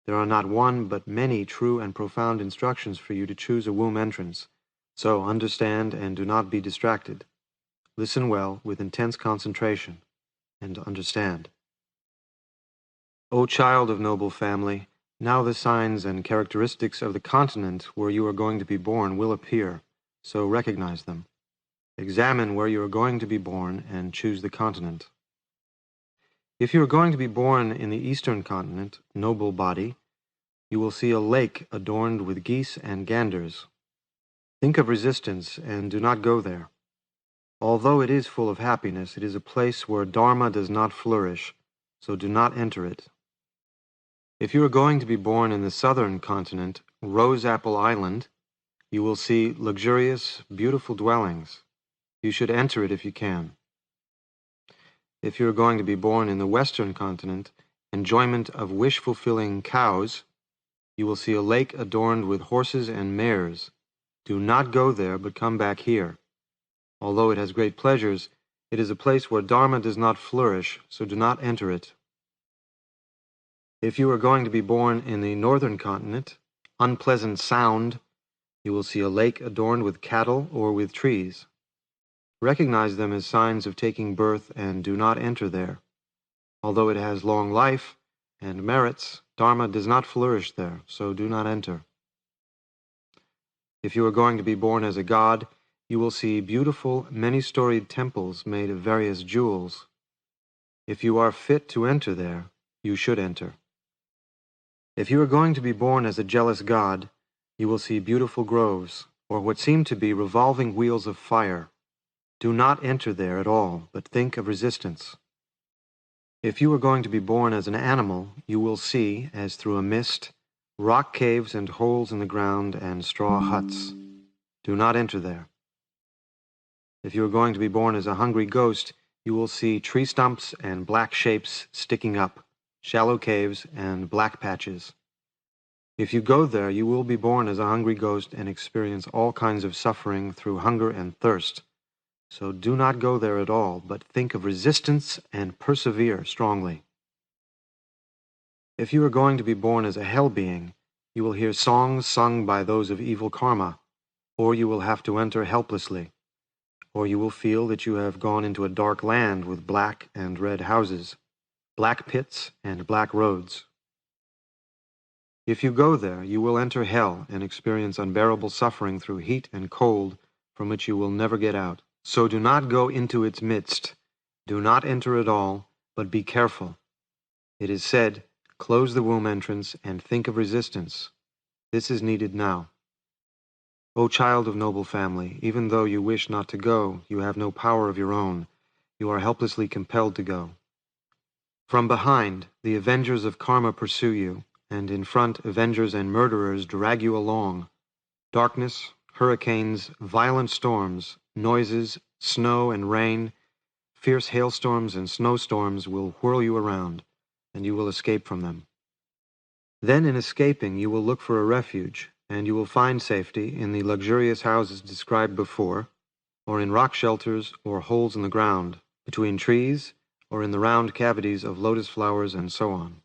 S1: There are not one but many true and profound instructions for you to choose a womb entrance. So understand and do not be distracted. Listen well with intense concentration and understand. O child of noble family, now the signs and characteristics of the continent where you are going to be born will appear, so recognize them. Examine where you are going to be born and choose the continent. If you are going to be born in the eastern continent, noble body, you will see a lake adorned with geese and ganders. Think of resistance and do not go there. Although it is full of happiness, it is a place where Dharma does not flourish, so do not enter it. If you are going to be born in the southern continent, Rose Apple Island, you will see luxurious, beautiful dwellings. You should enter it if you can. If you are going to be born in the western continent, enjoyment of wish-fulfilling cows, you will see a lake adorned with horses and mares. Do not go there, but come back here. Although it has great pleasures, it is a place where Dharma does not flourish, so do not enter it. If you are going to be born in the northern continent, Unpleasant Sound, you will see a lake adorned with cattle or with trees. Recognize them as signs of taking birth and do not enter there. Although it has long life and merits, Dharma does not flourish there, so do not enter. If you are going to be born as a god, you will see beautiful, many-storied temples made of various jewels. If you are fit to enter there, you should enter. If you are going to be born as a jealous god, you will see beautiful groves, or what seem to be revolving wheels of fire. Do not enter there at all, but think of resistance. If you are going to be born as an animal, you will see, as through a mist, rock caves and holes in the ground and straw huts. Do not enter there. If you are going to be born as a hungry ghost, you will see tree stumps and black shapes sticking up, shallow caves and black patches. If you go there, you will be born as a hungry ghost and experience all kinds of suffering through hunger and thirst. So do not go there at all, but think of resistance and persevere strongly. If you are going to be born as a hell being, you will hear songs sung by those of evil karma, or you will have to enter helplessly, or you will feel that you have gone into a dark land with black and red houses, black pits and black roads. If you go there, you will enter hell and experience unbearable suffering through heat and cold from which you will never get out. So do not go into its midst. Do not enter at all, but be careful. It is said, close the womb entrance and think of resistance. This is needed now. O child of noble family, even though you wish not to go, you have no power of your own. You are helplessly compelled to go. From behind, the avengers of karma pursue you, and in front, avengers and murderers drag you along. Darkness, hurricanes, violent storms, noises, snow and rain, fierce hailstorms and snowstorms will whirl you around, and you will escape from them. Then in escaping you will look for a refuge, and you will find safety in the luxurious houses described before, or in rock shelters or holes in the ground, between trees, or in the round cavities of lotus flowers and so on.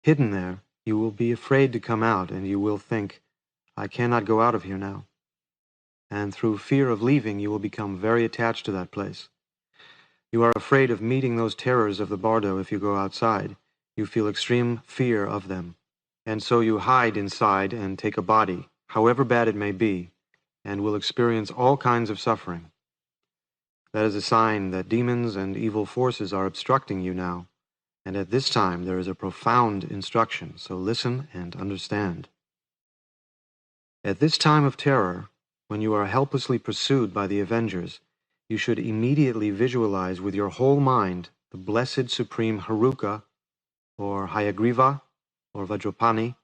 S1: Hidden there, you will be afraid to come out, and you will think, I cannot go out of here now. And through fear of leaving, you will become very attached to that place. You are afraid of meeting those terrors of the Bardo if you go outside. You feel extreme fear of them. And so you hide inside and take a body, however bad it may be, and will experience all kinds of suffering. That is a sign that demons and evil forces are obstructing you now, and at this time there is a profound instruction, so listen and understand. At this time of terror, when you are helplessly pursued by the avengers, you should immediately visualize with your whole mind the blessed supreme Haruka, or Hayagriva, or Vajrapani,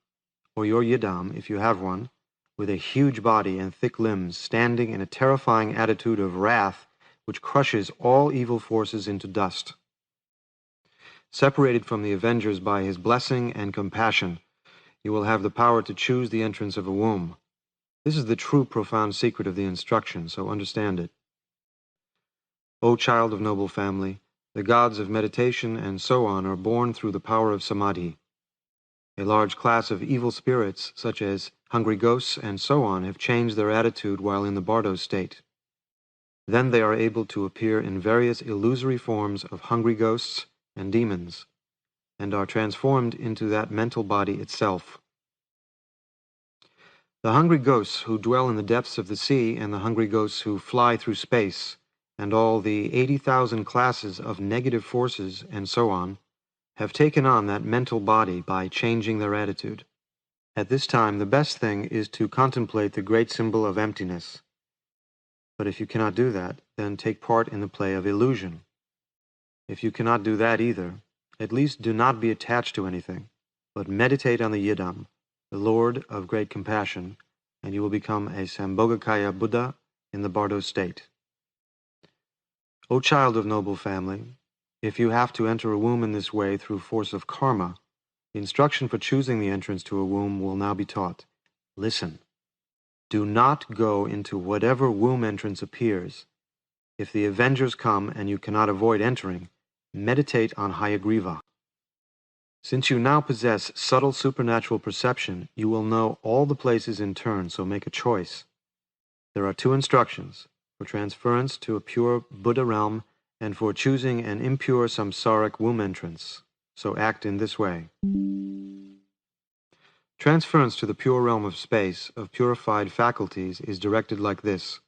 S1: or your Yidam, if you have one, with a huge body and thick limbs, standing in a terrifying attitude of wrath which crushes all evil forces into dust. Separated from the avengers by his blessing and compassion, you will have the power to choose the entrance of a womb. This is the true profound secret of the instruction, so understand it. O child of noble family, the gods of meditation and so on are born through the power of samadhi. A large class of evil spirits, such as hungry ghosts and so on, have changed their attitude while in the Bardo state. Then they are able to appear in various illusory forms of hungry ghosts and demons, and are transformed into that mental body itself. The hungry ghosts who dwell in the depths of the sea, and the hungry ghosts who fly through space, and all the 80,000 classes of negative forces and so on, have taken on that mental body by changing their attitude. At this time, the best thing is to contemplate the great symbol of emptiness. But if you cannot do that, then take part in the play of illusion. If you cannot do that either, at least do not be attached to anything, but meditate on the Yidam, the Lord of great compassion, and you will become a Sambhogakaya Buddha in the Bardo state. O child of noble family, if you have to enter a womb in this way through force of karma, the instruction for choosing the entrance to a womb will now be taught. Listen. Do not go into whatever womb entrance appears. If the avengers come and you cannot avoid entering, meditate on Hayagriva. Since you now possess subtle supernatural perception, you will know all the places in turn, so make a choice. There are two instructions, for transference to a pure Buddha realm and for choosing an impure samsaric womb entrance, so act in this way. Transference to the pure realm of space, of purified faculties, is directed like this.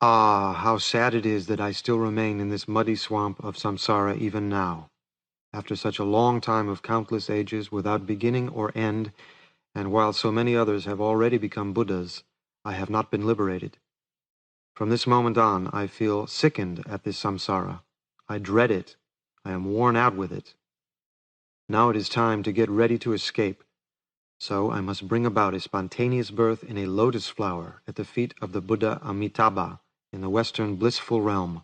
S1: Ah, how sad it is that I still remain in this muddy swamp of samsara even now. After such a long time of countless ages without beginning or end, and while so many others have already become Buddhas, I have not been liberated. From this moment on, I feel sickened at this samsara. I dread it. I am worn out with it. Now it is time to get ready to escape. So I must bring about a spontaneous birth in a lotus flower at the feet of the Buddha Amitabha in the Western blissful realm.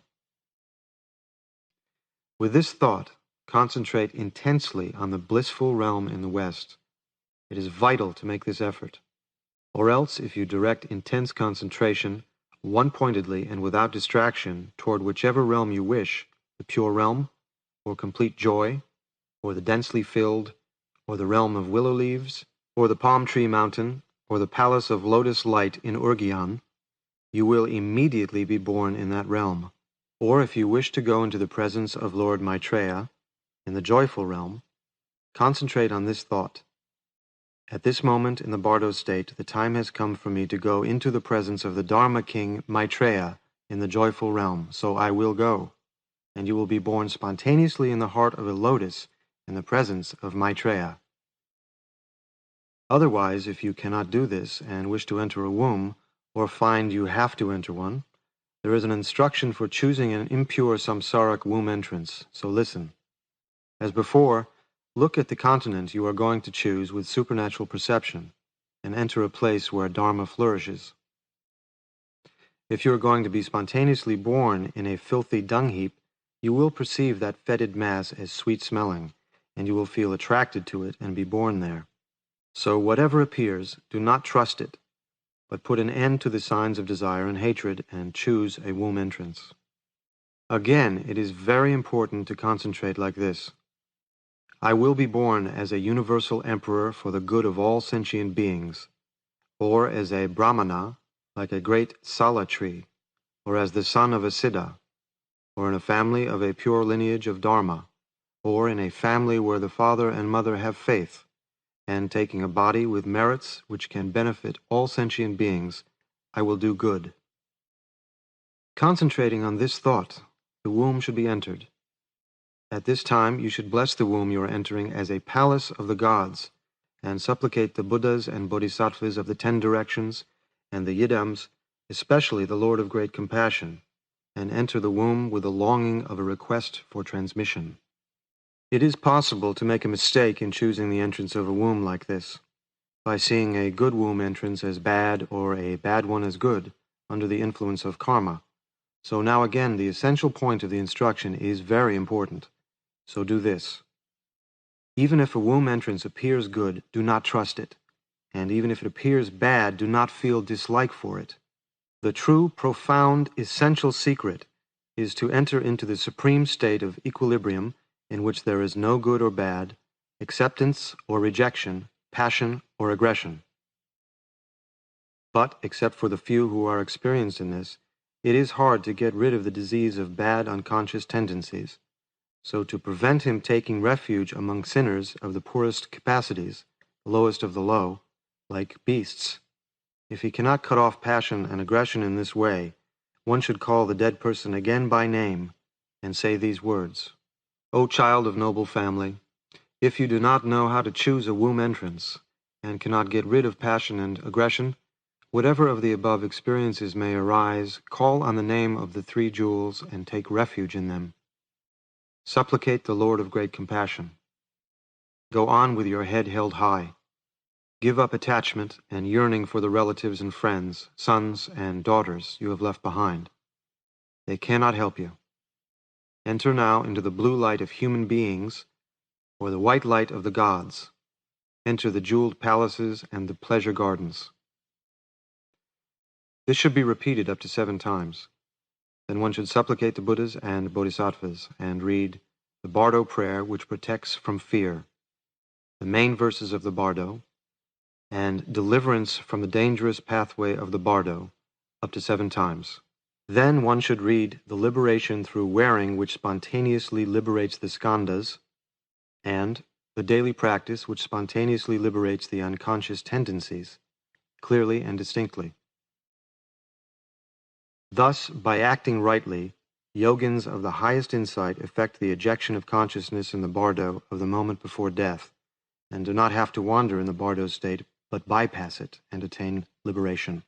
S1: With this thought, concentrate intensely on the blissful realm in the West. It is vital to make this effort. Or else, if you direct intense concentration, one-pointedly and without distraction, toward whichever realm you wish, the pure realm, or complete joy, or the densely filled, or the realm of willow leaves, or the palm tree mountain, or the palace of lotus light in Urgyan, you will immediately be born in that realm. Or if you wish to go into the presence of Lord Maitreya, in the joyful realm, concentrate on this thought. At this moment in the Bardo state, the time has come for me to go into the presence of the Dharma king Maitreya in the joyful realm, so I will go, and you will be born spontaneously in the heart of a lotus in the presence of Maitreya. Otherwise, if you cannot do this and wish to enter a womb, or find you have to enter one, there is an instruction for choosing an impure samsaric womb entrance, so listen. As before, look at the continent you are going to choose with supernatural perception, and enter a place where Dharma flourishes. If you are going to be spontaneously born in a filthy dung heap, you will perceive that fetid mass as sweet-smelling, and you will feel attracted to it and be born there. So whatever appears, do not trust it, but put an end to the signs of desire and hatred and choose a womb entrance. Again, it is very important to concentrate like this. I will be born as a universal emperor for the good of all sentient beings, or as a brahmana, like a great sala tree, or as the son of a siddha, or in a family of a pure lineage of Dharma, or in a family where the father and mother have faith, and taking a body with merits which can benefit all sentient beings, I will do good. Concentrating on this thought, the womb should be entered. At this time, you should bless the womb you are entering as a palace of the gods, and supplicate the Buddhas and Bodhisattvas of the 10 directions, and the Yidams, especially the Lord of Great Compassion, and enter the womb with the longing of a request for transmission. It is possible to make a mistake in choosing the entrance of a womb like this, by seeing a good womb entrance as bad or a bad one as good, under the influence of karma. So now again, the essential point of the instruction is very important. So do this. Even if a womb entrance appears good, do not trust it. And even if it appears bad, do not feel dislike for it. The true, profound, essential secret is to enter into the supreme state of equilibrium in which there is no good or bad, acceptance or rejection, passion or aggression. But, except for the few who are experienced in this, it is hard to get rid of the disease of bad unconscious tendencies. So to prevent him taking refuge among sinners of the poorest capacities, the lowest of the low, like beasts, if he cannot cut off passion and aggression in this way, one should call the dead person again by name and say these words: O child of noble family, if you do not know how to choose a womb entrance and cannot get rid of passion and aggression, whatever of the above experiences may arise, call on the name of the 3 jewels and take refuge in them. Supplicate the Lord of Great Compassion. Go on with your head held high. Give up attachment and yearning for the relatives and friends, sons and daughters you have left behind. They cannot help you. Enter now into the blue light of human beings, or the white light of the gods. Enter the jeweled palaces and the pleasure gardens. This should be repeated up to 7 times. Then one should supplicate the Buddhas and Bodhisattvas and read the Bardo prayer which protects from fear, the main verses of the Bardo, and deliverance from the dangerous pathway of the Bardo up to 7 times. Then one should read the liberation through wearing which spontaneously liberates the skandhas, and the daily practice which spontaneously liberates the unconscious tendencies, clearly and distinctly. Thus, by acting rightly, yogins of the highest insight effect the ejection of consciousness in the Bardo of the moment before death, and do not have to wander in the Bardo state, but bypass it and attain liberation.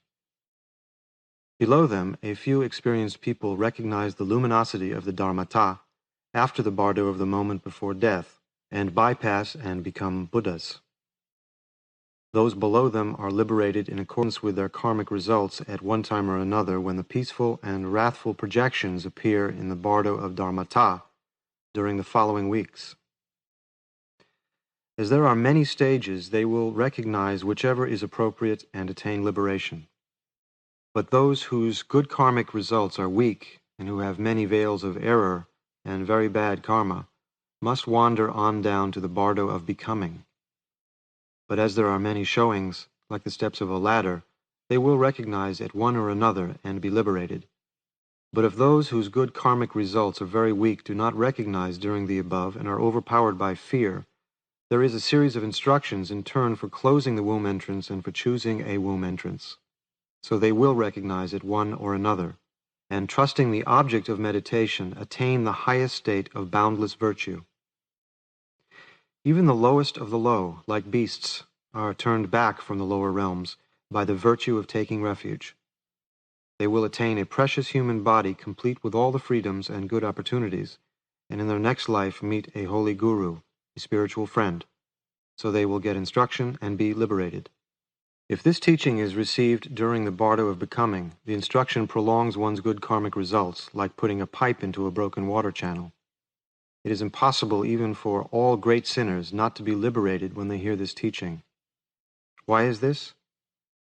S1: Below them, a few experienced people recognize the luminosity of the Dharmata after the Bardo of the moment before death, and bypass and become Buddhas. Those below them are liberated in accordance with their karmic results at one time or another when the peaceful and wrathful projections appear in the Bardo of Dharmata during the following weeks. As there are many stages, they will recognize whichever is appropriate and attain liberation. But those whose good karmic results are weak and who have many veils of error and very bad karma must wander on down to the Bardo of becoming. But as there are many showings, like the steps of a ladder, they will recognize at one or another and be liberated. But if those whose good karmic results are very weak do not recognize during the above and are overpowered by fear, there is a series of instructions in turn for closing the womb entrance and for choosing a womb entrance. So they will recognize at one or another, and trusting the object of meditation, attain the highest state of boundless virtue. Even the lowest of the low, like beasts, are turned back from the lower realms by the virtue of taking refuge. They will attain a precious human body complete with all the freedoms and good opportunities, and in their next life meet a holy guru, a spiritual friend, so they will get instruction and be liberated. If this teaching is received during the Bardo of becoming, the instruction prolongs one's good karmic results, like putting a pipe into a broken water channel. It is impossible even for all great sinners not to be liberated when they hear this teaching. Why is this?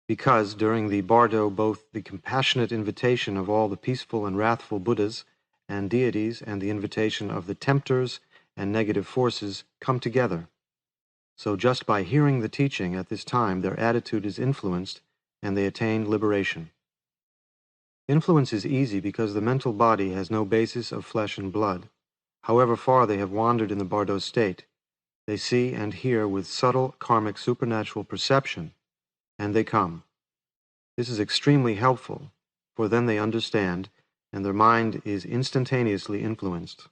S1: Because during the Bardo both the compassionate invitation of all the peaceful and wrathful Buddhas and deities and the invitation of the tempters and negative forces come together. So just by hearing the teaching at this time, their attitude is influenced and they attain liberation. Influence is easy because the mental body has no basis of flesh and blood. However far they have wandered in the Bardo state, they see and hear with subtle karmic supernatural perception, and they come. This is extremely helpful, for then they understand, and their mind is instantaneously influenced.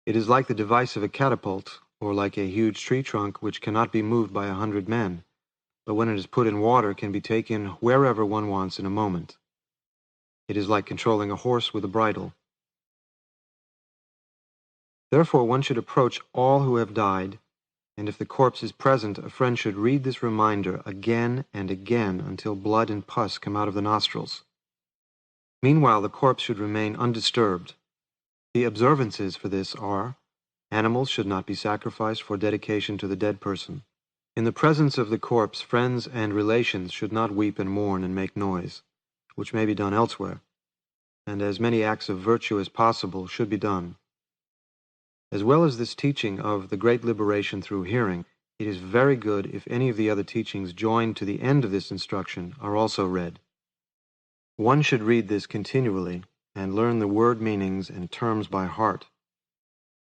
S1: It is like the device of a catapult, or like a huge tree trunk which cannot be moved by 100 men, but when it is put in water can be taken wherever one wants in a moment. It is like controlling a horse with a bridle. Therefore one should approach all who have died, and if the corpse is present, a friend should read this reminder again and again until blood and pus come out of the nostrils. Meanwhile, the corpse should remain undisturbed. The observances for this are: animals should not be sacrificed for dedication to the dead person. In the presence of the corpse, friends and relations should not weep and mourn and make noise, which may be done elsewhere, and as many acts of virtue as possible should be done. As well as this teaching of the great liberation through hearing, it is very good if any of the other teachings joined to the end of this instruction are also read. One should read this continually and learn the word meanings and terms by heart.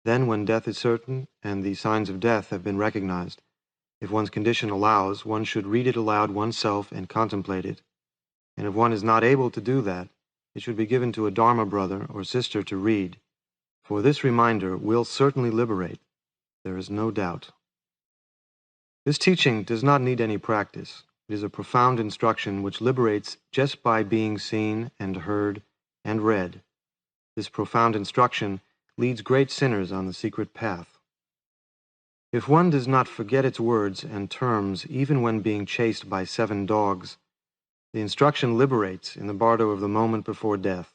S1: Then, when death is certain and the signs of death have been recognized, if one's condition allows, one should read it aloud oneself and contemplate it. And if one is not able to do that, it should be given to a Dharma brother or sister to read, for this reminder will certainly liberate. There is no doubt. This teaching does not need any practice. It is a profound instruction which liberates just by being seen and heard and read. This profound instruction leads great sinners on the secret path. If one does not forget its words and terms even when being chased by 7 dogs, the instruction liberates in the bardo of the moment before death.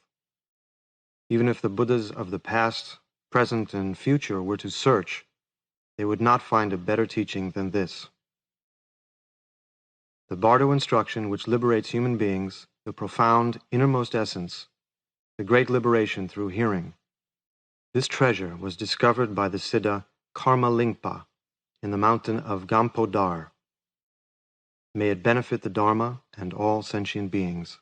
S1: Even if the Buddhas of the past, present, and future were to search, they would not find a better teaching than this. The Bardo instruction which liberates human beings, the profound innermost essence, the great liberation through hearing. This treasure was discovered by the Siddha Karma Lingpa in the mountain of Gampodar. May it benefit the Dharma and all sentient beings.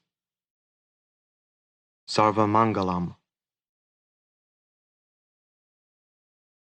S1: Sarva Mangalam.